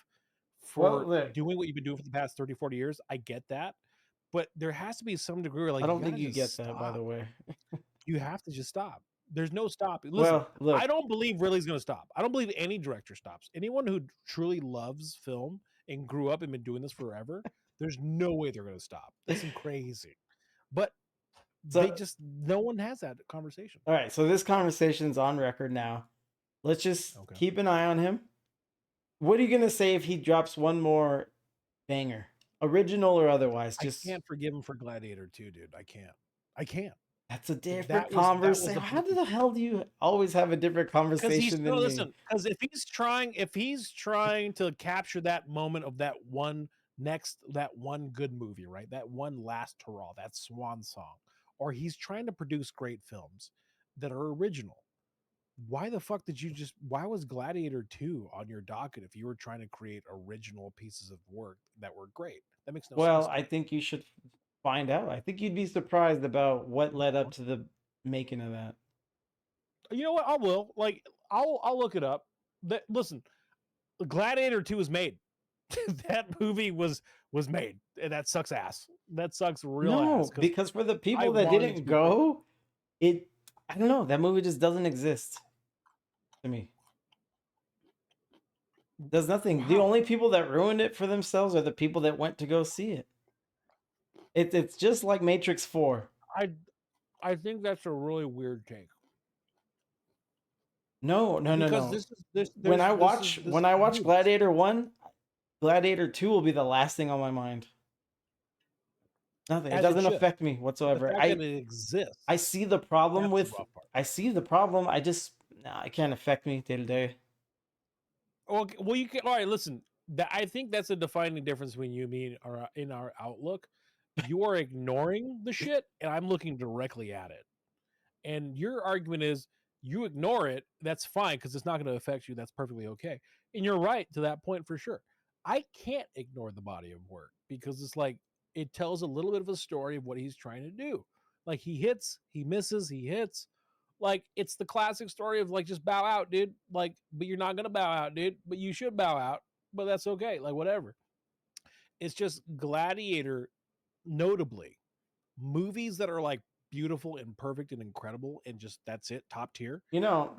for Well, there- doing what you've been doing for the past 30, 40 years, I get that. but there has to be some degree where, like, I don't you think gotta you get just that, by the stop. way. You have to just stop. There's no stopping. Listen, Well, look, I don't believe Ridley's gonna stop. I don't believe any director stops. Anyone who truly loves film and grew up and been doing this forever, there's no way they're gonna stop. That's crazy. But they so just no one has that conversation. all right, so this conversation's on record now. Let's just Okay. keep an eye on him. What are you gonna say if he drops one more banger, original or otherwise? I Just can't forgive him for Gladiator 2, dude. I can't. that's a different That was conversation. the How the hell do you always have a different because conversation than me? listen, because if he's trying to capture that moment of that one good movie, right? That one last hurrah, that swan song, or he's trying to produce great films that are original. Why the fuck why was Gladiator 2 on your docket if you were trying to create original pieces of work that were great? That makes no Well, sense. I think you should find out. I think you'd be surprised about what led up to the making of that. You know what? I will. Like, I'll look it up. Listen, Gladiator 2 was made. That movie was made. And that sucks ass. That sucks real No, ass. because for the I people that wanted it to didn't be great. go, I don't know, that movie just doesn't exist to me. Does nothing. The Wow. only people that ruined it for themselves are the people that went to go see it. It's just like Matrix 4. I think that's a really weird take. No. Because When I watch movies. Gladiator 1, Gladiator 2 will be the last thing on my mind. Nothing. It As it doesn't should. affect me The whatsoever. fact that it exists. I see the problem That's with the rough part. I see the problem. It can't affect me day to day. Well, you can. All right, listen. I think that's a defining difference between you and me in our outlook. You are ignoring the shit, and I'm looking directly at it. And your argument is you ignore it. That's fine because it's not going to affect you. That's perfectly okay. And you're right to that point for sure. I can't ignore the body of work because it's like it tells a little bit of a story of what he's trying to do. Like he hits, he misses, he hits. Like it's the classic story of like just bow out, dude. Like, but you're not gonna bow out, dude. But you should bow out. But that's okay. Like whatever. It's just Gladiator, notably, movies that are like beautiful and perfect and incredible and just that's it, top tier. You know,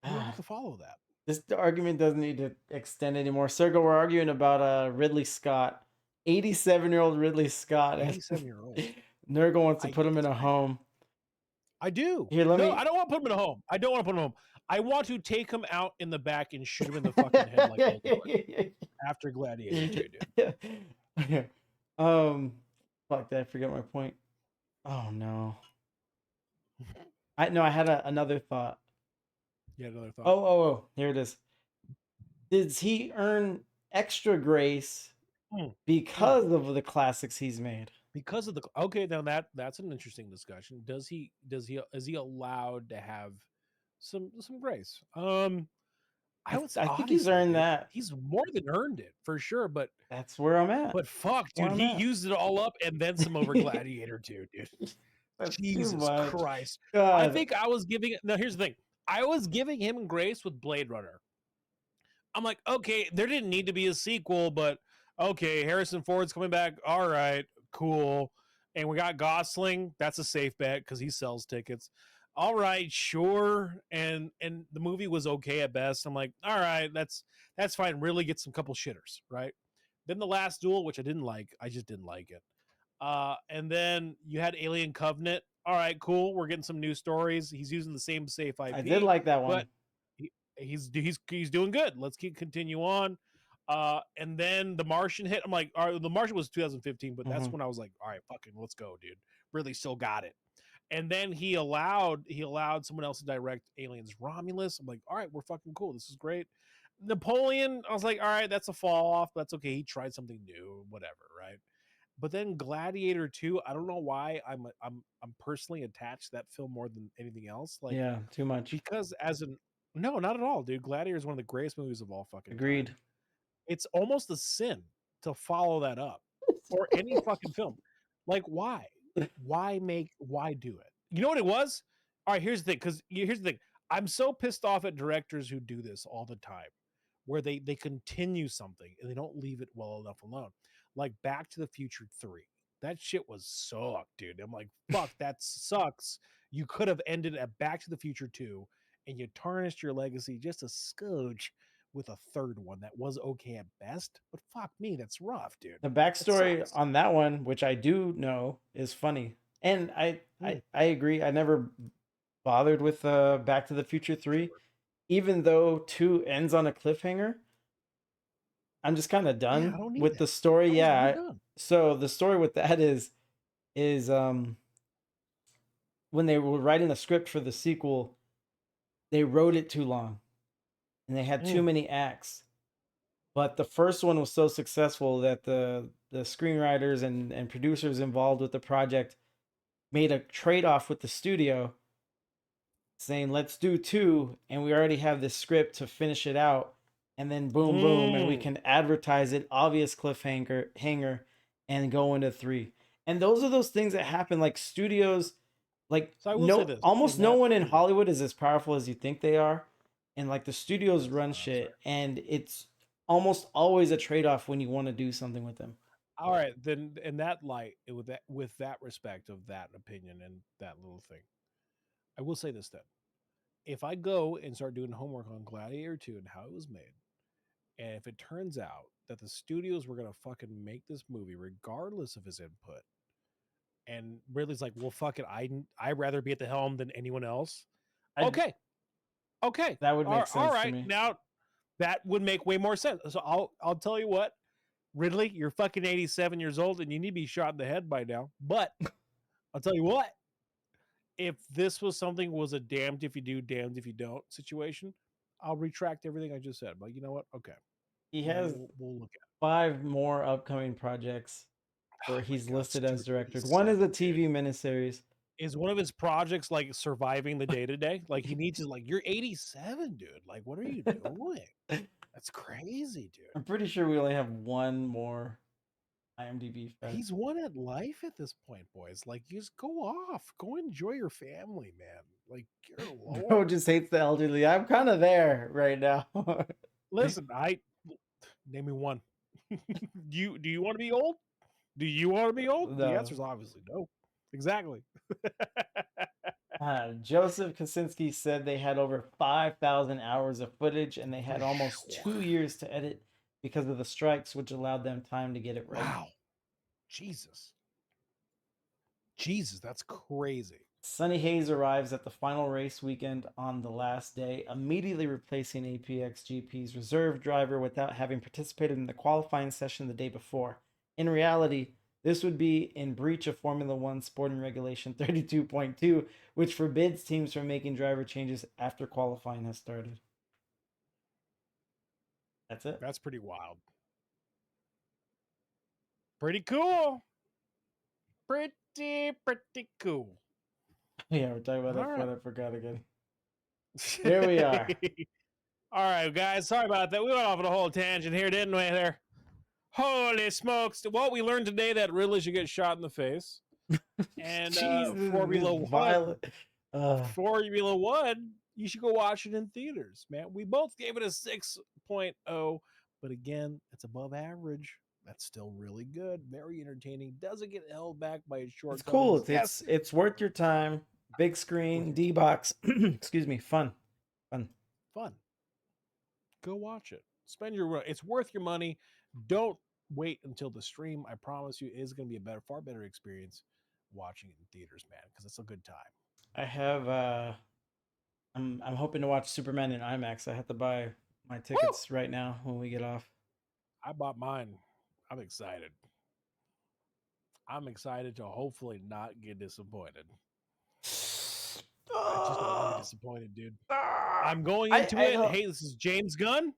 You don't have to follow that. this argument doesn't need to extend anymore. Sergo, we're arguing about Ridley Scott, 87-year-old Ridley Scott. 87-year-old. Nurgle wants to put him in a home. I do. Here, I don't want to put him in a home. I don't want to put him in a home. I want to take him out in the back and shoot him in the fucking head like Voldemort after Gladiator 2, dude. Fuck that. I forget my point. Oh no. I had another thought. Yeah, another thought. Oh, here it is. Did he earn extra grace because of the classics he's made? Because of the now that's an interesting discussion. Is he allowed to have some grace? I think he's earned that. He's more than earned it for sure, but that's where I'm at. But fuck, dude, he used it all up and then some over Gladiator 2, dude. Jesus Christ. God. I think I was giving it. No, here's the thing. I was giving him grace with Blade Runner. I'm like, okay, there didn't need to be a sequel, but okay, Harrison Ford's coming back. All right, cool. And we got Gosling. That's a safe bet because he sells tickets. All right, sure. And the movie was okay at best. I'm like, all right, that's fine. Really get some couple shitters, right? Then The Last Duel, which I didn't like. I just didn't like it. And then you had Alien Covenant. All right, cool. We're getting some new stories. He's using the same safe IP. I did like that one. But he's doing good. Let's continue on. And then The Martian hit. I'm like, all right, The Martian was 2015, but that's when I was like, all right, fucking let's go, dude. Really still got it. And then he allowed someone else to direct Aliens Romulus. I'm like, all right, we're fucking cool. This is great. Napoleon, I was like, all right, that's a fall off. That's okay. He tried something new, whatever, right? But then Gladiator 2, I don't know why I'm personally attached to that film more than anything else. Like, yeah, too much. Because no, not at all, dude. Gladiator is one of the greatest movies of all fucking Agreed. time. It's almost a sin to follow that up or any fucking film. Like, why? Why do it? You know what it was? All right, here's the thing. Here's the thing. I'm so pissed off at directors who do this all the time, where they continue something and they don't leave it well enough alone. Like Back to the Future 3. That shit was sucked, dude. I'm like, fuck, that sucks. You could have ended at Back to the Future 2, and you tarnished your legacy just a scotch with a third one that was okay at best. But fuck me, that's rough, dude. The That backstory sucks. on that one, which I do know, is funny, and I agree. I never bothered with Back to the Future 3, even though 2 ends on a cliffhanger. I'm just kind of Yeah, I done don't need with that. the story. I was Yeah. done. So the story with that is when they were writing the script for the sequel, they wrote it too long, and they had too many acts. But the first one was so successful that the screenwriters and producers involved with the project made a trade-off with the studio, saying, let's do 2, and we already have this script to finish it out, and then boom, boom, and we can advertise it, obvious hanger, and go into 3. And those are those things that happen, like studios, like So I will say this, almost in no that- one in Hollywood is as powerful as you think they are, and like the studios run shit, and it's almost always a trade-off when you want to do something with them. All right, then in that light, with that respect of that opinion and that little thing, I will say this then. If I go and start doing homework on Gladiator 2 and how it was made, and if it turns out that the studios were gonna fucking make this movie regardless of his input, and Ridley's like, well, fuck it, I'd rather be at the helm than anyone else. Okay. That would make All sense to right, me. now that would make way more sense. So I'll tell you what, Ridley, you're fucking 87 years old and you need to be shot in the head by now. But I'll tell you what, if this was something was a damned if you do, damned if you don't situation, I'll retract everything I just said. But you know what? Okay. He has We'll look at 5 more upcoming projects where Oh my he's God, listed as Studio director. One is a 87, TV miniseries. Is one of his projects like surviving the day to day? Like he needs to, like, you're 87, dude. Like, what are you doing? That's crazy, dude. I'm pretty sure we only have one more IMDb fact. He's one at life at this point, boys. Like, you just go off, go enjoy your family, man. Like, you're alone. Bro just hates the elderly. I'm kind of there right now. Listen, name me one. Do you want to be old? Do you want to be old? The No. answer is obviously no. Exactly. Joseph Kosinski said they had over 5,000 hours of footage and they had almost 2 years to edit because of the strikes, which allowed them time to get it right. Wow. Jesus, that's crazy. Sonny Hayes arrives at the final race weekend on the last day, immediately replacing APX GP's reserve driver without having participated in the qualifying session the day before. In reality, this would be in breach of Formula One Sporting Regulation 32.2, which forbids teams from making driver changes after qualifying has started. That's it. That's pretty wild. Pretty cool. Pretty cool. Yeah, we're talking about that All before right. I forgot again. Here we are. All right, guys. Sorry about that. We went off on a whole tangent here, didn't we? There. Holy smokes! Well, we learned today that Ridley should get shot in the face, and Jesus, Formula this One. violent. Formula One. You should go watch it in theaters, man. We both gave it a 6.0, but again, it's above average. That's still really good. Very entertaining. Doesn't get held back by its short. It's cool. Yes. It's worth your time. Big screen, D-box. Excuse me. Fun. Go watch it. Spend your. It's worth your money. Don't wait until the stream. I promise you, it is going to be a far better experience watching it in theaters, man, because it's a good time. I have. I'm hoping to watch Superman in IMAX. I have to buy my tickets right now when we get off. I bought mine. I'm excited. I'm excited to hopefully not get disappointed. I just don't want to be disappointed, dude. I'm going into it. Hey, this is James Gunn.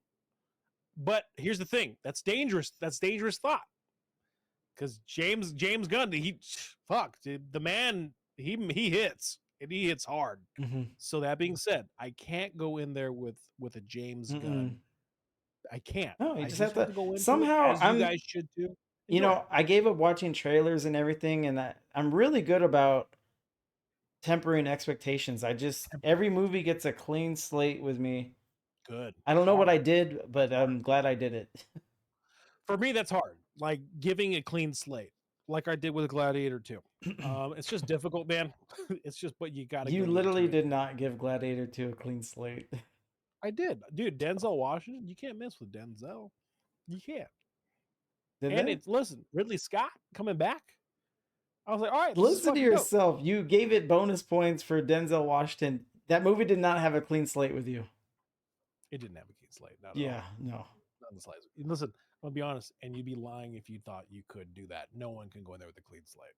But here's the thing. That's dangerous. That's dangerous thought. Because James Gunn, the man, he hits. And he hits hard. Mm-hmm. So that being said, I can't go in there with a James Gunn. I can't. No, you I just have to go into somehow. it, as you guys should do. You know, I gave up watching trailers and everything, and I'm really good about tempering expectations. Every movie gets a clean slate with me. Good. I don't know what I did, but I'm glad I did it. For me, that's hard. Like giving a clean slate. like I did with Gladiator 2. It's just difficult, man. It's just, but you got to. You literally did not give Gladiator 2 a clean slate. I did, dude. Denzel Washington, you can't mess with Denzel. You can't. Did And they? it's listen, Ridley Scott coming back. I was like, all right, this is Listen to fucking dope. yourself. You gave it bonus points for Denzel Washington. That movie did not have a clean slate with you. It didn't have a clean slate. Not at Yeah, all. no. Not in the slightest. Listen, I'll be honest, and you'd be lying if you thought you could do that. No one can go in there with a clean slate.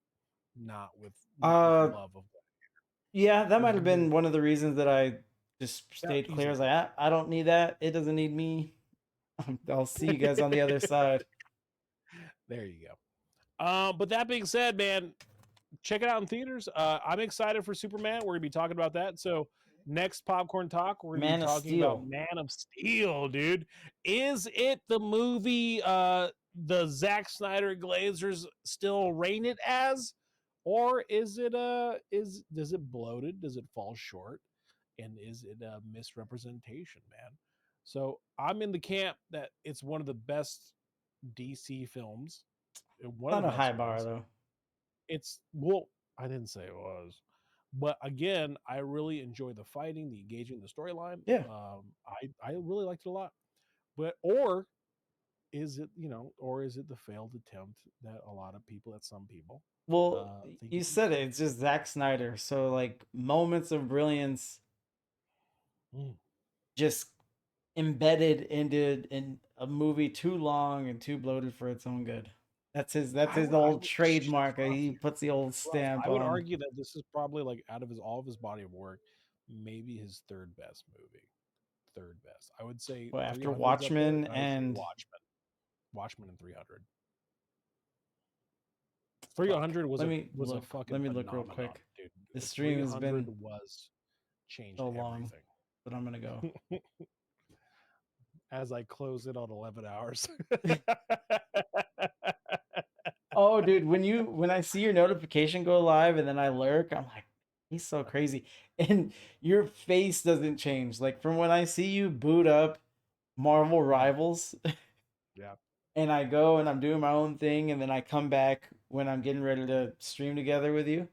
Not with the love of. Yeah, that might have been one of the reasons that I just stayed easy. clear. I was like, I don't need that. It doesn't need me. I'll see you guys on the other side. There you go. But that being said, man, check it out in theaters. I'm excited for Superman. We're gonna be talking about that. So next Popcorn Talk, we're gonna Man be of talking Steel. about Man of Steel, dude. Is it the movie the Zack Snyder Glazers still reign it as? Or is it does it bloated? Does it fall short? And is it a misrepresentation, man? So I'm in the camp that it's one of the best DC films. Not a high bar though. It's I didn't say it was, but again, I really enjoy the fighting, the engaging, the storyline. Yeah. I really liked it a lot. But or is it the failed attempt that a lot of people, that some people. Well, think you it's said it. It's just Zack Snyder. So like moments of brilliance, just embedded in a movie too long and too bloated for its own good. That's his old trademark. He puts the old stamp I would on. argue that this is probably like out of all of his body of work, maybe his third best movie. Third best. I would say Well, after 300's up there, Watchmen I would say and Watchmen and 300. 300 was Let a me was a look. fucking Let me look real phenomenon, quick. dude. The stream has 300 been was changed so long, everything. but I'm gonna go. As I close it on 11 hours. Oh, dude, when I see your notification go live and then I lurk, I'm like, he's so crazy. And your face doesn't change. Like from when I see you boot up Marvel Rivals, Yeah. and I go and I'm doing my own thing, and then I come back when I'm getting ready to stream together with you.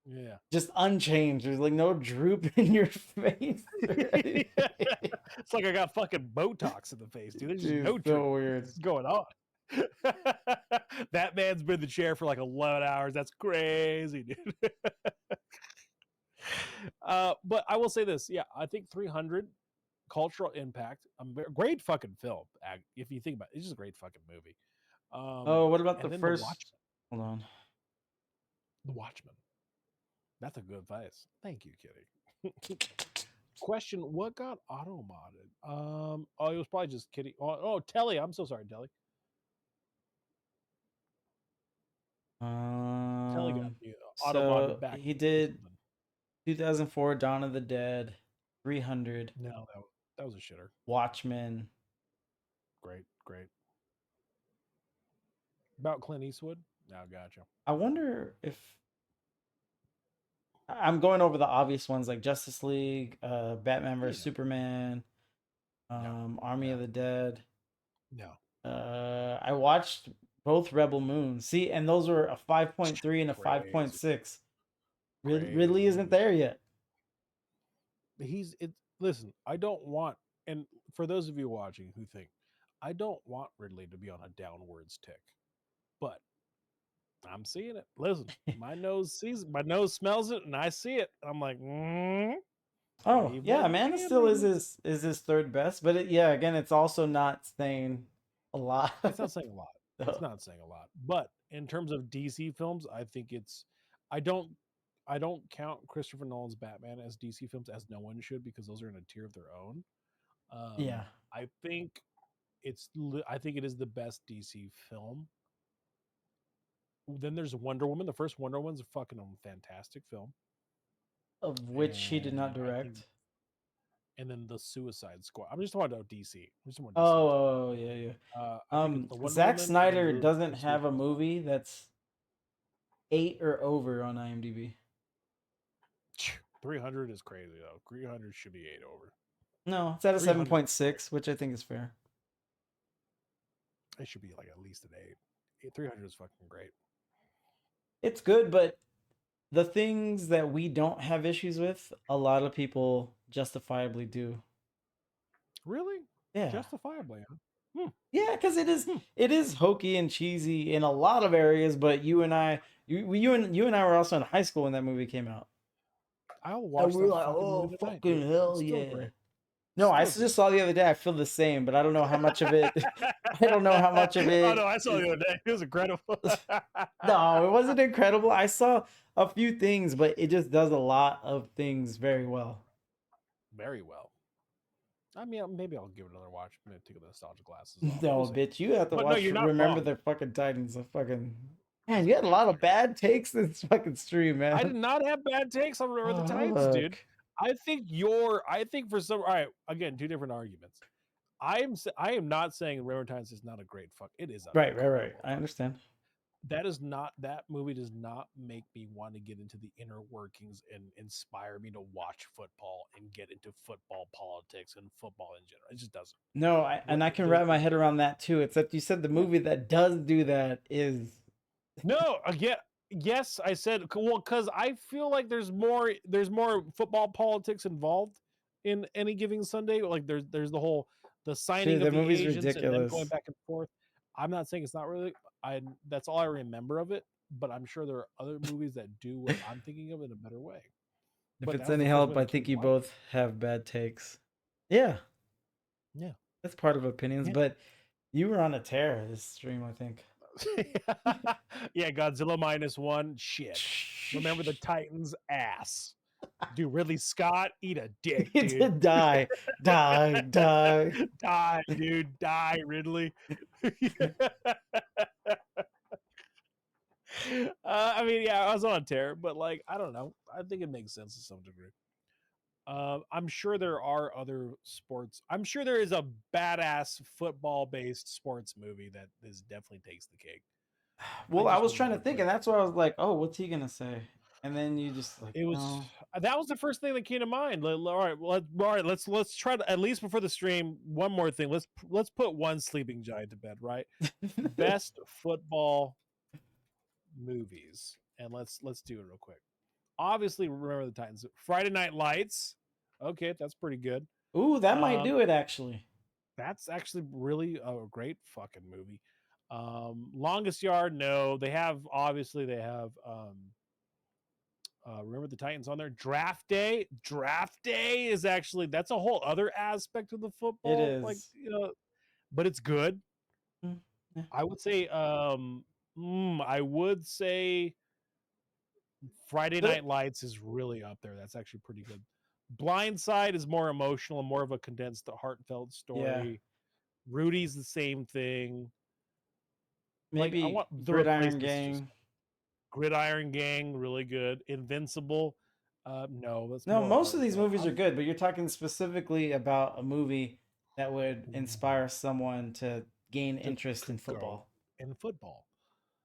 Yeah. Just unchanged. There's like no droop in your face. It's like I got fucking Botox in the face, dude. There's just Dude, no so truth. weird. What's going on? That man's been in the chair for like 11 hours. That's crazy, dude. But I will say this. Yeah, I think 300 cultural impact. Great fucking film. If you think about it, it's just a great fucking movie. Oh, what about the then first? Watchmen. Hold on. The Watchmen. That's a good advice. Thank you, Kitty. Question: what got auto modded? Oh, it was probably just Kitty. Oh, Telly. I'm so sorry, Telly. Telly got auto So modded back. he did 2004 Dawn of the Dead, 300. No, that was a shitter. Watchmen. Great. About Clint Eastwood. Now, gotcha. I wonder if I'm going over the obvious ones like Justice League, Batman vs Superman, Army of the Dead. No. I watched both Rebel Moon. See, and those were a 5.3 and a 5.6. Ridley isn't there yet. Listen, I don't want, and for those of you watching who think, I don't want Ridley to be on a downwards tick, but I'm seeing it. Listen, my nose sees it, my nose smells it, and I see it. I'm like, oh yeah, Man of Steel is his third best, but again, it's also not saying a lot. It's not saying a lot. It's not saying a lot. But in terms of DC films, I think I don't count Christopher Nolan's Batman as DC films, as no one should, because those are in a tier of their own. Yeah. I think it is the best DC film. Then there's Wonder Woman. The first Wonder Woman's a fucking fantastic film. Of which he did not direct. And then the Suicide Squad. I'm just talking about DC. Oh, yeah. Zack Snyder doesn't have a movie that's 8 or over on IMDb. 300 is crazy though. 300 should be 8 over. No, it's at a 7.6, which I think is fair. It should be like at least an 8. 300 is fucking great. It's good, but the things that we don't have issues with, a lot of people justifiably do. Really? Yeah. Justifiably, huh? Yeah, because it is hokey and cheesy in a lot of areas, but you and I were also in high school when that movie came out. I'll And watch we were that like, fucking oh movie tonight, fucking dude. hell It's still yeah. great. No, I Still just saw the other day. I feel the same, but I don't know how much of it. I don't know how much of Oh it. no, I saw it the other day. It was incredible. No, it wasn't incredible. I saw a few things, but it just does a lot of things very well. Very well. I mean, maybe I'll give it another watch. Maybe take the nostalgia glasses off. No, We'll see. bitch, you have to But no, watch you're not Remember wrong. the fucking Titans. Man, you had a lot of bad takes this fucking stream, man. I did not have bad takes on Remember the Titans, dude. Fuck. I think for some, all right, again, two different arguments. I am not saying Remember the Titans is not a great fuck. It is a Right. incredible I understand. that movie does not make me want to get into the inner workings and inspire me to watch football and get into football politics and football in general. It just doesn't. No, I can wrap my head around that too. Except you said the movie that does do that is No, again, yes, I said well because I feel like there's more football politics involved in Any Giving Sunday. Like there's the signing Dude, of the the movie's agents and them ridiculous. going back and forth. I'm not saying it's not really. That's all I remember of it, but I'm sure there are other movies that do what I'm thinking of in a better way. If But it's that was any the first help, one I that think came you to mind. both have bad takes. Yeah, Yeah. that's part of opinions, Yeah. but you were on a tear this stream, I think. Yeah, Godzilla -1. Shit. Remember the Titans ass. Dude, Ridley Scott, eat a dick, dude. Die, Die, dude. Die, Ridley. I mean, yeah, I was on a tear, but like, I don't know. I think it makes sense to some degree. I'm sure there are other sports. I'm sure there is a badass football-based sports movie that definitely takes the cake. Well, I just was wouldn't trying know to what to think, put and it. that's why I was like, "Oh, what's he gonna say?" And then you just like, It was no. that was the first thing that came to mind. All right, let's try to at least before the stream. One more thing. Let's put one sleeping giant to bed. Right, best football movies, and let's do it real quick. Obviously, Remember the Titans. Friday Night Lights. Okay, that's pretty good. Ooh, that might do it actually. That's actually really a great fucking movie. Longest Yard, no. They have Remember the Titans on there. Draft Day is actually that's a whole other aspect of the football. It is. Like, but it's good. Yeah. I would say Friday Night Lights is really up there. That's actually pretty good. Blindside is more emotional and more of a condensed, heartfelt story. Yeah. Rudy's the same thing. Maybe like, I want the Gridiron replacements just- Gang. Gridiron Gang, really good. Invincible, no. That's No, more most of these heartfelt. movies are good, but you're talking specifically about a movie that would inspire someone to gain interest in go football. in football.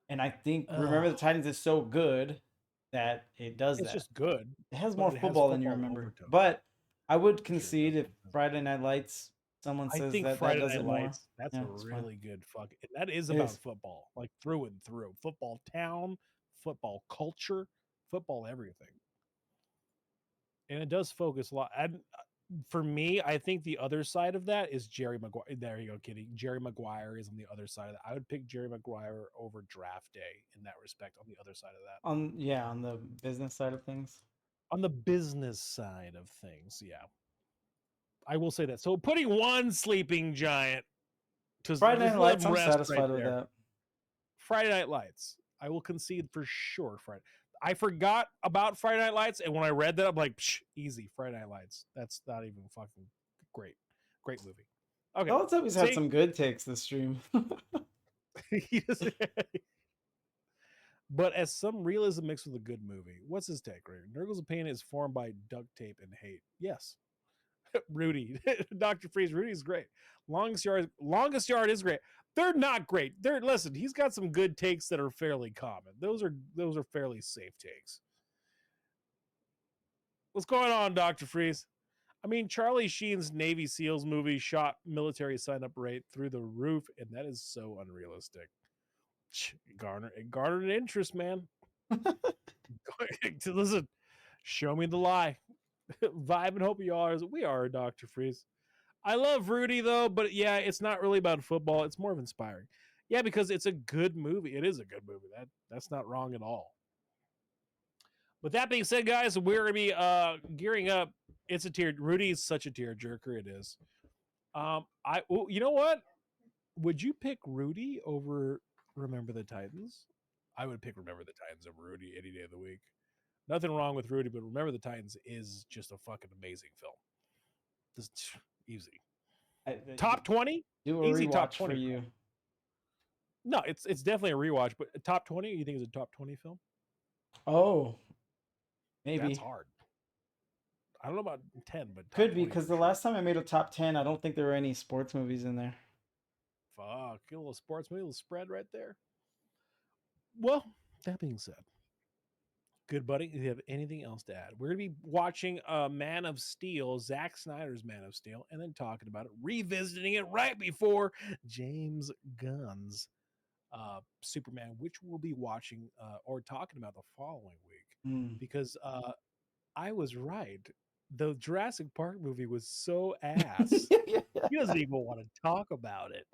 And I think Remember the Titans is so good that it does It's that. just good. It has but more it has football than you football remember. overtones. But I would concede if Friday Night Lights, someone I says think that Friday does Night it more. Lights. That's Yeah, a it's fine. really good fuck. That is It about is. football, like through and through. Football town, football culture, football everything. And it does focus a lot. And for me, I think the other side of that is Jerry Maguire. There you go, kidding. Jerry Maguire is on the other side of that. I would pick Jerry Maguire over Draft Day in that respect. On the other side of that, On the business side of things. on the business side of things, yeah, I will say that. So putting one sleeping giant to Friday just Night let Lights, him I'm rest satisfied right with there. that. Friday Night Lights. I will concede for sure. Friday. I forgot about Friday Night Lights, and when I read that, I'm like, psh, easy. Friday Night Lights. That's not even fucking great. Great movie. Okay. Teletubbies had See? some good takes this stream. But as some realism mixed with a good movie, what's his take, right? Nurgle's of Pain is formed by duct tape and hate. Yes. Rudy. Dr. Freeze. Rudy is great. Longest Yard is great. They're not great. Listen, he's got some good takes that are fairly common. Those are fairly safe takes. What's going on, Dr. Freeze? I mean, Charlie Sheen's Navy SEALs movie shot military sign-up rate through the roof, and that is so unrealistic. It garnered an interest, man. Listen, show me the lie. Vibe and hope you are. We are Dr. Freeze. I love Rudy though, but yeah, it's not really about football. It's more of inspiring. Yeah, because it's a good movie. It is a good movie. That's not wrong at all. With that being said, guys, we're gonna be gearing up. It's a tear. Rudy is such a tear jerker. It is. You know what? Would you pick Rudy over Remember the Titans? I would pick Remember the Titans over Rudy any day of the week. Nothing wrong with Rudy, but Remember the Titans is just a fucking amazing film. Just easy. Top 20? Do a Easy top rewatch 20 for you. No, it's definitely a rewatch, but top 20, you think it's a top 20 film? Oh, maybe. That's hard. I don't know about 10, but top Could be 20 because for the sure. last time I made a top 10, I don't think there were any sports movies in there. Fuck, get a little sports movie, a little spread right there. Well, that being said, good buddy, if you have anything else to add, we're gonna be watching Man of Steel, Zack Snyder's Man of Steel, and then talking about it, revisiting it right before James Gunn's Superman, which we'll be watching or talking about the following week. Because I was right. The Jurassic Park movie was so ass. He doesn't even want to talk about it.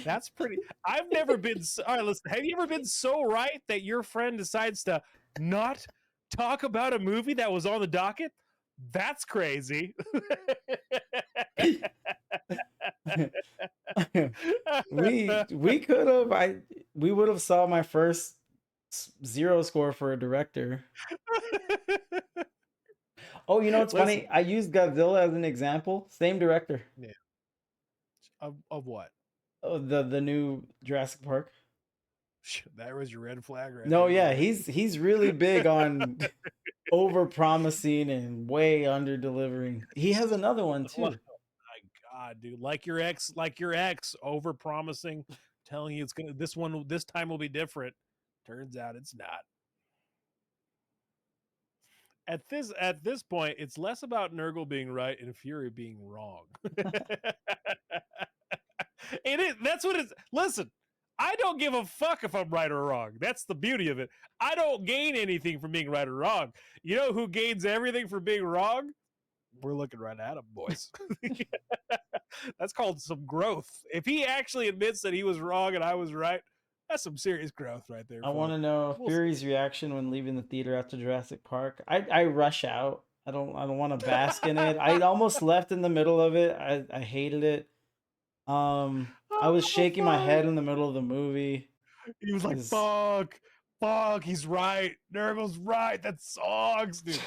That's pretty. I've never been. All right, listen. Have you ever been so right that your friend decides to not talk about a movie that was on the docket? That's crazy. we could have. We would have saw my first 0 score for a director. Oh, you know what's funny? I used Godzilla as an example. Same director. Yeah. Of what? Oh, the new Jurassic Park. That was your red flag, right? No, yeah, he's really big on over promising and way under delivering. He has another one too. Oh my God, dude! Like your ex, over promising, telling you it's gonna. This time will be different. Turns out it's not. At this point, it's less about Nurgle being right and Fury being wrong. That's what it's. Listen, I don't give a fuck if I'm right or wrong. That's the beauty of it. I don't gain anything from being right or wrong. You know who gains everything from being wrong? We're looking right at him, boys. That's called some growth. If he actually admits that he was wrong and I was right, that's some serious growth right there. I want to know Fury's reaction when leaving the theater after Jurassic Park. I rush out. I don't want to bask in it. I almost left in the middle of it. I hated it. I was shaking my head in the middle of the movie. He was like, fuck, he's right. Nurgle's right. That sucks, dude.